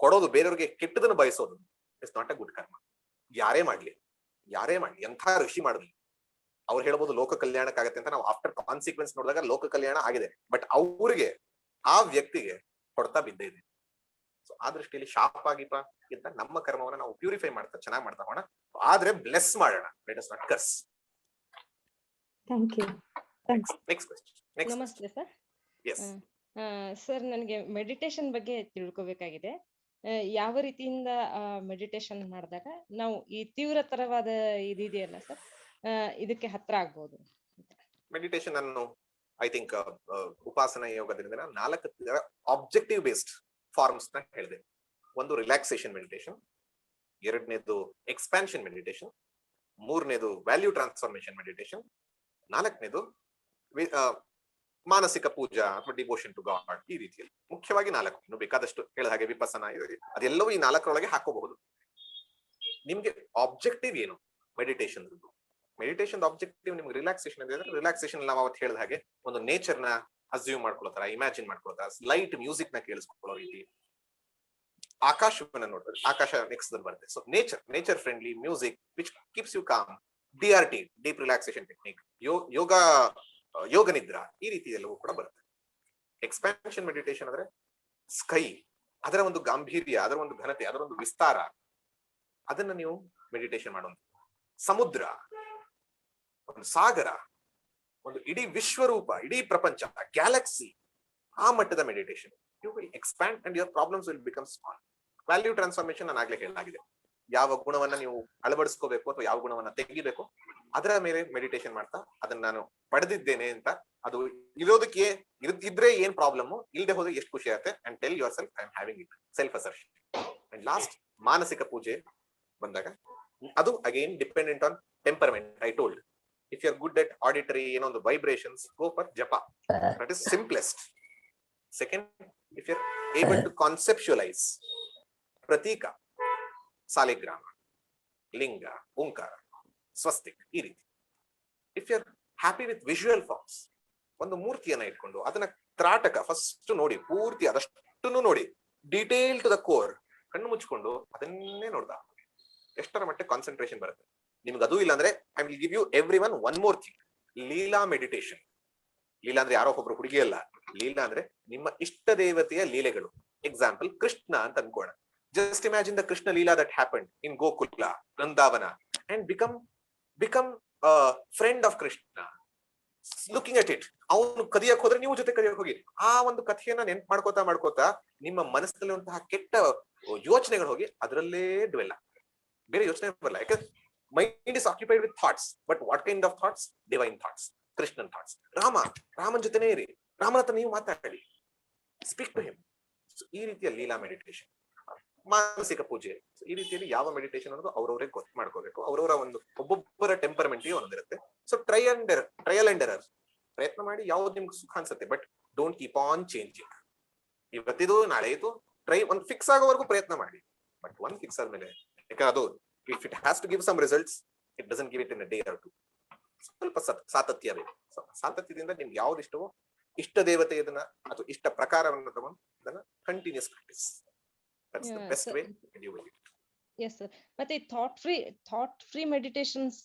ಕೊಡೋದು, ಬೇರೆಯವ್ರಿಗೆ ಕೆಟ್ಟದನ್ನು ಬಯಸೋದು, ಇಟ್ಸ್ ನಾಟ್ ಅ ಗುಡ್ ಕರ್ಮ. ಯಾರೇ ಮಾಡ್ಲಿ, ಎಂಥ ಋಷಿ ಮಾಡಿದ್ಲಿ, ಅವ್ರು ಹೇಳ್ಬೋದು ಲೋಕ ಕಲ್ಯಾಣಕ್ಕಾಗತ್ತೆ ಅಂತ. ನಾವು ಆಫ್ಟರ್ ಕಾನ್ಸಿಕ್ವೆನ್ಸ್ ನೋಡಿದಾಗ ಲೋಕ ಕಲ್ಯಾಣ ಆಗಿದೆ, ಬಟ್ ಅವ್ರಿಗೆ, ಆ ವ್ಯಕ್ತಿಗೆ ಹೊಡ್ತಾ ಬಿದ್ದೇ ಇದೆ. ಸೊ ಆ ದೃಷ್ಟಿಯಲ್ಲಿ ಶಾಪ ಗೀಪ ಇಂತ ನಮ್ಮ ಕರ್ಮವನ್ನ ನಾವು ಪ್ಯೂರಿಫೈ ಮಾಡ್ತಾ ಚೆನ್ನಾಗಿ ಮಾಡ್ತಾ ಹೋಗೋಣ. ಆದ್ರೆ ಬ್ಲೆಸ್ ಮಾಡೋಣ, let us not curse. Thank you. Next question. Namaste sir. Yes sir, ನನಗೆ ಮೆಡಿಟೇಷನ್ ಬಗ್ಗೆ ತಿಳ್ಕೊಬೇಕಾಗಿದೆ. ಯಾವ ರೀತಿಯಿಂದ ಮೆಡಿಟೇಷನ್ ಮಾಡಿದಾಗ ನಾವು ಈ ತೀವ್ರತರವಾದ ಇದೆಯಲ್ಲ ಸರ್, ಇದಕ್ಕೆ ಹತ್ರ ಆಗ್ಬೋದು? ಮೆಡಿಟೇಷನ್ ಅನ್ನು ಐ ಥಿಂಕ್ ಉಪಾಸನ ಯೋಗದಿಂದ 4 ಆಬ್ಜೆಕ್ಟಿವ್ ಬೇಸ್ಡ್ ಫಾರ್ಮ್ಸ್ ನ ಹೇಳಿದೆ. ಒಂದು ರಿಲ್ಯಾಕ್ಸೇಷನ್ ಮೆಡಿಟೇಷನ್, ಎರಡನೇದು ಎಕ್ಸ್ಪಾನ್ಷನ್ ಮೆಡಿಟೇಷನ್, ಮೂರನೇದು ವ್ಯಾಲ್ಯೂ ಟ್ರಾನ್ಸ್ಫಾರ್ಮೇಶನ್ ಮೆಡಿಟೇಷನ್, ನಾಲ್ಕನೇದು ಮಾನಸಿಕ ಪೂಜಾ ಅಥವಾ ಡಿವೋಷನ್ ಟು ಗಾಡ್. ಈ ರೀತಿಯಲ್ಲಿ ಮುಖ್ಯವಾಗಿ 4. ಇನ್ನು ಬೇಕಾದಷ್ಟು ಹೇಳಿದ ಹಾಗೆ ವಿಪಸನ, ಅದೆಲ್ಲವೂ ಈ 4ರೊಳಗೆ ಹಾಕೋಬಹುದು. ನಿಮ್ಗೆ ಆಬ್ಜೆಕ್ಟಿವ್ ಏನು ಮೆಡಿಟೇಷನ್? ಮೆಡಿಟೇಷನ್ ಆಬ್ಜೆಕ್ಟಿವ್ ನಿಮ್ಗೆ ರಿಲ್ಯಾಕ್ಸೇಷನ್ ಇದೆ. ರಿಲ್ಯಾಕ್ಸೇಷನ್ ನಾವು ಅವತ್ತು ಹೇಳಿದ ಹಾಗೆ ಒಂದು ನೇಚರ್ ನ ಅಸ್ಯೂಮ್ ಮಾಡ್ಕೊಳ್ತಾರ, ಇಮ್ಯಾಜಿನ್ ಮಾಡ್ಕೊಳ್ತಾರ, ಲೈಟ್ ಮ್ಯೂಸಿಕ್ ನ ಕೇಳಿಸ್ಕೊಳ್ಳೋ ರೀತಿ, ಆಕಾಶವನ್ನ ನೋಡಿದ್ರೆ ಆಕಾಶ ನೆಕ್ಸ್ಟ್ ಬರುತ್ತೆ. So nature friendly music which keeps you calm, DRT, deep relaxation technique, yoga nidra, ಈ ರೀತಿ ಎಲ್ಲವೂ ಕೂಡ ಬರುತ್ತೆ. ಎಕ್ಸ್ಪಾನ್ಷನ್ ಮೆಡಿಟೇಷನ್ ಅಂದ್ರೆ ಸ್ಕೈ, ಅದರ ಒಂದು ಗಾಂಭೀರ್ಯ, ಅದರ ಒಂದು ಘನತೆ, ಅದರ ಒಂದು ವಿಸ್ತಾರ, ಅದನ್ನ ನೀವು ಮೆಡಿಟೇಷನ್ ಮಾಡುವಂತ. ಸಮುದ್ರ, ಒಂದು ಸಾಗರ, ಒಂದು ಇಡೀ ವಿಶ್ವರೂಪ, ಇಡೀ ಪ್ರಪಂಚ, ಗ್ಯಾಲಕ್ಸಿ, ಆ ಮಟ್ಟದ meditation. You will expand and your problems will become small. Value transformation ನಾನು ಆಗ್ಲೇ ಹೇಳಲಾಗಿದೆ. ಯಾವ ಗುಣವನ್ನ ನೀವು ಅಳವಡಿಸ್ಕೋಬೇಕು ಅಥವಾ ಯಾವ ಗುಣವನ್ನ ತೆಗಿಬೇಕು, ಅದರ ಮೇಲೆ ಮೆಡಿಟೇಷನ್ ಮಾಡ್ತಾ ಅದನ್ನ ನಾನು ಪಡೆದಿದ್ದೇನೆ ಅಂತ, ಅದು ಇರೋದಕ್ಕೆ ಇದ್ರೆ ಏನ್ ಪ್ರಾಬ್ಲಮ್, ಇಲ್ಲದೆ ಹೋದ್ರೆ ಎಷ್ಟು ಖುಷಿ ಆಗುತ್ತೆ, and tell yourself I am having it, self assertion. And last ಮಾನಸಿಕ ಪೂಜೆ ಬಂದಾಗ ಅದು again dependent on temperament. I told, if you are good at auditory, ಏನೋ ಒಂದು vibrations, go for japa, that is simplest. Second, if you are able to conceptualise pratika, saligrama, linga, omkara, swastik, ಈ ರೀತಿ. If you are happy with visual forms, ಒಂದು ಮೂರ್ತಿಯನ್ನ ಇಟ್ಕೊಂಡು ಅದನ್ನ ತ್ರಾಟಕ ಫಸ್ಟ್ ನೋಡಿ, ಪೂರ್ತಿ ಅದಷ್ಟು ನೋಡಿ, ಡೀಟೇಲ್ ಟು ದ ಕೋರ್, ಕಣ್ಣು ಮುಚ್ಕೊಂಡು ಅದನ್ನೇ ನೋಡ್ದ ಎಷ್ಟರ ಮಟ್ಟಿಗೆ ಕಾನ್ಸಂಟ್ರೇಷನ್ ಬರುತ್ತೆ. ನಿಮ್ಗೆ ಅದು ಇಲ್ಲ ಅಂದ್ರೆ I will give you every one more thing, Leela meditation. Leela ಅಂದ್ರೆ ಯಾರೋ ಒಬ್ರು ಹುಡುಗಿ ಅಲ್ಲ, ಲೀಲಾ ಅಂದ್ರೆ ನಿಮ್ಮ ಇಷ್ಟ ದೇವತೆಯ ಲೀಲೆಗಳು. ಎಕ್ಸಾಂಪಲ್ ಕೃಷ್ಣ ಅಂತ ಅನ್ಕೋಣ. Just imagine the Krishna Leela that happened in Gokula, Vrindavana, and become a friend of Krishna. Looking at it, ಅವನು ಕದಿಯಕ್ ಹೋದ್ರೆ ನೀವು ಜೊತೆ ಕದಿಯಕ್ ಹೋಗಿ ಆ ಒಂದು ಕಥೆಯನ್ನ ನೆನ್ಪು ಮಾಡ್ಕೋತಾ ನಿಮ್ಮ ಮನಸ್ಸಲ್ಲಿರುವಂತಹ ಕೆಟ್ಟ ಯೋಚನೆಗಳು ಹೋಗಿ ಅದರಲ್ಲೇ ಡ್ವೆಲ್ಲ, ಬೇರೆ ಯೋಚನೆ ಬರಲ್ಲ. ಯಾಕಂದ್ರೆ mind is occupied with thoughts, but what kind of thoughts? Divine thoughts, Krishnan thoughts. Raman ಜೊತೆನೇ ಇರಿ, ರಾಮನ ಹತ್ರ ನೀವು ಮಾತಾಡಿ, ಸ್ಪೀಕ್ ಟು ಹಿಮ್. ಈ ರೀತಿಯ ಲೀಲಾ ಮೆಡಿಟೇಷನ್. ಮಾನಸಿಕ ಪೂಜೆ, ಈ ರೀತಿಯಲ್ಲಿ ಯಾವ ಮೆಡಿಟೇಷನ್ ಅನ್ನೋದು ಅವ್ರವರೇ ಗೊತ್ತು ಮಾಡ್ಕೋಬೇಕು. ಅವರವರ ಒಂದು ಒಬ್ಬೊಬ್ಬರ ಟೆಂಪರ್ಮೆಂಟ್ ಒಂದಿರುತ್ತೆ. ಸೊ ಟ್ರಯಲ್ ಅಂಡ್ ಎರರ್, ಪ್ರಯತ್ನ ಮಾಡಿ ಯಾವ್ದು ನಿಮ್ಗೆ ಸುಖ ಅನ್ಸುತ್ತೆ, but don't keep on changing. ಇವತ್ತಿದು ನಾಳೆ ಇದು ಒಂದು ಫಿಕ್ಸ್ ಆಗೋವರೆಗೂ ಪ್ರಯತ್ನ ಮಾಡಿ, ಬಟ್ ಒಂದ್ ಫಿಕ್ಸ್ ಆದ್ಮೇಲೆ, ಯಾಕಂದ್ರೆ ಅದು if it has to give some results, it doesn't give it in a day or two. ಸ್ವಲ್ಪ ಸಾತತ್ಯ ಬೇಕು. ಸಾತತ್ಯದಿಂದ ನಿಮ್ಗೆ ಯಾವ್ದು ಇಷ್ಟವೋ, ಇಷ್ಟ ದೇವತೆ ಇದನ್ನ ಅಥವಾ ಇಷ್ಟ ಪ್ರಕಾರವನ್ನು ತಗೊಂಡು ಅದನ್ನ continuous practice. That's the best way to do it. Yes sir. ಮತ್ತೆ ಥಾಟ್ ಫ್ರೀ ಮೆಡಿಟೇಷನ್ಸ್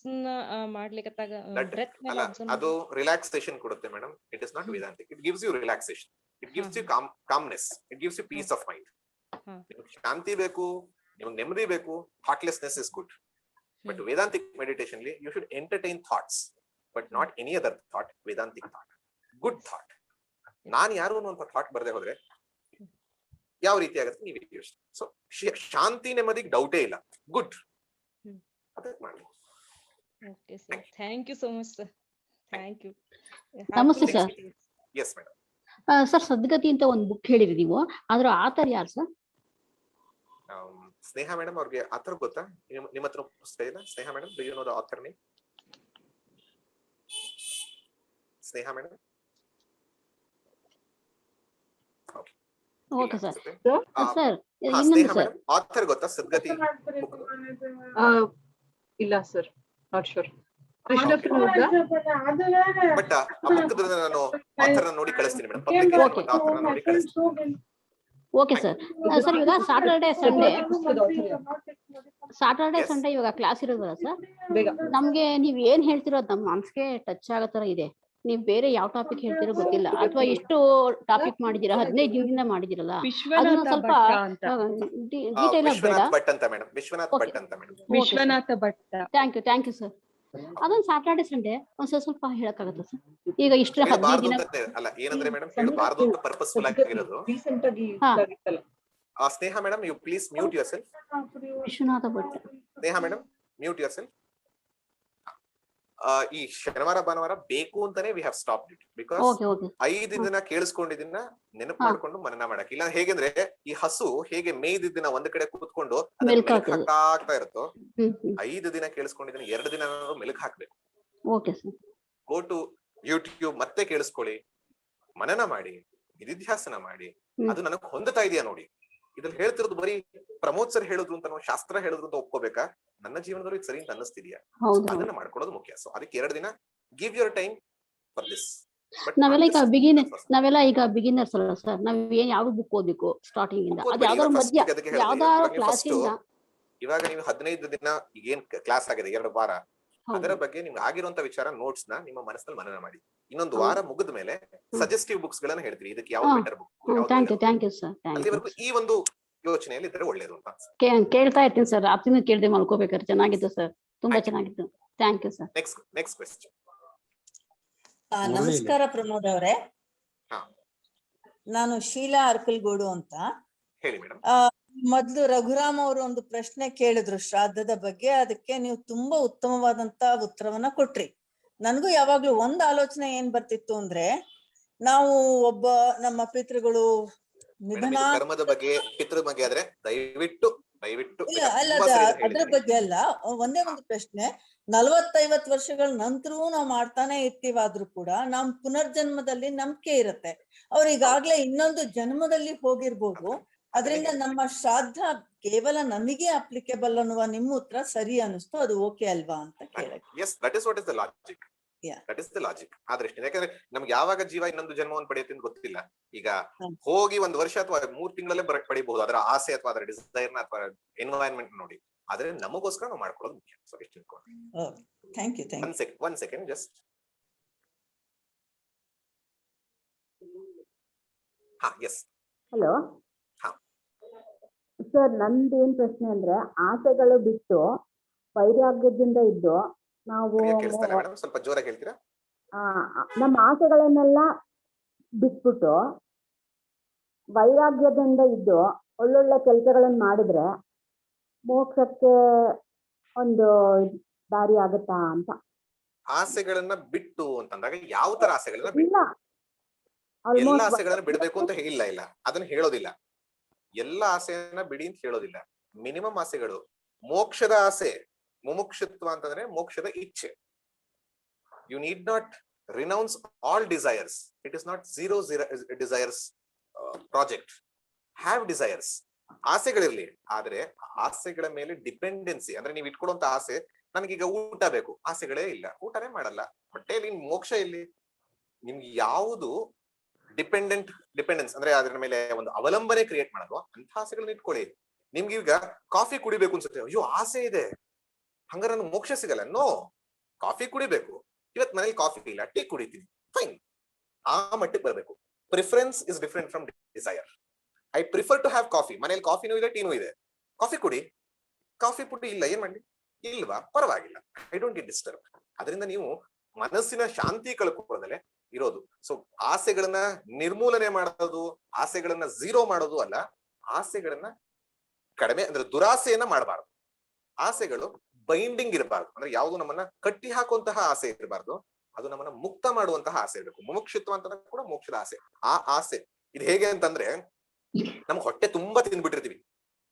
ಮಾಡ್ಲಿಕ್ಕತ್ತಾಗ ಬ್ರೆತ್ ಮೇಲೆ ಅದು ರಿಲ್ಯಾಕ್ಸೇಷನ್ ಕೊಡುತ್ತೆ madam. It is not Vedantic. It gives you relaxation, it gives you calmness, it gives you peace of mind. ಶಾಂತಿ ಬೇಕು, ನಿಮಗೆ ನೆಮ್ಮದಿ ಬೇಕು, thoughtlessness is good. But Vedantic meditation, you should entertain thoughts, but not any other thought. Vedantic thought, good thought. ನಾನು ಯಾರು ಅನ್ನುವಂಥ ಥಾಟ್ ಬರದೆ ಹೋದ್ರೆ ಯಾವ ರೀತಿ ಆಗುತ್ತೆ ನೀವೇ ಯೋಚನೆ. ಸೊ ಶಾಂತಿ ನೆಮ್ಮದಿಗೆ ಡೌಟೇ ಇಲ್ಲ. ಗುಡ್, ಅದಕ್ಕೆ ಮಾಡಿ. Okay, sir. Thank you so much, sir. Thank you. Namaste sir. Yes madam. Sir, Sadgati ಅಂತ ಒಂದು ಬುಕ್ ಹೇಳಿರಿ ನೀವು, ಅದ್ರ ಆಥರ್ ಯಾರು ಸರ್? ಸ್ನೇಹ ಮೇಡಮ್, ಅವ್ರಿಗೆ ಆಥರ್ ಗೊತ್ತಾ? ನಿಮ್ಮ ಹತ್ರ ಪುಸ್ತಕ ಇಲ್ಲ? Sneha madam, do you know the author name? Sneha madam. Okay sir. Sir ಇನ್ನೊಂದು ಸ್ನೇಹ ಸರ್, ಮೇಡಮ್, ಆಥರ್ ಗೊತ್ತಾ ಸದ್ಗತಿ? ಇಲ್ಲ sir, not sure. Krishna Pramoda. But ಆ ಬುಕ್ ನಾನು ಆಥರ್ ನೋಡಿ ಕಳಿಸ್ತೀನಿ ಮೇಡಮ್. ಪಬ್ಲಿಕೇಶನ್ ಆಥರ್ ನೋಡಿ ಕಳಿಸ್ತೀನಿ. Okay sir. ಸರ್ ಇವಾಗ ಸಾಟರ್ಡೆ ಸಂಡೇ ಇವಾಗ ಕ್ಲಾಸ್ ಇರೋದಲ್ಲ ಸರ್, ನಮ್ಗೆ ನೀವ್ ಏನ್ ಹೇಳ್ತಿರೋ ನಮ್ ಮನ್ಸ್ಗೆ ಟಚ್ ಆಗೋ ತರ ಇದೆ. ನೀವ್ ಬೇರೆ ಯಾವ ಟಾಪಿಕ್ ಹೇಳ್ತಿರೋ ಗೊತ್ತಿಲ್ಲ, ಅಥವಾ ಎಷ್ಟು ಟಾಪಿಕ್ ಮಾಡಿದೀರಾ, 15 ದಿನದಿಂದ ಮಾಡಿದಿರಲ್ಲ, ಅದನ್ನ ಸ್ವಲ್ಪ ಡೀಟೇಲ್ ಆಗಿ ಬೇಡ. ವಿಶ್ವನಾಥ್ ಭಟ್ ಅಂತ ಮೇಡಮ್, ವಿಶ್ವನಾಥ್ ಭಟ್ ಅಂತ madam. Vishwanatha Bhat. Thank you sir. ಅದೊಂದು ಸಾಟರ್ಡೆ ಸಂಡೇ ಒಂದ್ ಸ್ವಲ್ಪ ಹೇಳಕ್ಕಾಗತ್ತಾ ಸರ್? ಈಗ ಇಷ್ಟು 15 ದಿನ ಅಲ್ಲ, ಏನಂದ್ರೆ ಮೇಡಮ್ ಹೇಳಬಾರ್ದು ಅಂತ ಪರ್ಪಸ್ಫುಲ್ ಆಗಿ ಇರೋದು. Sneha madam, you please mute yourself. Vishwanatha Bhat. Sneha madam, mute yourself. ಈ ಶನಿವಾರ ಭಾನುವಾರ ಬೇಕು ಅಂತಾನೆ we have stopped it, because 5 ದಿನ ಕೇಳಿಸ್ಕೊಂಡಿದ್ದನ್ನ ನೆನಪು ಮಾಡ್ಕೊಂಡು ಮನನ ಮಾಡಕ್ ಇಲ್ಲ. ಹೇಗೆಂದ್ರೆ ಈ ಹಸು ಹೇಗೆ ಮೇಯ್ದಿದ್ದನ್ನ ಒಂದ್ ಕಡೆ ಕೂತ್ಕೊಂಡು ಹಾಕ್ತಾ ಇರುತ್ತೋ, 5 ದಿನ ಕೇಳಿಸ್ಕೊಂಡಿದ್ದನ್ನ 2 ದಿನ ಮೆಲುಕು ಹಾಕ್ಬೇಕು. ಗೋ ಟು ಯೂಟ್ಯೂಬ್ ಮತ್ತೆ ಕೇಳಿಸ್ಕೊಳ್ಳಿ, ಮನನ ಮಾಡಿ, ನಿಧಿಧ್ಯಾಸನ ಮಾಡಿ, ಅದು ನನಗ್ ಹೊಂದುತ್ತಾ ಇದೆಯಾ ನೋಡಿ. ಇದ್ರಲ್ಲಿ ಹೇಳ್ತಿರೋದು ಬರೀ ಪ್ರಮೋದ್ ಸರ್ ಹೇಳಿದ್ರು ಅಂತ, ನಾವು ಶಾಸ್ತ್ರ ಹೇಳಿದ್ರು ಅಂತ ಒಪ್ಕೋಬೇಕಾ? ನನ್ನ ಜೀವನದಲ್ಲಿ ಇದು ಸರಿ ಅಂತ ಅನ್ನಿಸ್ತಿದ್ಯಾ? ಅದನ್ನ ಮಾಡ್ಕೊಳ್ಳೋದು ಮುಖ್ಯ. ಸೊ ಅದಕ್ಕೆ 2 ದಿನ give your time for this. ನಾವೆಲ್ಲ ಈಗ ಬಿಗಿನರ್ಸ್ ಅಲ್ಲ ಸರ್, ನಾವ್ ಯಾವ ಬುಕ್ ಓದಬೇಕು ಸ್ಟಾರ್ಟಿಂಗ್ ಇಂದ? ಅದು ಯಾವ್ದಾದ್ರು ಮಧ್ಯ ಯಾವ್ದಾದ್ರು ಕ್ಲಾಸ್ ಇಂದ? ಇವಾಗ ನೀವು 15 ದಿನ ಏನ್ ಕ್ಲಾಸ್ ಆಗಿದೆ 2 ವಾರ, ಅದರ ಬಗ್ಗೆ ನಿಮ್ಗೆ ಆಗಿರುವಂತ ವಿಚಾರ ನೋಟ್ಸ್ ನ ನಿಮ್ಮ ಮನಸ್ಸಲ್ಲಿ ಮನನ ಮಾಡಿ. ಇನ್ನೊಂದು ವಾರ ಮುಗಿದ ಮೇಲೆ ಸಜೆಸ್ಟಿವ್ ಬುಕ್ಸ್ ಗಳನ್ನ ಹೇಳ್ತೀವಿ, ಇದಕ್ಕೆ ಯಾವ better book. Thank you sir. ಅಲ್ಲಿವರೆಗೂ ಈ ಒಂದು ಯೋಚನೆಯಲ್ಲಿ ಇದ್ರೆ ಒಳ್ಳೇದು ಅಂತ ಕೇಳ್ತಾ ಇರ್ತೀನಿ ಸರ್. ರಾತ್ರಿನೂ ಕೇಳ್ದೆ ಮಲ್ಕೋಬೇಕಾದ್ರೆ. ಚೆನ್ನಾಗಿತ್ತು ಸರ್, ತುಂಬಾ ಚೆನ್ನಾಗಿತ್ತು. Thank you sir. Next question. ನಮಸ್ಕಾರ ಪ್ರಮೋದ್ ಅವರೇ, ನಾನು ಶೀಲಾ ಅರ್ಕಲ್ಗೂಡು ಅಂತ. ಹೇಳಿ ಮೇಡಮ್. ಮೊದ್ಲು ರಘುರಾಮ್ ಅವರು ಒಂದು ಪ್ರಶ್ನೆ ಕೇಳಿದ್ರು ಶ್ರಾದ್ದದ ಬಗ್ಗೆ, ಅದಕ್ಕೆ ನೀವು ತುಂಬಾ ಉತ್ತಮವಾದಂತ ಉತ್ತರವನ್ನ ಕೊಟ್ರಿ. ನನ್ಗೂ ಯಾವಾಗ್ಲೂ ಒಂದ್ ಆಲೋಚನೆ ಏನ್ ಬರ್ತಿತ್ತು ಅಂದ್ರೆ, ನಾವು ಒಬ್ಬ ನಮ್ಮ ಪಿತೃಗಳು ನಿಧನ, ಕರ್ಮದ ಬಗ್ಗೆ ಪಿತೃ ಬಗ್ಗೆ ಆದ್ರೆ ದಯವಿಟ್ಟು ಅಲ್ಲ ಅದ್ರ ಬಗ್ಗೆ ಅಲ್ಲ, ಒಂದೇ ಒಂದು ಪ್ರಶ್ನೆ. 40-50 ವರ್ಷಗಳ ನಂತರವೂ ನಾವು ಮಾಡ್ತಾನೆ ಇರ್ತೀವಾದ್ರೂ ಕೂಡ ನಮ್ ಪುನರ್ಜನ್ಮದಲ್ಲಿ ನಂಬಿಕೆ ಇರುತ್ತೆ. ಅವ್ರು ಈಗಾಗ್ಲೇ ಇನ್ನೊಂದು ಜನ್ಮದಲ್ಲಿ ಹೋಗಿರ್ಬೋದು. ಅದರಿಂದ ನಮ್ಮ ಶ್ರಾದ್ದ ಕೇವಲ ನಮಗೆ ಅಪ್ಲಿಕೇಬಲ್ ಅನ್ನುವ ನಿಮ್ಮ ಉತ್ತರ ಸರಿ ಅನಿಸ್ತು. ಅದು ಓಕೆ ಅಲ್ವಾ ಅಂತ ಕೇಳಕ್ಕೆ. Yes, that is what is the logic. That is the logic. ಆ ದೃಷ್ಟಿಯಿಂದ, ಯಾಕಂದ್ರೆ ನಮ್ಗೆ ಯಾವಾಗ ಜೀವ ಇನ್ನೊಂದು ಜನ್ಮವನ್ನು ಪಡೆಯುತ್ತೆ ಅಂತ ಗೊತ್ತಿಲ್ಲ. ಈಗ ಹೋಗಿ 1 ವರ್ಷ ಅಥವಾ 3 ತಿಂಗಳಲ್ಲೇ ಪಡಿಬಹುದು ಅದರ ಆಸೆ ಅಥವಾ ಅದರ ಡಿಸೈರ್ನ ಅಥವಾ ಎನ್ವೈರನ್ಮೆಂಟ್ ನೋಡಿ. ಆದ್ರೆ ನಮಗೋಸ್ಕರ ನಾವು ಮಾಡ್ಕೊಳ್ಳೋದು ಮುಖ್ಯ. ಸೊ ಎಷ್ಟು thank you. One second just. Yes. Hello sir, ನಂದು ಏನ್ ಪ್ರಶ್ನೆ ಅಂದ್ರೆ, ಆಸೆಗಳು ಬಿಟ್ಟು ವೈರಾಗ್ಯದಿಂದ ಇದ್ದು ನಾವು ಸ್ವಲ್ಪ ಜೋರಾಗಿ ಹೇಳ್ತೀರಾ? ನಮ್ಮ ಆಸೆಗಳನ್ನೆಲ್ಲ ಬಿಟ್ಬಿಟ್ಟು ವೈರಾಗ್ಯದಿಂದ ಇದ್ದು ಒಳ್ಳೊಳ್ಳೆ ಕೆಲಸಗಳನ್ನ ಮಾಡಿದ್ರೆ ಮೋಕ್ಷಕ್ಕೆ ಒಂದು ದಾರಿ ಆಗುತ್ತಾ ಅಂತ. ಆಸೆಗಳನ್ನ ಬಿಟ್ಟು ಅಂತಂದಾಗ ಯಾವ ತರ ಆಸೆಗಳನ್ನ ಬಿಟ್ಟು? ಎಲ್ಲ ಆಸೆಗಳನ್ನ ಬಿಡ್ಬೇಕು ಅಂತ ಇಲ್ಲ, ಅದನ್ನ ಹೇಳೋದಿಲ್ಲ. ಎಲ್ಲ ಆಸೆಯನ್ನ ಬಿಡಿ ಅಂತ ಹೇಳೋದಿಲ್ಲ. ಮಿನಿಮಮ್ ಆಸೆಗಳು. ಮೋಕ್ಷದ ಆಸೆ, ಮುಮುಕ್ಷತ್ವ ಅಂತಂದ್ರೆ ಮೋಕ್ಷದ ಇಚ್ಛೆ. You need not renounce all desires. It is not zero desires project. Have desires. ಆಸೆಗಳಿರ್ಲಿ, ಆದ್ರೆ ಆಸೆಗಳ ಮೇಲೆ ಡಿಪೆಂಡೆನ್ಸಿ ಅಂದ್ರೆ ನೀವು ಇಟ್ಕೊಳ್ಳುವಂತ ಆಸೆ, ನನಗೀಗ ಊಟ ಬೇಕು, ಆಸೆಗಳೇ ಇಲ್ಲ, ಊಟನೇ ಮಾಡಲ್ಲ. ಹೊಟ್ಟೆಯಲ್ಲಿ ಮೋಕ್ಷ ಇಲ್ಲಿ. ನಿಮ್ಗೆ ಯಾವುದು ಡಿಪೆಂಡೆನ್ಸ್ ಅಂದ್ರೆ ಅದ್ರ ಮೇಲೆ ಒಂದು ಅವಲಂಬನೆ ಕ್ರಿಯೇಟ್ ಮಾಡೋದು, ಅಂತ ಆಸೆಗಳನ್ನ ಇಟ್ಕೊಳ್ಳಿ. ನಿಮ್ಗೆ ಈಗ ಕಾಫಿ ಕುಡಿಬೇಕು ಅನ್ಸುತ್ತೆ, ಅಯ್ಯೋ ಆಸೆ ಇದೆ, ಹಂಗಾರೆ ನನ್ಗೆ ಮೋಕ್ಷ ಸಿಗಲ್ಲ. ನೋ, ಕಾಫಿ ಕುಡಿಬೇಕು. ಇವತ್ ಮನೇಲಿ ಕಾಫಿ ಇಲ್ಲ, ಟೀ ಕುಡಿತೀನಿ, ಫೈನ್. ಆ ಮಟ್ಟಿಗೆ ಬರ್ಬೇಕು. Preference is different from desire. I prefer to have coffee. ಮನೇಲಿ ಕಾಫಿನೂ ಇದೆ, ಟೀನೂ ಇದೆ, ಕಾಫಿ ಕುಡಿ. ಕಾಫಿ ಪುಡಿ ಇಲ್ಲ, ಏನ್ ಮಾಡಿ? ಇಲ್ವಾ, ಪರವಾಗಿಲ್ಲ, ಐ ಡೋಂಟ್ ಗೆಟ್ ಡಿಸ್ಟರ್ಬ್. ಅದರಿಂದ ನೀವು ಮನಸ್ಸಿನ ಶಾಂತಿ ಕಳ್ಕೊಳ್ಳೋದಲ್ಲೇ ಇರೋದು. ಸೊ ಆಸೆಗಳನ್ನ ನಿರ್ಮೂಲನೆ ಮಾಡೋದು, ಆಸೆಗಳನ್ನ ಝೀರೋ ಮಾಡೋದು ಅಲ್ಲ, ಆಸೆಗಳನ್ನ ಕಡಿಮೆ ಅಂದ್ರೆ ದುರಾಸೆಯನ್ನ ಮಾಡಬಾರ್ದು. ಆಸೆಗಳು ಬೈಂಡಿಂಗ್ ಇರಬಾರ್ದು, ಅಂದ್ರೆ ಯಾವುದು ನಮ್ಮನ್ನ ಕಟ್ಟಿ ಹಾಕುವಂತಹ ಆಸೆ ಇರಬಾರ್ದು, ಅದು ನಮ್ಮನ್ನ ಮುಕ್ತ ಮಾಡುವಂತಹ ಆಸೆ ಇರಬೇಕು. ಮುಮುಕ್ಷುತ್ವ ಅಂತ ಕೂಡ ಮೋಕ್ಷದ ಆಸೆ. ಆ ಆಸೆ ಇದು ಹೇಗೆ ಅಂತಂದ್ರೆ, ನಮ್ಗೆ ಹೊಟ್ಟೆ ತುಂಬಾ ತಿಂದ್ಬಿಟ್ಟಿರ್ತೀವಿ,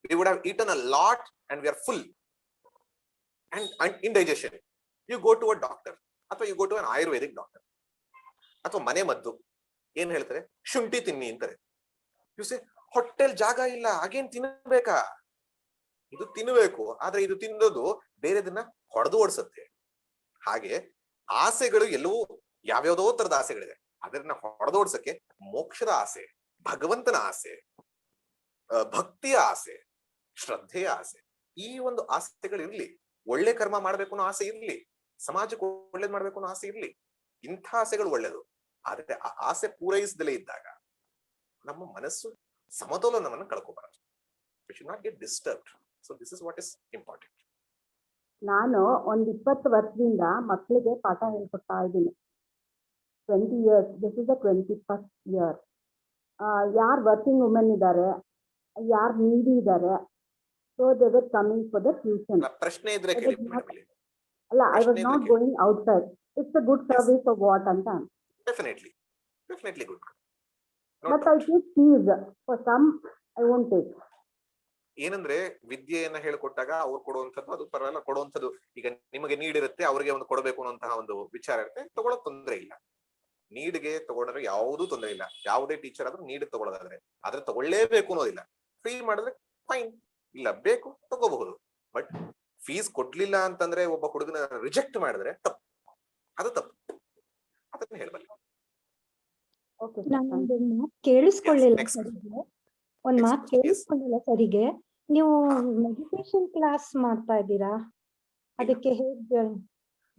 we would have eaten a lot and we are full and indigestion. You go to a doctor ಅಥವಾ you go to an Ayurvedic doctor ಅಥವಾ ಮನೆ ಮದ್ದು ಏನ್ ಹೇಳ್ತಾರೆ, ಶುಂಠಿ ತಿನ್ನಿ ಅಂತಾರೆ. ಯು ಸೇ ಹೊಟ್ಟೆಲ್ ಜಾಗ ಇಲ್ಲ, ಹಾಗೇನ್ ತಿನ್ನಬೇಕಾ? ಇದು ತಿನ್ನಬೇಕು, ಆದ್ರೆ ಇದು ತಿನ್ನೋದು ಬೇರೆದನ್ನ ಹೊಡೆದು ಓಡಿಸುತ್ತೆ. ಹಾಗೆ ಆಸೆಗಳು ಎಲ್ಲವೂ ಯಾವ್ಯಾವ್ದೋ ತರದ ಆಸೆಗಳಿದೆ, ಅದನ್ನ ಹೊಡೆದೋಡ್ಸಕ್ಕೆ ಮೋಕ್ಷದ ಆಸೆ, ಭಗವಂತನ ಆಸೆ, ಭಕ್ತಿಯ ಆಸೆ, ಶ್ರದ್ಧೆಯ ಆಸೆ, ಈ ಒಂದು ಆಸೆಗಳಿರ್ಲಿ. ಒಳ್ಳೆ ಕರ್ಮ ಮಾಡ್ಬೇಕು ಅನ್ನೋ ಆಸೆ ಇರ್ಲಿ, ಸಮಾಜಕ್ಕೆ ಒಳ್ಳೇದ್ ಮಾಡ್ಬೇಕು ಅನ್ನೋ ಆಸೆ ಇರ್ಲಿ, ಇಂಥ ಆಸೆಗಳು ಒಳ್ಳೇದು. ಆದ್ರೆ ಆ ಆಸೆ ಪೂರೈಸದಲೇ ಇದ್ದಾಗ ನಮ್ಮ ಮನಸ್ಸು ಸಮತೋಲನವನ್ನು ಕಳ್ಕೊಬಾರದು. We should not get disturbed. So this is what is important. ನಾನು ಒಂದ್ 20 ವರ್ಷದಿಂದ ಮಕ್ಕಳಿಗೆ ಪಾಠ ಹೇಳ್ಕೊಡ್ತಾ ಇದ್ದೀನಿ. 20 years, this is the 21st year. ಯಾರು ವರ್ಕಿಂಗ್ ವುಮೆನ್ ಇದ್ದಾರೆ, ಯಾರು ನೀಡಿ ಇದ್ದಾರೆ, so they were coming for the tuition. ಪ್ರಶ್ನೆ ಇದ್ರೆ ಕೇಳಿ ಮೇಡಮ್. ಅಲ್ಲ, I was not going outside. It's a good service of what ಅಂತ. Definitely good. But I take fees for some, I won't take. ಏನಂದ್ರೆ ವಿದ್ಯೆಯನ್ನ ಹೇಳ್ಕೊಟ್ಟಾಗ ಅವ್ರು ಕೊಡುವಂಥದ್ದು ಅದು ಪರವಾಗಿಲ್ಲ, ಕೊಡುವಂಥದ್ದು ಈಗ ನಿಮಗೆ ನೀಡಿರುತ್ತೆ, ಅವ್ರಿಗೆ ಒಂದು ಕೊಡಬೇಕು ಅನ್ನೋಂತಹ ಒಂದು ವಿಚಾರ ಇರುತ್ತೆ, ತಗೊಳಕ್ ತೊಂದರೆ ಇಲ್ಲ. ನೀಡ್ಗೆ ತಗೊಂಡ್ರೆ ಯಾವುದೂ ತೊಂದರೆ ಇಲ್ಲ. ಯಾವುದೇ ಟೀಚರ್ ಆದ್ರೂ ನೀಡ್ ತಗೊಳ್ಳೋದಾದ್ರೆ ಆದ್ರೆ ತಗೊಳ್ಳೇಬೇಕು ಅನ್ನೋದಿಲ್ಲ. ಫ್ರೀ ಮಾಡಿದ್ರೆ ಫೈನ್, ಇಲ್ಲ ಬೇಕು ತಗೋಬಹುದು. ಬಟ್ ಫೀಸ್ ಕೊಡ್ಲಿಲ್ಲ ಅಂತಂದ್ರೆ ಒಬ್ಬ ಹುಡುಗನ ರಿಜೆಕ್ಟ್ ಮಾಡಿದ್ರೆ ತಪ್ಪು, ಅದು ತಪ್ಪು. ಅದನ್ನ ಹೇಳ್ಬಲ್ಲ. ನಾನೊಂದು ಮಾತು ಕೇಳಿಸ್ಕೊಳ್ಳಿಲ್ಲ ಸರಿಗೆ, ಒಂದ್ ಮಾತು ಕೇಳಿಸ್ಕೊಳ್ಳಿಲ್ಲ ಸರಿಗೆ. ನೀವು ಮೆಡಿಟೇಷನ್ ಕ್ಲಾಸ್ ಮಾಡ್ತಾ ಇದ್ದೀರಾ, ಅದಕ್ಕೆ ಹೇಗೆ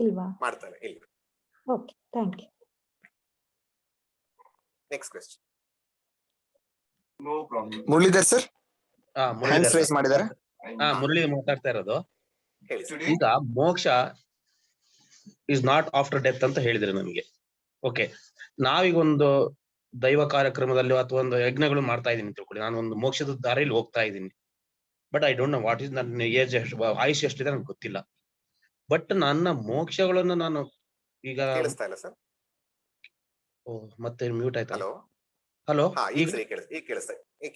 ಇಲ್ವಾ? ಮಾಡ್ತಾರೆ, ಇಲ್ಲ. Okay, thank you. Next question. Muralidhar sir Muralidhar raise ಮಾಡಿದ್ದಾರೆ. ಮುರಳಿ ಮಾತಾಡ್ತಾ ಇರೋದು. ಹೇಳಿ ಸರ್. ಈಗ ಮೋಕ್ಷ ಇಸ್ ನಾಟ್ ಆಫ್ಟರ್ ಡೆತ್ ಅಂತ ಹೇಳಿದ್ರೆ ನಮಗೆ. ಓಕೆ, ನಾವೀಗ ಒಂದು ದೈವ ಕಾರ್ಯಕ್ರಮದಲ್ಲಿ ಅಥವಾ ಒಂದು ಯಜ್ಞಗಳು ಮಾಡ್ತಾ ಇದೀನಿ ತಿಳ್ಕೊಳ್ಳಿ, ನಾನು ಒಂದು ಮೋಕ್ಷದ ದಾರಿಯಲ್ಲಿ ಹೋಗ್ತಾ ಇದ್ದೀನಿ. But I don't know what is ನನ್ನ ಏಜ್ ಎಷ್ಟು, ಆಯುಷ್ ಎಷ್ಟಿದೆ ನನಗೆ ಗೊತ್ತಿಲ್ಲ. ಬಟ್ ನನ್ನ ಮೋಕ್ಷಗಳನ್ನು ನಾನು ಈಗ ಕೇಳಿಸ್ತಾ ಇಲ್ಲ ಸರ್. ಮತ್ತೆ ಮ್ಯೂಟ್ ಆಯ್ತಾ? ಹಲೋ ಹಲೋ, ಈಗ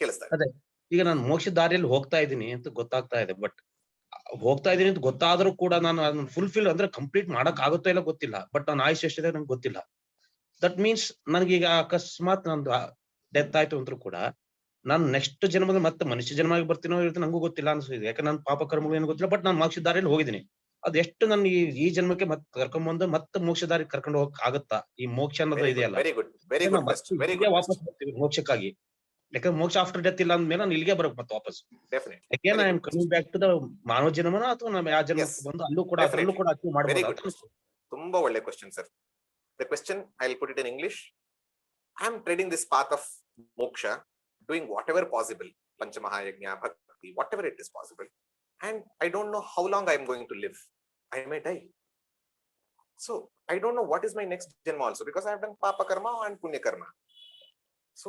ಕೇಳಿಸ್ತಾ. ಅದೇ, ಈಗ ನಾನು ಮೋಕ್ಷ ದಾರಿಯಲ್ಲಿ ಹೋಗ್ತಾ ಇದ್ದೀನಿ ಅಂತ ಗೊತ್ತಾಗ್ತಾ ಇದೆ. ಬಟ್ ಹೋಗ್ತಾ ಇದೀನಿ ಅಂತ ಗೊತ್ತಾದ್ರೂ ಕೂಡ ನಾನು ಅದನ್ನ ಫುಲ್ಫಿಲ್ ಅಂದ್ರೆ ಕಂಪ್ಲೀಟ್ ಮಾಡಕ್ ಆಗುತ್ತೋ ಇಲ್ಲ ಗೊತ್ತಿಲ್ಲ. ಬಟ್ ನಾನು ಆಯುಷ್ ಎಷ್ಟಿದೆ ನಂಗೆ ಗೊತ್ತಿಲ್ಲ. ದಟ್ ಮೀನ್ಸ್ ನನಗೀಗ ಅಕಸ್ಮಾತ್ ನಂದು ಡೆತ್ ಆಯ್ತು ಅಂದ್ರೂ ಕೂಡ ನಾನು ನೆಕ್ಸ್ಟ್ ಜನ್ಮದಲ್ಲಿ ಮತ್ತೆ ಮನುಷ್ಯ ಜನ್ಮ ಆಗಿ ಬರ್ತೀನೋ ಇರುತ್ತೆ ನಂಗೂ ಗೊತ್ತಿಲ್ಲ ಅನ್ಸಿದೆ. ಯಾಕಂದ್ರೆ ನನ್ನ ಪಾಪ ಕರ್ಮಗಳು ಏನು ಗೊತ್ತಿಲ್ಲ. ಬಟ್ ನಾನು ಮೋಕ್ಷ ದಾರಿಯಲ್ಲಿ ಹೋಗಿದ್ದೀನಿ. ಅದು ಎಷ್ಟು ನನ್ ಈ ಜನ್ಮಕ್ಕೆ ಮತ್ತೆ ಕರ್ಕೊಂಡ್ಬಂದು ಮತ್ತೆ ಮೋಕ್ಷ ದಾರಿ ಕರ್ಕೊಂಡು ಹೋಗಕ್ ಆಗುತ್ತಾ? ಈ ಮೋಕ್ಷ ಅನ್ನೋದು ಇದೆಯಲ್ಲ, ವಾಪಸ್ ಬರ್ತೀವಿ ಮೋಕ್ಷಕ್ಕಾಗಿ. ಯಾಕಂದ್ರೆ ಮೋಕ್ಷ ಆಫ್ಟರ್ ಡೆತ್ ಇಲ್ಲ ಅಂದ್ಮೇಲೆ ನಾನು ಇಲ್ಲಿಗೆ ಬರಕ್ ಮತ್ತೆ ವಾಪಸ್. Again I am coming back to the ಮಾನವ ಜನ್ಮನ ಅಥವಾ ನಾವು ಯಾವ ಜನ್ಮಕ್ಕೆ ಬಂದು ಅಲ್ಲೂ ಕೂಡ ಅಚೀವ್ ಮಾಡಬಹುದು. ತುಂಬಾ ಒಳ್ಳೆ question sir. The question, I'll put it in English. I am treading this path of moksha, doing whatever possible, Panchamahayagna, Bhakti, whatever it is possible. And I don't know how long I am going to live. I may die. So I don't know what is my next janma also, because I have done Papa Karma and Punya Karma. So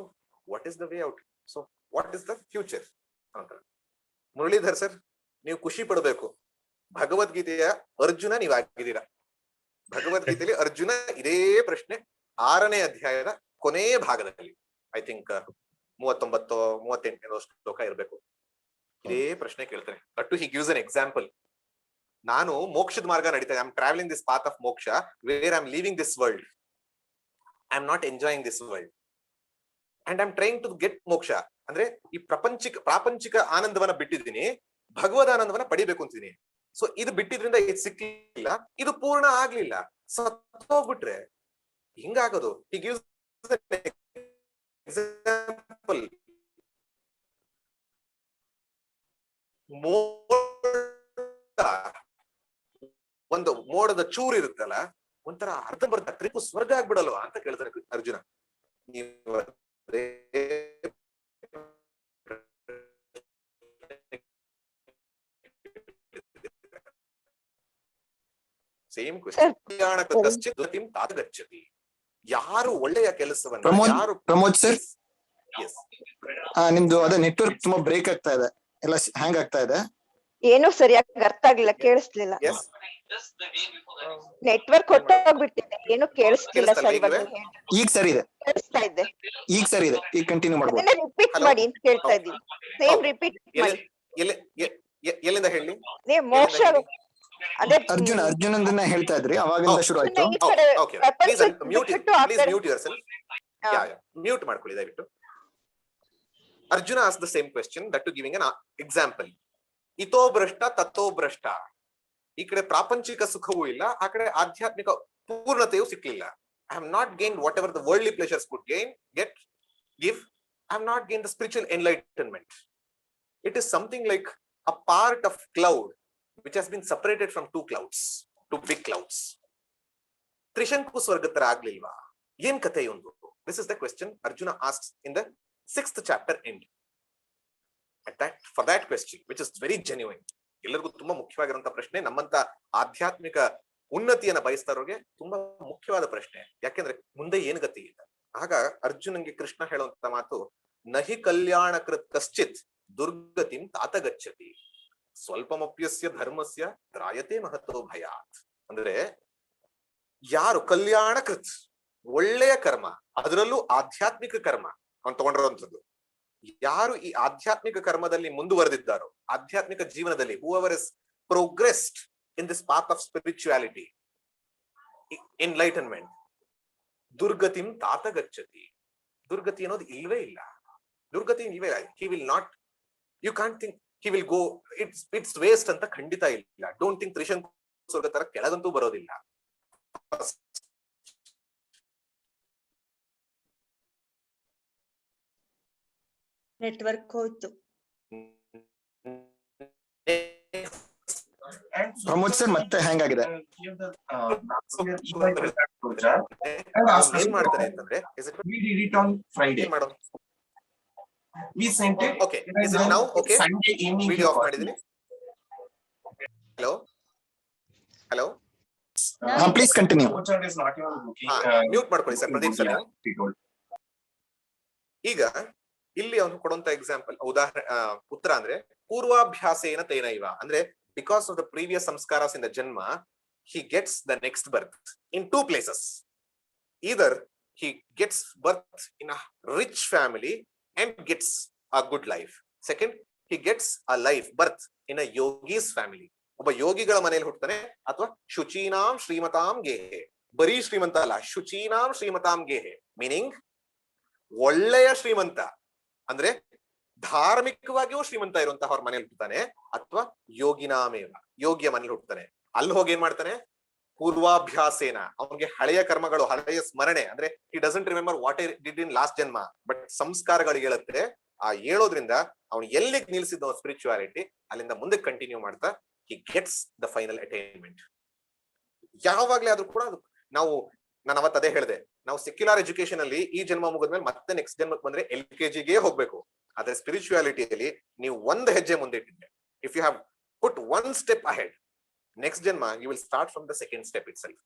what is the way out? So what is the future? Muralidhar sir, ನೀವು ಖುಷಿ ಪಡಬೇಕು. ಭಗವದ್ಗೀತೆಯ ಅರ್ಜುನ ನೀವಾಗಿದ್ದೀರಾ. ಭಗವದ್ಗೀತೆಯಲ್ಲಿ ಅರ್ಜುನ ಇದೇ ಪ್ರಶ್ನೆ 6ನೇ ಅಧ್ಯಾಯದ ಕೊನೆಯ ಭಾಗದಲ್ಲಿ, ಐ ಥಿಂಕ್ 39-38 ಶ್ಲೋಕ ಇರಬೇಕು, ಇದೇ ಪ್ರಶ್ನೆ ಕೇಳ್ತಾರೆ. But he gives an example. ನಾನು ಮೋಕ್ಷದ ಮಾರ್ಗ ನಡೀತಾ, I am travelling this path of moksha where I am leaving this world. I am not enjoying this world and I am trying to get moksha. ಅಂದ್ರೆ ಈ ಪ್ರಾಪಂಚಿಕ ಆನಂದವನ್ನ ಬಿಟ್ಟಿದ್ದೀನಿ, ಭಗವದ್ ಆನಂದವನ್ನ ಪಡಿಬೇಕು ಅಂತಿದ್ದೀನಿ. ಸೊ ಇದು ಬಿಟ್ಟಿದ್ರಿಂದ ಇದು ಸಿಕ್ಕಿಲ್ಲ, ಇದು ಪೂರ್ಣ ಆಗ್ಲಿಲ್ಲ, ಸತ್ತೋಗ್ಬಿಟ್ರೆ ಹಿಂಗಾಗೋದು. He gives example. ಒಂದು ಮೋಡದ ಚೂರು ಇರುತ್ತಲ್ಲ, ಒಂಥರ ಅರ್ಧಂಬರ್ಧ ಟ್ರಿಪ್ ಸ್ವರ್ಗ ಆಗ್ಬಿಡಲ್ವಾ ಅಂತ ಕೇಳ್ತಾರೆ ಅರ್ಜುನ. ಕ್ವೆಶ್ಚನ್. ಕಲ್ಯಾಣ ಕಶ್ಚಿತ್ ದುರ್ಗತಿಂ ತಾತ ಗಚ್ಚತಿ. ಯಾರು ಒಳ್ಳೆಯ ಕೆಲಸವನ್ನ ಯಾರು ಪ್ರಮೋದ್ ಸರ್, ಎಸ್ ನಿಮ್ದು ಅದೇ ನೆಟ್ವರ್ಕ್ ತುಂಬಾ ಬ್ರೇಕ್ ಆಗ್ತಾ ಇದೆ, ಎಲ್ಲ ಹ್ಯಾಂಗ್ ಆಗ್ತಾ ಇದೆ. ಏನು ಸರಿಯಾಗಿ ಅರ್ಥ ಆಗ್ಲಿಲ್ಲ, ಕೇಳಿಸ್ಲಿಲ್ಲ. ನೆಟ್ವರ್ಕ್ ಹೊಟ್ಟೋಗ್ಬಿಟ್ಟಿದೆ, ಏನು ಕೇಳಿಸ್ಲಿಲ್ಲ ಸರ್. ಇವಾಗ ಈಗ ಸರಿ ಇದೆ, ಕೇಳಿಸ್ತಾ ಇದೆ, ಈಗ ಸರಿ ಇದೆ, ಈಗ ಕಂಟಿನ್ಯೂ ಮಾಡ್ಬೋದು. ಅದನ್ನ ರಿಪೀಟ್ ಮಾಡಿ ಅಂತ ಕೇಳ್ತಾ ಇದೀವಿ. ಸೇಮ್ ರಿಪೀಟ್ ಮಾಡಿ. ಎಲ್ಲಿಂದ ಹೇಳಿ ನೀವು ಮೋಕ್ಷ ಅದೇ ಅರ್ಜುನಂದನ್ನ ಹೇಳ್ತಾ ಇದ್ರಿ, ಅವಾಗಿಂದ ಶುರು ಆಯ್ತು. ಮ್ಯೂಟ್ ಮಾಡ್ಕೊಳ್ಳಿ ದಯವಿಟ್ಟು. ಅರ್ಜುನ ಆಸ್ the same question, that to giving an example. ಇತೋ ಭ್ರಷ್ಟ ತಥೋ ಭ್ರಷ್ಟ. ಈ ಕಡೆ ಪ್ರಾಪಂಚಿಕ ಸುಖವೂ ಇಲ್ಲ, ಆ ಕಡೆ ಆಧ್ಯಾತ್ಮಿಕ ಪೂರ್ಣತೆಯೂ ಸಿಕ್ಲಿಲ್ಲ. I have not gained whatever the worldly pleasures could give. I have not gained the spiritual enlightenment. It is something like a part of cloud which has been separated from two clouds, two big clouds. Trishanku Swargatar ಆಗ್ಲಿಲ್ವಾ? ಏನ್ ಕಥೆ ಒಂದು? This is the question Arjuna asks in the 6th chapter end. For that question, which is very genuine, ಎಲ್ಲರಿಗೂ ತುಂಬಾ ಮುಖ್ಯವಾಗಿರುವಂತಹ ಪ್ರಶ್ನೆ, ನಮ್ಮಂತ ಆಧ್ಯಾತ್ಮಿಕ ಉನ್ನತಿಯನ್ನ ಬಯಸ್ತಾರೋಗೆ ತುಂಬಾ ಮುಖ್ಯವಾದ ಪ್ರಶ್ನೆ. ಯಾಕೆಂದ್ರೆ ಮುಂದೆ ಏನ್ ಗತಿ ಇಲ್ಲ. ಆಗ ಅರ್ಜುನನ್ಗೆ ಕೃಷ್ಣ ಹೇಳುವಂತ ಮಾತು, ನಹಿ ಕಲ್ಯಾಣ ಕೃತ್ ಕಶ್ಚಿತ್ ದುರ್ಗತಿಂ ತಾತ ಗಚ್ಚತಿ ಸ್ವಲ್ಪಮಪ್ಯಸ್ಯ ಧರ್ಮಸ್ಯ ತ್ರಾಯತೆ ಮಹತೋ ಭಯಾತ್. ಅಂದ್ರೆ ಯಾರು ಕಲ್ಯಾಣ ಕೃತ್ ಒಳ್ಳೆಯ ಕರ್ಮ, ಅದರಲ್ಲೂ ಆಧ್ಯಾತ್ಮಿಕ ಕರ್ಮ ಅವನು ತಗೊಂಡಿರುವಂತದ್ದು, ಯಾರು ಈ ಆಧ್ಯಾತ್ಮಿಕ ಕರ್ಮದಲ್ಲಿ ಮುಂದುವರೆದಿದ್ದಾರೋ, ಆಧ್ಯಾತ್ಮಿಕ ಜೀವನದಲ್ಲಿ whoever is progressed in this path of spirituality, enlightenment, ದುರ್ಗತಿಂ ತಾತ ಗಚ್ಚತಿ. ದುರ್ಗತಿ ಅನ್ನೋದು ಇಲ್ವೇ ಇಲ್ಲ, ದುರ್ಗತಿ ಇಲ್ವೇ ಇಲ್ಲ. He will not, you can't think he will go, it's waste ಅಂತ ಖಂಡಿತ ಇಲ್ಲ. Don't think ತ್ರಿಶಂಕು ಸ್ವರ್ಗ ತರ ಕೆಳಗಂತೂ ಬರೋದಿಲ್ಲ. ನೆಟ್ವರ್ಕ್ ಹೋಯ್ತು. ಪ್ರಮೋದ್ ಸರ್ ಮತ್ತೆ ಹ್ಯಾಂಗ್ ಆಗಿದೆ. ಏನ್ ಮಾಡ್ತಾರೆ ಅಂತಂದ್ರೆ, okay is it now okay? Video off ಮಾಡಿದೀನಿ. Hello please continue. ಮ್ಯೂಟ್ ಮಾಡ್ಕೊಳ್ಳಿ ಸರ್ ಪ್ರದೀಪ್ ಸರ್. ಈಗ ಇಲ್ಲಿ ಅವನು ಕೊಡುವಂತ ಎಕ್ಸಾಂಪಲ್ ಉತ್ತರ ಅಂದ್ರೆ ಪೂರ್ವಾಭ್ಯಾಸೇನ ತೇನೈವ. ಅಂದ್ರೆ because of the previous samskaras in the janma, he gets the next birth in two places. Either he gets birth in a rich family and gets a good life. Second, he gets a life birth in a yogi's family. ಒಬ್ಬ ಯೋಗಿಗಳ ಮನೆಯಲ್ಲಿ ಹುಟ್ಟುತ್ತಾನೆ, ಅಥವಾ ಶುಚೀನಾಂ ಶ್ರೀಮತಾಂ ಗೇಹೆ. ಬರೀ ಶ್ರೀಮಂತ ಅಲ್ಲ, ಶುಚೀನಾಂ ಶ್ರೀಮತಾಂ ಗೇಹೆ ಮೀನಿಂಗ್ ಒಳ್ಳೆಯ ಶ್ರೀಮಂತ, ಅಂದ್ರೆ ಧಾರ್ಮಿಕವಾಗಿಯೂ ಶ್ರೀಮಂತ ಇರುವಂತಹ ಮನೇಲಿ ಹುಟ್ಟುತ್ತಾನೆ, ಅಥವಾ ಯೋಗಿನಾಮೇವ ಯೋಗಿಯ ಮನೇಲಿ ಹುಟ್ಟುತ್ತಾನೆ. ಅಲ್ಲಿ ಹೋಗಿ ಏನ್ ಮಾಡ್ತಾನೆ, ಪೂರ್ವಾಭ್ಯಾಸೇನ, ಅವನಿಗೆ ಹಳೆಯ ಕರ್ಮಗಳು, ಹಳೆಯ ಸ್ಮರಣೆ, ಅಂದ್ರೆ he doesn't remember what he did in last ಜನ್ಮ, ಬಟ್ ಸಂಸ್ಕಾರಗಳು ಹೇಳುತ್ತೆ. ಆ ಹೇಳೋದ್ರಿಂದ ಅವನು ಎಲ್ಲಿಗೆ ನಿಲ್ಸಿದ್ದ ಸ್ಪಿರಿಚುವಾಲಿಟಿ, ಅಲ್ಲಿಂದ ಮುಂದೆ ಕಂಟಿನ್ಯೂ ಮಾಡ್ತಾ he gets the final attainment. ಯಾವಾಗ್ಲೇ ಆದ್ರೂ ಕೂಡ ಅದು ನಾನು ಅವತ್ತು ಅದೇ ಹೇಳಿದೆ, ನಾವು ಸೆಕ್ಯುಲರ್ ಎಜುಕೇಶನ್ ಅಲ್ಲಿ ಈ ಜನ್ಮ ಮುಗಿದ್ಮೇಲೆ ಮತ್ತೆ ನೆಕ್ಸ್ಟ್ ಜನ್ಮಕ್ಕೆ ಬಂದ್ರೆ LKG ಹೋಗ್ಬೇಕು. ಆದ್ರೆ ಸ್ಪಿರಿಚುವಾಲಿಟಿಯಲ್ಲಿ ನೀವು ಒಂದು ಹೆಜ್ಜೆ ಮುಂದೆ ಇಟ್ಟಿದ್ರೆ, if you have put one step ahead, next janma you will start from the second step itself,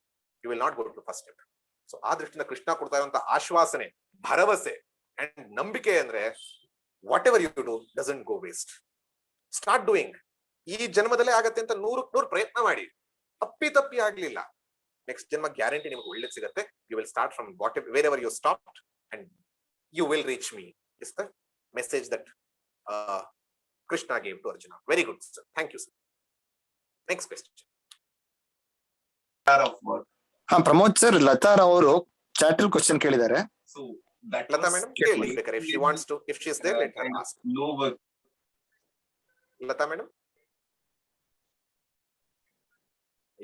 you will not go to first step. So ಆ ದೃಷ್ಟಿಯಿಂದ ಕೃಷ್ಣ ಕೊಡ್ತಾ ಇರುವಂತಹ ಆಶ್ವಾಸನೆ, ಭರವಸೆ ಅಂಡ್ ನಂಬಿಕೆ ಅಂದ್ರೆ whatever you do doesn't go waste. Start doing. ಈ ಜನ್ಮದಲ್ಲೇ ಆಗತ್ತೆ ಅಂತ 100 ಪ್ರಯತ್ನ ಮಾಡಿ, ತಪ್ಪಿ ಆಗ್ಲಿಲ್ಲ, ನೆಕ್ಸ್ಟ್ ಜನ್ಮ ಗ್ಯಾರಂಟಿ ನಿಮ್ಗೆ ಒಳ್ಳೇದು ಸಿಗತ್ತೆ. You will start from wherever you stopped and you will reach me is the message that Krishna gave to Arjuna. Very good, sir. Thank you, sir. Next question. Pramod sir, Latha ಅವರು ಚಾಟ್ ಅಲ್ಲಿ ಕ್ವೆಶ್ಚನ್ ಕೇಳಿದ್ದಾರೆ. ಲತಾ ಮೇಡಮ್ ಕೇಳಿ ಬೇಕಾರೆ, if she wants to, if she is there, let her ask. Lata madam,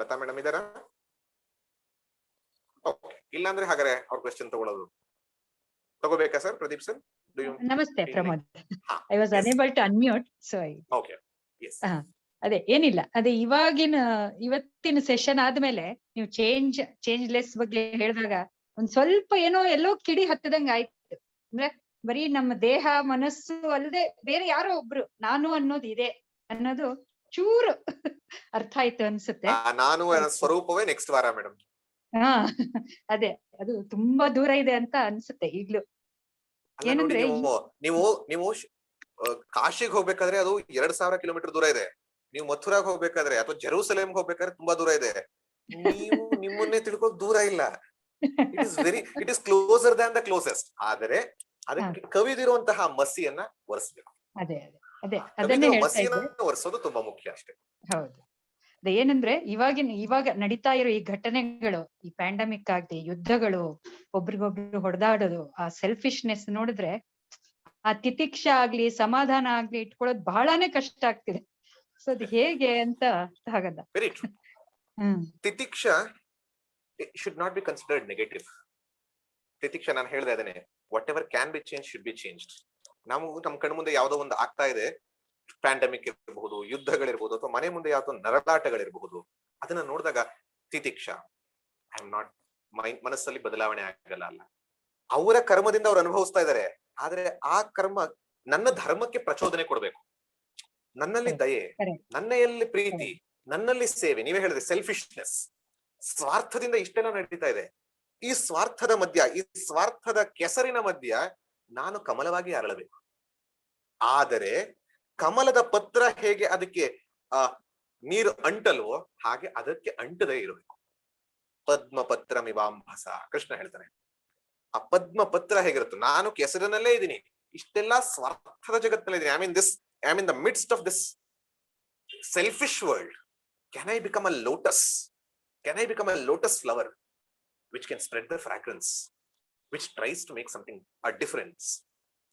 Lata madam ಇದಾರಾ? ಓಕೆ, ಇಲ್ಲಾಂದ್ರೆ ಹಾಗಾದ್ರೆ ಅವ್ರ ಕ್ವೆಶ್ಚನ್ ತಗೋಬೇಕಾ ಸರ್? ಪ್ರದೀಪ್ ಸರ್, ನಮಸ್ತೆ Pramod. I was unable to unmute, so ಅದೇ ಏನಿಲ್ಲ, ಅದೇ ಇವತ್ತಿನ ಸೆಷನ್ ಆದ್ಮೇಲೆ ನೀವು ಚೇಂಜ್ಲೆಸ್ ಬಗ್ಗೆ ಹೇಳಿದಾಗ ಒಂದ್ ಸ್ವಲ್ಪ ಎಲ್ಲೋ ಕಿಡಿ ಹತ್ತದಂಗ ಆಯ್ತು. ಅಂದ್ರೆ ಬರೀ ನಮ್ಮ ದೇಹ ಮನಸ್ಸು ಅಲ್ಲದೆ ಬೇರೆ ಯಾರೋ ಒಬ್ರು ನಾನು ಅನ್ನೋದು ಇದೆ ಅನ್ನೋದು ಚೂರು ಅರ್ಥ ಆಯ್ತು ಅನ್ಸುತ್ತೆ. ನಾನು ನನ್ನ ಸ್ವರೂಪವೇ ನೆಕ್ಸ್ಟ್ ವಾರ ಮೇಡಮ್. ಹಾ ಅದೇ ಅದು ತುಂಬಾ ದೂರ ಇದೆ ಅಂತ ಅನ್ಸುತ್ತೆ ಈಗ್ಲೂ. ಅಲ್ಲ ನೋಡಿ, ಏನಂದ್ರೆ ನೀವು ಕಾಶಿಗೆ ಹೋಗ್ಬೇಕಾದ್ರೆ ಅದು 2000 ಕಿಲೋಮೀಟರ್ ದೂರ ಇದೆ. ನೀವು ಮಥುರಾಗ್ ಹೋಗ್ಬೇಕಾದ್ರೆ ಅಥವಾ ಜೆರೂಸಲೇಮ್ ಹೋಗ್ಬೇಕಾದ್ರೆ ತುಂಬಾ ದೂರ ಇದೆ. ನೀವು ನಿಮ್ಮನ್ನೇ ತಿಳ್ಕೋಕ್ ದೂರ ಇಲ್ಲ. It is closer than the closest. ಆದರೆ ಅದಕ್ಕೆ ಕವಿದಿರುವಂತಹ ಮಸಿಯನ್ನ ಒರೆಸ್ಬೇಕು. ಅದೇ ಅದೇ ಅದೇ ಅದನ್ನೇ ಹೇಳ್ತಾ ಇದ್ದೆ. ಮಸಿಯನ್ನ ಒರೆಸೋದು ತುಂಬಾ ಮುಖ್ಯ ಅಷ್ಟೇ. ಹೌದು. ಏನಂದ್ರೆ ಇವಾಗ ನಡೀತಾ ಇರೋ ಈ ಘಟನೆಗಳು, ಈ ಪ್ಯಾಂಡಮಿಕ್ ಆಗ್ಲಿ, ಯುದ್ಧಗಳು, ಒಬ್ರಿಗೊಬ್ರು ಹೊಡೆದಾಡೋದು, ಆ ಸೆಲ್ಫಿಶ್ನೆಸ್ ನೋಡಿದ್ರೆ ಆ ತಿತಿಕ್ಷ ಆಗ್ಲಿ ಸಮಾಧಾನ ಆಗ್ಲಿ ಇಟ್ಕೊಳ್ಳೋದು ಬಹಳಾನೇ ಕಷ್ಟ ಆಗ್ತಿದೆ. ಸೊ ಅದು ಹೇಗೆ ಅಂತ ಆಗಲ್ಲ. Very true. Titiksha should not be considered negative. ತಿತಿಕ್ಷ ನಾನು ಹೇಳ್ದೆ ಅದನ್ನೇ, whatever can be change should be changed. ನಾವು ನಮ್ಮ ಕಣ್ಣು ಮುಂದೆ ಯಾವ್ದೋ ಒಂದು ಆಗ್ತಾ ಇದೆ, ಪ್ಯಾಂಡಮಿಕ್ ಇರಬಹುದು, ಯುದ್ಧಗಳಿರ್ಬಹುದು, ಅಥವಾ ಮನೆ ಮುಂದೆ ಯಾವ್ದೋ ನರಳಾಟಗಳಿರಬಹುದು, ಅದನ್ನ ನೋಡಿದಾಗ ತಿತಿಕ್ಷ, ಐ ಆಮ್ ನಾಟ್ ಮನಸ್ಸಲ್ಲಿ ಬದಲಾವಣೆ ಆಗಲ್ಲ. ಅಲ್ಲ, ಅವರ ಕರ್ಮದಿಂದ ಅವ್ರು ಅನುಭವಿಸ್ತಾ ಇದ್ದಾರೆ. ಆದ್ರೆ ಆ ಕರ್ಮ ನನ್ನ ಧರ್ಮಕ್ಕೆ ಪ್ರಚೋದನೆ ಕೊಡ್ಬೇಕು. ನನ್ನಲ್ಲಿ ದಯೆ, ನನ್ನಲ್ಲಿ ಪ್ರೀತಿ, ನನ್ನಲ್ಲಿ ಸೇವೆ. ನೀವೇ ಹೇಳಿದ್ರೆ ಸೆಲ್ಫಿಶ್ನೆಸ್, ಸ್ವಾರ್ಥದಿಂದ ಇಷ್ಟೆಲ್ಲ ನಡೀತಾ ಇದೆ. ಈ ಸ್ವಾರ್ಥದ ಮಧ್ಯ, ಈ ಸ್ವಾರ್ಥದ ಕೆಸರಿನ ಮಧ್ಯ ನಾನು ಕಮಲವಾಗಿ ಅರಳಬೇಕು. ಆದರೆ ಕಮಲದ ಪತ್ರ ಹೇಗೆ ಅದಕ್ಕೆ ನೀರು ಅಂಟಲ್ವೋ ಹಾಗೆ ಅದಕ್ಕೆ ಅಂಟದೇ ಇರಬೇಕು. ಪದ್ಮ ಪತ್ರ ಮಿವಾಂಭಸ, ಕೃಷ್ಣ ಹೇಳ್ತಾನೆ. ಆ ಪದ್ಮ ಪತ್ರ ಹೇಗಿರುತ್ತೆ, ನಾನು ಕೆಸರಿನಲ್ಲೇ ಇದ್ದೀನಿ, ಇಷ್ಟೆಲ್ಲಾ ಸ್ವಾರ್ಥದ ಜಗತ್ತಲ್ಲೇ ಇದ್ದೀನಿ, I am in the midst of this selfish world. Can I become a lotus? Can I become a lotus flower which can spread the fragrance, which tries to make something a difference,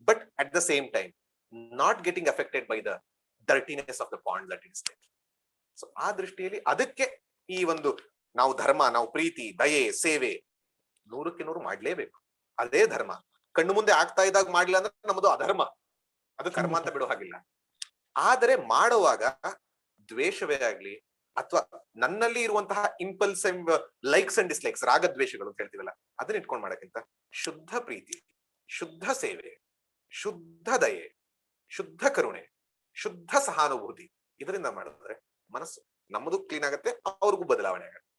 but at the same time not getting affected by the dirtiness of the pond that is there. So ಆ ದೃಷ್ಟಿಯಲ್ಲಿ ಅದಕ್ಕೆ ಈ ಒಂದು ನಾವು ಧರ್ಮ, ನಾವು ಪ್ರೀತಿ, ದಯೆ, ಸೇವೆ 100ಕ್ಕೆ 100 ಮಾಡ್ಲೇಬೇಕು. ಅದೇ ಧರ್ಮ. ಕಣ್ಣು ಮುಂದೆ ಆಗ್ತಾ ಇದ್ದಾಗ ಮಾಡ್ಲಿಲ್ಲ ಅಂದ್ರೆ ನಮ್ಮದು ಅಧರ್ಮ, ಅದು ಕರ್ಮ ಅಂತ ಬಿಡೋ ಹಾಗಿಲ್ಲ. ಆದರೆ ಮಾಡುವಾಗ ದ್ವೇಷವೇ ಆಗ್ಲಿ ಅಥವಾ ನನ್ನಲ್ಲಿ ಇರುವಂತಹ ಇಂಪಲ್ಸಿವ್ ಲೈಕ್ಸ್ ಅಂಡ್ ಡಿಸ್ಲೈಕ್ಸ್, ರಾಗದ್ವೇಷಗಳು ಅಂತ ಹೇಳ್ತೀವಲ್ಲ, ಅದನ್ನ ಇಟ್ಕೊಂಡ್ ಮಾಡಕ್ಕಿಂತ ಶುದ್ಧ ಪ್ರೀತಿ, ಶುದ್ಧ ಸೇವೆ, ಶುದ್ಧ ದಯೆ, ಶುದ್ಧ ಕರುಣೆ, ಶುದ್ಧ ಸಹಾನುಭೂತಿ, ಇದರಿಂದ ಮಾಡಿದ್ರೆ ಮನಸ್ಸು ನಮ್ಮದು ಕ್ಲೀನ್ ಆಗುತ್ತೆ, ಅವ್ರಿಗೂ ಬದಲಾವಣೆ ಆಗುತ್ತೆ.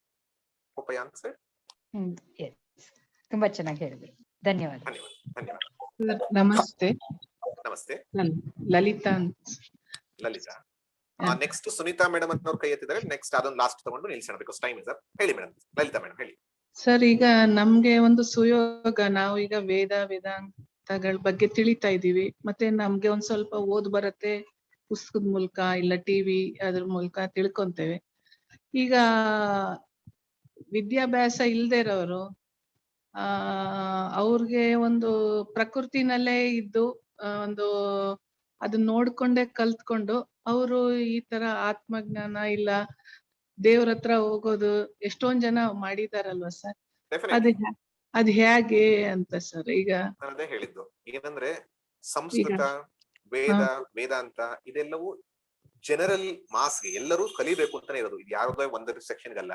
ತುಂಬಾ ಚೆನ್ನಾಗಿ ಹೇಳಿದ್ರಿ. ಧನ್ಯವಾದ. ಧನ್ಯವಾದ. ನಮಸ್ತೆ. ನಮಸ್ತೆ. ಲಲಿತಾ. ಲಲಿತಾ. ನೆಕ್ಸ್ಟ್ ಸುನೀತಾ ಮೇಡಮ್ ಅಂತ ಅವ್ರು ಕೈ ಎತ್ತಿದ್ದಾರೆ. ನೆಕ್ಸ್ಟ್ ಅದೊಂದು ಲಾಸ್ಟ್ ತಗೊಂಡು ನಿಲ್ಸೋಣ, ಬಿಕಾಸ್ ಟೈಮ್ ಇಸ್ ಅಪ್. ಹೇಳಿ ಮೇಡಮ್. ಲಲಿತಾ ಮೇಡಮ್ ಹೇಳಿ. ಸರ್, ಈಗ ನಮ್ಗೆ ಒಂದು ಸುಯೋಗ, ನಾವು ಈಗ ವೇದಾಂತಗಳ ಬಗ್ಗೆ ತಿಳಿತಾ ಇದೀವಿ. ಮತ್ತೆ ನಮ್ಗೆ ಒಂದ್ ಸ್ವಲ್ಪ ಓದ್ ಬರತ್ತೆ, ಪುಸ್ತಕದ ಮೂಲಕ ಇಲ್ಲ ಟಿವಿ ಅದ್ರ ಮೂಲಕ ತಿಳ್ಕೊಂತೇವೆ. ಈಗ ವಿದ್ಯಾಭ್ಯಾಸ ಇಲ್ದೇ ಇರೋರು ಅವ್ರಿಗೆ ಒಂದು ಪ್ರಕೃತಿನಲ್ಲೇ ಇದ್ದು ಒಂದು ಅದನ್ನ ನೋಡ್ಕೊಂಡೆ ಕಲ್ತ್ಕೊಂಡು ಅವರು ಈ ತರ ಆತ್ಮಜ್ಞಾನ ಇಲ್ಲ ದೇವ್ರ ಹತ್ರ ಹೋಗೋದು ಎಷ್ಟೊಂದ್ ಜನ ಮಾಡಿದಾರಲ್ವಾ ಸರ್? ಅದ್ ಹೇಗೆ ಅಂತ ಸರ್? ಈಗ ಅದೇ ಹೇಳಿದ್ದು ಏನಂದ್ರೆ ಸಂಸ್ಕೃತ, ವೇದ, ವೇದಾಂತ ಇದೆಲ್ಲವೂ ಜನರಲ್ ಮಾಸ್ಗೆ ಎಲ್ಲರೂ ಕಲಿಬೇಕು ಅಂತಾನೆ ಇರೋದು. ಇದು ಯಾವ್ದೋ ಒಂದು ಸೆಕ್ಷನ್ಗಲ್ಲ.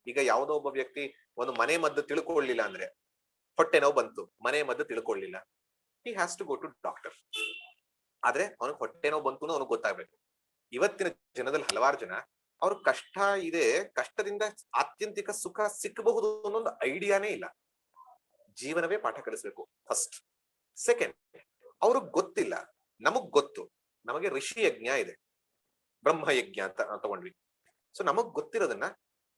ಈಗ ಯಾವ್ದೋ ಒಬ್ಬ ವ್ಯಕ್ತಿ ಒಂದು ಮನೆ ಮದ್ದು ತಿಳ್ಕೊಳ್ಳಿಲ್ಲ ಅಂದ್ರೆ, ಹೊಟ್ಟೆ ನೋವು ಬಂತು, ಮನೆ ಮದ್ದು ತಿಳ್ಕೊಳ್ಳಿಲ್ಲ, he has to go to doctor. ಆದ್ರೆ ಅವನಿಗೆ ಹೊಟ್ಟೆ ನೋವು ಬಂತು ಅವನಿಗೆ ಗೊತ್ತಾಗ್ಬೇಕು. ಇವತ್ತಿನ ಜನದಲ್ಲಿ ಹಲವಾರು ಜನ ಅವ್ರ ಕಷ್ಟ ಇದೆ, ಕಷ್ಟದಿಂದ ಆತ್ಯಂತಿಕ ಸುಖ ಸಿಕ್ಕಬಹುದು ಅನ್ನೊಂದು ಐಡಿಯಾನೇ ಇಲ್ಲ. ಜೀವನವೇ ಪಾಠ ಕಲಿಸ್ಬೇಕು ಫಸ್ಟ್. ಸೆಕೆಂಡ್, ಅವ್ರಿಗೆ ಗೊತ್ತಿಲ್ಲ, ನಮಗ್ ಗೊತ್ತು. ನಮಗೆ ಋಷಿ ಯಜ್ಞ ಇದೆ, ಬ್ರಹ್ಮ ಯಜ್ಞ ಅಂತ ನಾವು ತಗೊಂಡ್ವಿ. ಸೊ ನಮಗ್ ಗೊತ್ತಿರೋದನ್ನ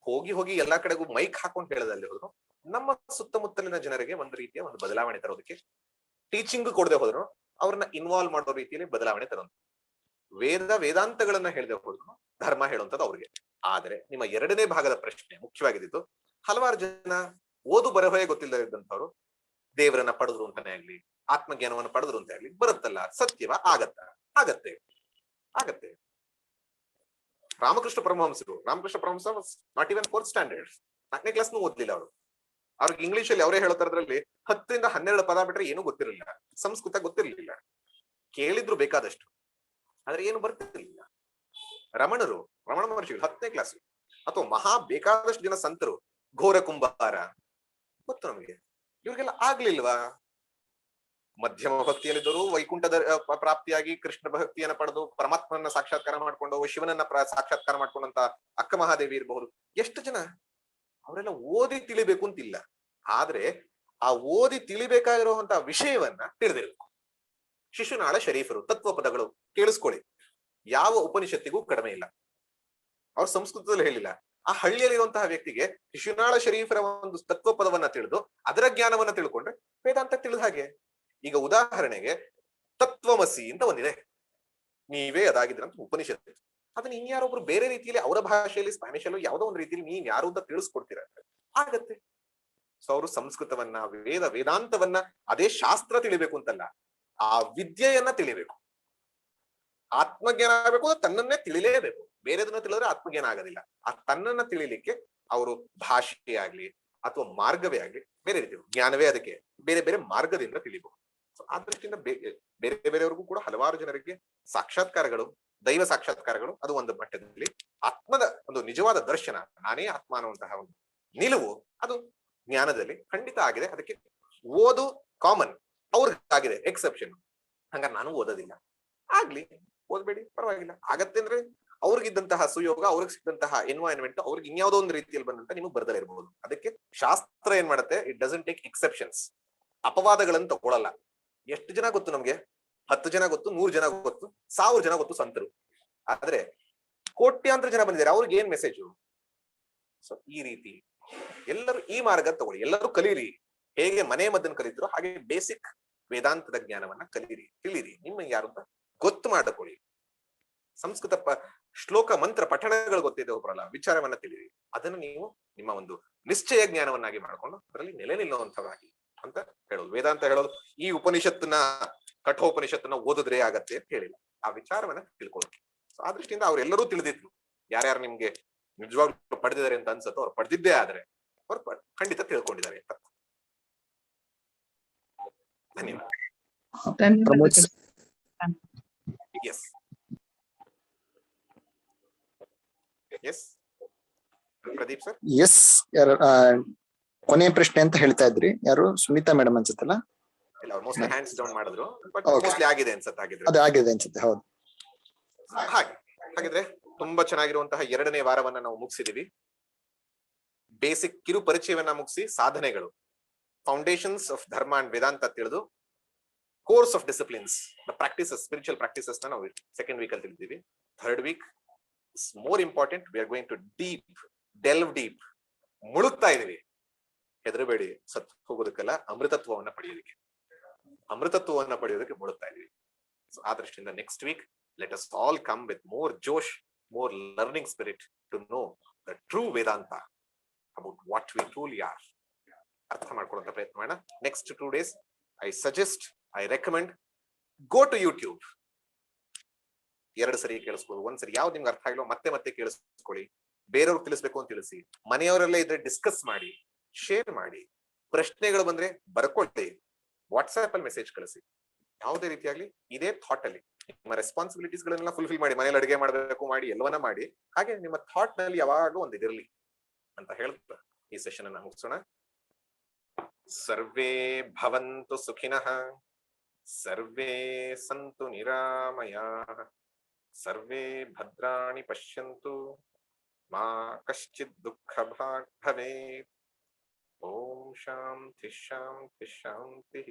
ಹೋಗಿ ಹೋಗಿ ಎಲ್ಲಾ ಕಡೆಗೂ ಮೈಕ್ ಹಾಕೊಂಡು ಹೇಳೋದಲ್ಲಿ ಹೋದ್ರು ನಮ್ಮ ಸುತ್ತಮುತ್ತಲಿನ ಜನರಿಗೆ ಒಂದು ರೀತಿಯ ಒಂದು ಬದಲಾವಣೆ ತರೋದಕ್ಕೆ, ಟೀಚಿಂಗ್ ಕೊಡದೆ ಹೋದ್ರು ಅವ್ರನ್ನ ಇನ್ವಾಲ್ವ್ ಮಾಡೋ ರೀತಿಯಲ್ಲಿ ಬದಲಾವಣೆ ತರೋದು. ವೇದಾಂತಗಳನ್ನ ಹೇಳದೆ ಹೋದ್ರು ಧರ್ಮ ಹೇಳುವಂಥದ್ದು ಅವ್ರಿಗೆ. ಆದ್ರೆ ನಿಮ್ಮ ಎರಡನೇ ಭಾಗದ ಪ್ರಶ್ನೆ ಮುಖ್ಯವಾಗಿದ್ದು, ಹಲವಾರು ಜನ ಓದು ಬರಹೇ ಗೊತ್ತಿಲ್ಲದೆ ಇದ್ದಂಥವ್ರು ದೇವರನ್ನ ಪಡೆದ್ರು ಅಂತಾನೆ ಆಗ್ಲಿ, ಆತ್ಮಜ್ಞಾನವನ್ನು ಪಡೆದ್ರು ಅಂತ ಆಗ್ಲಿ, ಬರುತ್ತಲ್ಲ ಸತ್ಯವ ಆಗತ್ತೆ. ರಾಮಕೃಷ್ಣ ಪರಮಹಂಸರು ನಾಟ್ ಇವನ್ 4th ಸ್ಟ್ಯಾಂಡರ್ಡ್, 4ನೇ ಕ್ಲಾಸ್ನೂ ಓದ್ಲಿಲ್ಲ ಅವರು. ಅವ್ರಿಗೆ ಇಂಗ್ಲಿಷ್ ಅಲ್ಲಿ ಅವರೇ ಹೇಳ್ತಾರದ್ರಲ್ಲಿ 10 ರಿಂದ 12 ಪದ ಬಿಟ್ರೆ ಏನೂ ಗೊತ್ತಿರಲಿಲ್ಲ, ಸಂಸ್ಕೃತ ಗೊತ್ತಿರಲಿಲ್ಲ, ಕೇಳಿದ್ರು ಬೇಕಾದಷ್ಟು, ಆದ್ರೆ ಏನು ಬರ್ತಿರ್ಲಿಲ್ಲ. ರಮಣ ಮಹರ್ಷಿಗಳು 10ನೇ ಕ್ಲಾಸ್, ಅಥವಾ ಮಹಾ ಬೇಕಾದಷ್ಟು ಜನ ಸಂತರು, ಘೋರ ಕುಂಬಾರ ಗೊತ್ತು ನಮಗೆ, ಇವ್ರಿಗೆಲ್ಲ ಆಗ್ಲಿಲ್ವಾ? ಮಧ್ಯಮ ಭಕ್ತಿಯಲ್ಲಿದ್ದರು ವೈಕುಂಠದ ಪ್ರಾಪ್ತಿಯಾಗಿ ಕೃಷ್ಣ ಭಕ್ತಿಯನ್ನ ಪಡೆದು ಪರಮಾತ್ಮನ ಸಾಕ್ಷಾತ್ಕಾರ ಮಾಡ್ಕೊಂಡು ಶಿವನನ್ನ ಸಾಕ್ಷಾತ್ಕಾರ ಮಾಡ್ಕೊಂಡಂತ ಅಕ್ಕ ಮಹಾದೇವಿ ಇರಬಹುದು. ಎಷ್ಟು ಜನ ಅವರೆಲ್ಲ ಓದಿ ತಿಳಿಬೇಕು ಅಂತಿಲ್ಲ, ಆದ್ರೆ ಆ ಓದಿ ತಿಳಿಬೇಕಾಗಿರುವಂತ ವಿಷಯವನ್ನ ತಿಳಿದಿರ್ಬೇಕು. ಶಿಶುನಾಳ ಶರೀಫರು ತತ್ವ ಪದಗಳು ಕೇಳಿಸ್ಕೊಳ್ಳಿ, ಯಾವ ಉಪನಿಷತ್ತಿಗೂ ಕಡಿಮೆ ಇಲ್ಲ. ಅವ್ರು ಸಂಸ್ಕೃತದಲ್ಲಿ ಹೇಳಿಲ್ಲ. ಆ ಹಳ್ಳಿಯಲ್ಲಿರುವಂತಹ ವ್ಯಕ್ತಿಗೆ ಶಿಶುನಾಳ ಶರೀಫರ ಒಂದು ತತ್ವ ಪದವನ್ನ ತಿಳಿದು ಅದರ ಜ್ಞಾನವನ್ನ ತಿಳ್ಕೊಂಡ್ರೆ ವೇದಾಂತ ತಿಳಿದ ಹಾಗೆ. ಈಗ ಉದಾಹರಣೆಗೆ ತತ್ವಮಸಿ ಅಂತ ಒಂದಿದೆ, ನೀವೇ ಅದಾಗಿದ್ರಂತ ಉಪನಿಷತ್ತು. ಅದನ್ನ ಇನ್ಯಾರೊಬ್ರು ಬೇರೆ ರೀತಿಯಲ್ಲಿ ಅವರ ಭಾಷೆಯಲ್ಲಿ ಸ್ಪ್ಯಾನಿಷ್ ಅಲ್ಲೂ ಯಾವುದೋ ಒಂದು ರೀತಿಯಲ್ಲಿ ನೀವ್ ಯಾರು ಅಂತ ತಿಳಿಸ್ಕೊಡ್ತೀರ ಆಗತ್ತೆ. ಸೊ ಅವರು ಸಂಸ್ಕೃತವನ್ನ ವೇದಾಂತವನ್ನ ಅದೇ ಶಾಸ್ತ್ರ ತಿಳಿಬೇಕು ಅಂತಲ್ಲ, ಆ ವಿದ್ಯೆಯನ್ನ ತಿಳಿಬೇಕು. ಆತ್ಮಜ್ಞಾನ ಆಗಬೇಕು, ತನ್ನನ್ನೇ ತಿಳಿಲೇಬೇಕು. ಬೇರೆದನ್ನ ತಿಳಿದ್ರೆ ಆತ್ಮಜ್ಞಾನ ಆಗೋದಿಲ್ಲ. ಆ ತನ್ನನ್ನ ತಿಳಿಲಿಕ್ಕೆ ಅವರು ಭಾಷೆಯಾಗ್ಲಿ ಅಥವಾ ಮಾರ್ಗವೇ ಆಗ್ಲಿ ಬೇರೆ ರೀತಿ ಜ್ಞಾನವೇ ಅದಕ್ಕೆ ಬೇರೆ ಬೇರೆ ಮಾರ್ಗದಿಂದ ತಿಳಿಬಹುದು. ಆ ದೃಷ್ಟಿಯಿಂದ ಬೇರೆ ಬೇರೆಯವ್ರಿಗೂ ಕೂಡ ಹಲವಾರು ಜನರಿಗೆ ಸಾಕ್ಷಾತ್ಕಾರಗಳು, ದೈವ ಸಾಕ್ಷಾತ್ಕಾರಗಳು ಅದು ಒಂದು ಮಟ್ಟದಲ್ಲಿ ಆತ್ಮದ ಒಂದು ನಿಜವಾದ ದರ್ಶನ, ನಾನೇ ಆತ್ಮ ಅನ್ನುವಂತಹ ಒಂದು ನಿಲುವು ಅದು ಜ್ಞಾನದಲ್ಲಿ ಖಂಡಿತ ಆಗಿದೆ. ಅದಕ್ಕೆ ಓದು ಕಾಮನ್, ಅವ್ರಿಗಾಗಿದೆ ಎಕ್ಸೆಪ್ಷನ್. ಹಂಗಾರೆ ನಾನು ಓದೋದಿಲ್ಲ, ಆಗ್ಲಿ, ಓದ್ಬೇಡಿ, ಪರವಾಗಿಲ್ಲ. ಆಗತ್ತೆ ಅಂದ್ರೆ ಅವ್ರಿಗಿದ್ದಂತಹ ಸುಯೋಗ, ಅವ್ರಿಗೆ ಸಿಕ್ಕಂತಹ ಎನ್ವೈರನ್ಮೆಂಟ್, ಅವ್ರಿಗೆ ಇನ್ಯಾವುದೋ ಒಂದು ರೀತಿಯಲ್ಲಿ ಬಂದಂತ ನಿಮಗೆ ಬರ್ದಲೇ ಇರಬಹುದು. ಅದಕ್ಕೆ ಶಾಸ್ತ್ರ ಏನ್ ಮಾಡುತ್ತೆ, ಇಟ್ ಡಸಂಟ್ ಟೇಕ್ ಎಕ್ಸೆಪ್ಷನ್ಸ್. ಅಪವಾದಗಳನ್ನು ತಗೊಳ್ಳಲ್ಲ. ಎಷ್ಟು ಜನ ಗೊತ್ತು ನಮ್ಗೆ? 10 ಜನ ಗೊತ್ತು, 100 ಜನ ಗೊತ್ತು, 1000 ಜನ ಗೊತ್ತು ಸಂತರು. ಆದ್ರೆ ಕೋಟ್ಯಾಂತರ ಜನ ಬಂದಿದ್ದಾರೆ, ಅವ್ರಿಗೆ ಏನ್ ಮೆಸೇಜು? ಸೊ ಈ ರೀತಿ ಎಲ್ಲರೂ ಈ ಮಾರ್ಗ ತಗೊಳ್ಳಿ, ಎಲ್ಲರೂ ಕಲೀರಿ. ಹೇಗೆ ಮನೆ ಮದ್ದನ್ನು ಕಲಿತಿರೋ ಹಾಗೆ ಬೇಸಿಕ್ ವೇದಾಂತದ ಜ್ಞಾನವನ್ನ ಕಲೀರಿ, ತಿಳಿರಿ. ನಿಮ್ಗೆ ಯಾರು ಅಂತ ಗೊತ್ತು ಮಾಡಿಕೊಳ್ಳಿ. ಸಂಸ್ಕೃತ ಶ್ಲೋಕ ಮಂತ್ರ ಪಠಣಗಳು ಗೊತ್ತಿದೆ ಒಬ್ಬರಲ್ಲ, ವಿಚಾರವನ್ನ ತಿಳಿರಿ. ಅದನ್ನು ನೀವು ನಿಮ್ಮ ಒಂದು ನಿಶ್ಚಯ ಜ್ಞಾನವನ್ನಾಗಿ ಮಾಡ್ಕೊಂಡು ಅದರಲ್ಲಿ ನೆಲೆ ನಿಲ್ಲುವಂತವಾಗಿ ಅಂತ ಹೇಳೋದು. ವೇದಾಂತ ಹೇಳೋದು ಈ ಉಪನಿಷತ್ತನ್ನ ಕಠೋಪನಿಷತ್ತನ್ನ ಓದಿದ್ರೆ ಆಗತ್ತೆ ಅಂತ ಹೇಳಿಲ್ಲ, ಆ ವಿಚಾರವನ್ನ ತಿಳ್ಕೊಳ್ಳೋದು. ಸೊ ಆ ದೃಷ್ಟಿಯಿಂದ ಅವರೆಲ್ಲರೂ ತಿಳಿದಿದ್ರು. ಯಾರ್ಯಾರು ನಿಮ್ಗೆ ನಿಜವಾಗ್ಲೂ ಪಡೆದಿದ್ದಾರೆ ಅಂತ ಅನ್ಸತ್ತೋ ಅವ್ರು ಪಡೆದಿದ್ದೇ ಆದ್ರೆ ಅವ್ರು ಖಂಡಿತ ತಿಳ್ಕೊಂಡಿದ್ದಾರೆ ಅಂತ. ಧನ್ಯವಾದ. S S Pradeep sir. Yes, ಕೊನೆ ಪ್ರಶ್ನೆ ಅಂತ ಹೇಳ್ತಾ ಇದ್ರಿ, ಯಾರು ಸುನೀತಾ ಮೇಡಮ್ ಅನ್ಸುತ್ತಲ್ಲ? ಇಲ್ಲ, ಮೋಸ್ಟ್ಲಿ ಹ್ಯಾಂಡ್ಸ್ ಡೌನ್ ಮಾಡಿದ್ರು, ಬಟ್ ಮೋಸ್ಟ್ಲಿ ಆಗಿದೆ ಅನ್ಸುತ್ತೆ. ಆಗಿದ್ರೆ ಅದು ಆಗಿದೆ ಅನ್ಸುತ್ತೆ, ಹೌದು. ಹಾಗಿದ್ರೆ ತುಂಬಾ ಚೆನ್ನಾಗಿರುವಂತಹ 2ನೇ ವಾರವನ್ನ ನಾವು ಮುಗಿಸಿದೀವಿ. ಬೇಸಿಕ್ ಕಿರು ಪರಿಚಯವನ್ನ ಮುಗಿಸಿ, ಸಾಧನೆಗಳು, foundations of dharma and vedanta ತಿಳಿದು, course of disciplines, the practices, spiritual practices ನಾವು 2nd ವೀಕ್ ಅಲ್ಲಿ ತಿಳಿದಿದ್ದೀವಿ. 3rd week is more important. We are going to delve deep. ಮುಳುಗ್ತಾ ಇದೀವಿ, ಹೆದರಬೇಡಿ. ಸತ್ತು ಹೋಗೋದಕ್ಕೆಲ್ಲ ಅಮೃತತ್ವವನ್ನ ಪಡೆಯೋದಕ್ಕೆ, ಅಮೃತತ್ವವನ್ನ ಪಡೆಯೋದಕ್ಕೆ ಮುಳುಗ್ತಾ ಇದೀವಿ. ಸೊ ಆ ದೃಷ್ಟಿಯಿಂದ next week let us all come with more Josh, more learning spirit to know the true Vedanta about what we truly are. ಅರ್ಥ ಮಾಡ್ಕೊಳ್ಳುವಂತ ಪ್ರಯತ್ನ ಮಾಡೋಣ. Next 2 days I suggest, I recommend, go to YouTube. 2 ಸರಿ ಕೇಳಿಸ್ಬೋದು. 1 ಸರಿ ಯಾವ್ದು ನಿಮ್ಗೆ ಅರ್ಥ ಆಗಿಲ್ಲ ಮತ್ತೆ ಮತ್ತೆ ಕೇಳಿಸ್ಕೊಳ್ಳಿ. ಬೇರೆಯವ್ರಿಗೆ ತಿಳಿಸ್ಬೇಕು ಅಂತ ತಿಳಿಸಿ. ಮನೆಯವರೆಲ್ಲ ಇದ್ರೆ ಡಿಸ್ಕಸ್ ಮಾಡಿ, ಶೇರ್ ಮಾಡಿ. ಪ್ರಶ್ನೆಗಳು ಬಂದ್ರೆ ಬರ್ಕೊಳ್ಳಿ, ವಾಟ್ಸ್ಆಪ್ ಅಲ್ಲಿ ಮೆಸೇಜ್ ಕಳಿಸಿ. ಯಾವುದೇ ರೀತಿಯಾಗ್ಲಿ ಇದೇ ಥಾಟ್ ಅಲ್ಲಿ ನಿಮ್ಮ ರೆಸ್ಪಾನ್ಸಿಬಿಲಿಟೀಸ್ ಗಳನ್ನೆಲ್ಲ ಫುಲ್ಫಿಲ್ ಮಾಡಿ. ಮನೇಲಿ ಅಡುಗೆ ಮಾಡ್ಬೇಕು, ಮಾಡಿ, ಎಲ್ಲವನ್ನ ಮಾಡಿ. ಹಾಗೆ ನಿಮ್ಮ ಥಾಟ್ ನಲ್ಲಿ ಯಾವಾಗಲೂ ಒಂದು ಇದಿರ್ಲಿ ಅಂತ ಹೇಳ್ತಾ ಈ ಸೆಷನ್ ಅನ್ನ ಮುಗಿಸೋಣ. ಸರ್ವೇ ಭವಂತು ಸುಖಿನಃ, ಸರ್ವೇ ಸಂತು ನಿರಾಮಯಾಃ, ಸರ್ವೇ ಭದ್ರಾಣಿ ಪಶ್ಯಂತು, ಮಾ ಕಶ್ಚಿತ್ ದುಃಖ ಭಾಗ್ ಭವೇತ್. ಓಂ ಶಾಂತಿ ಶಾಂತಿ ಶಾಂತಿ.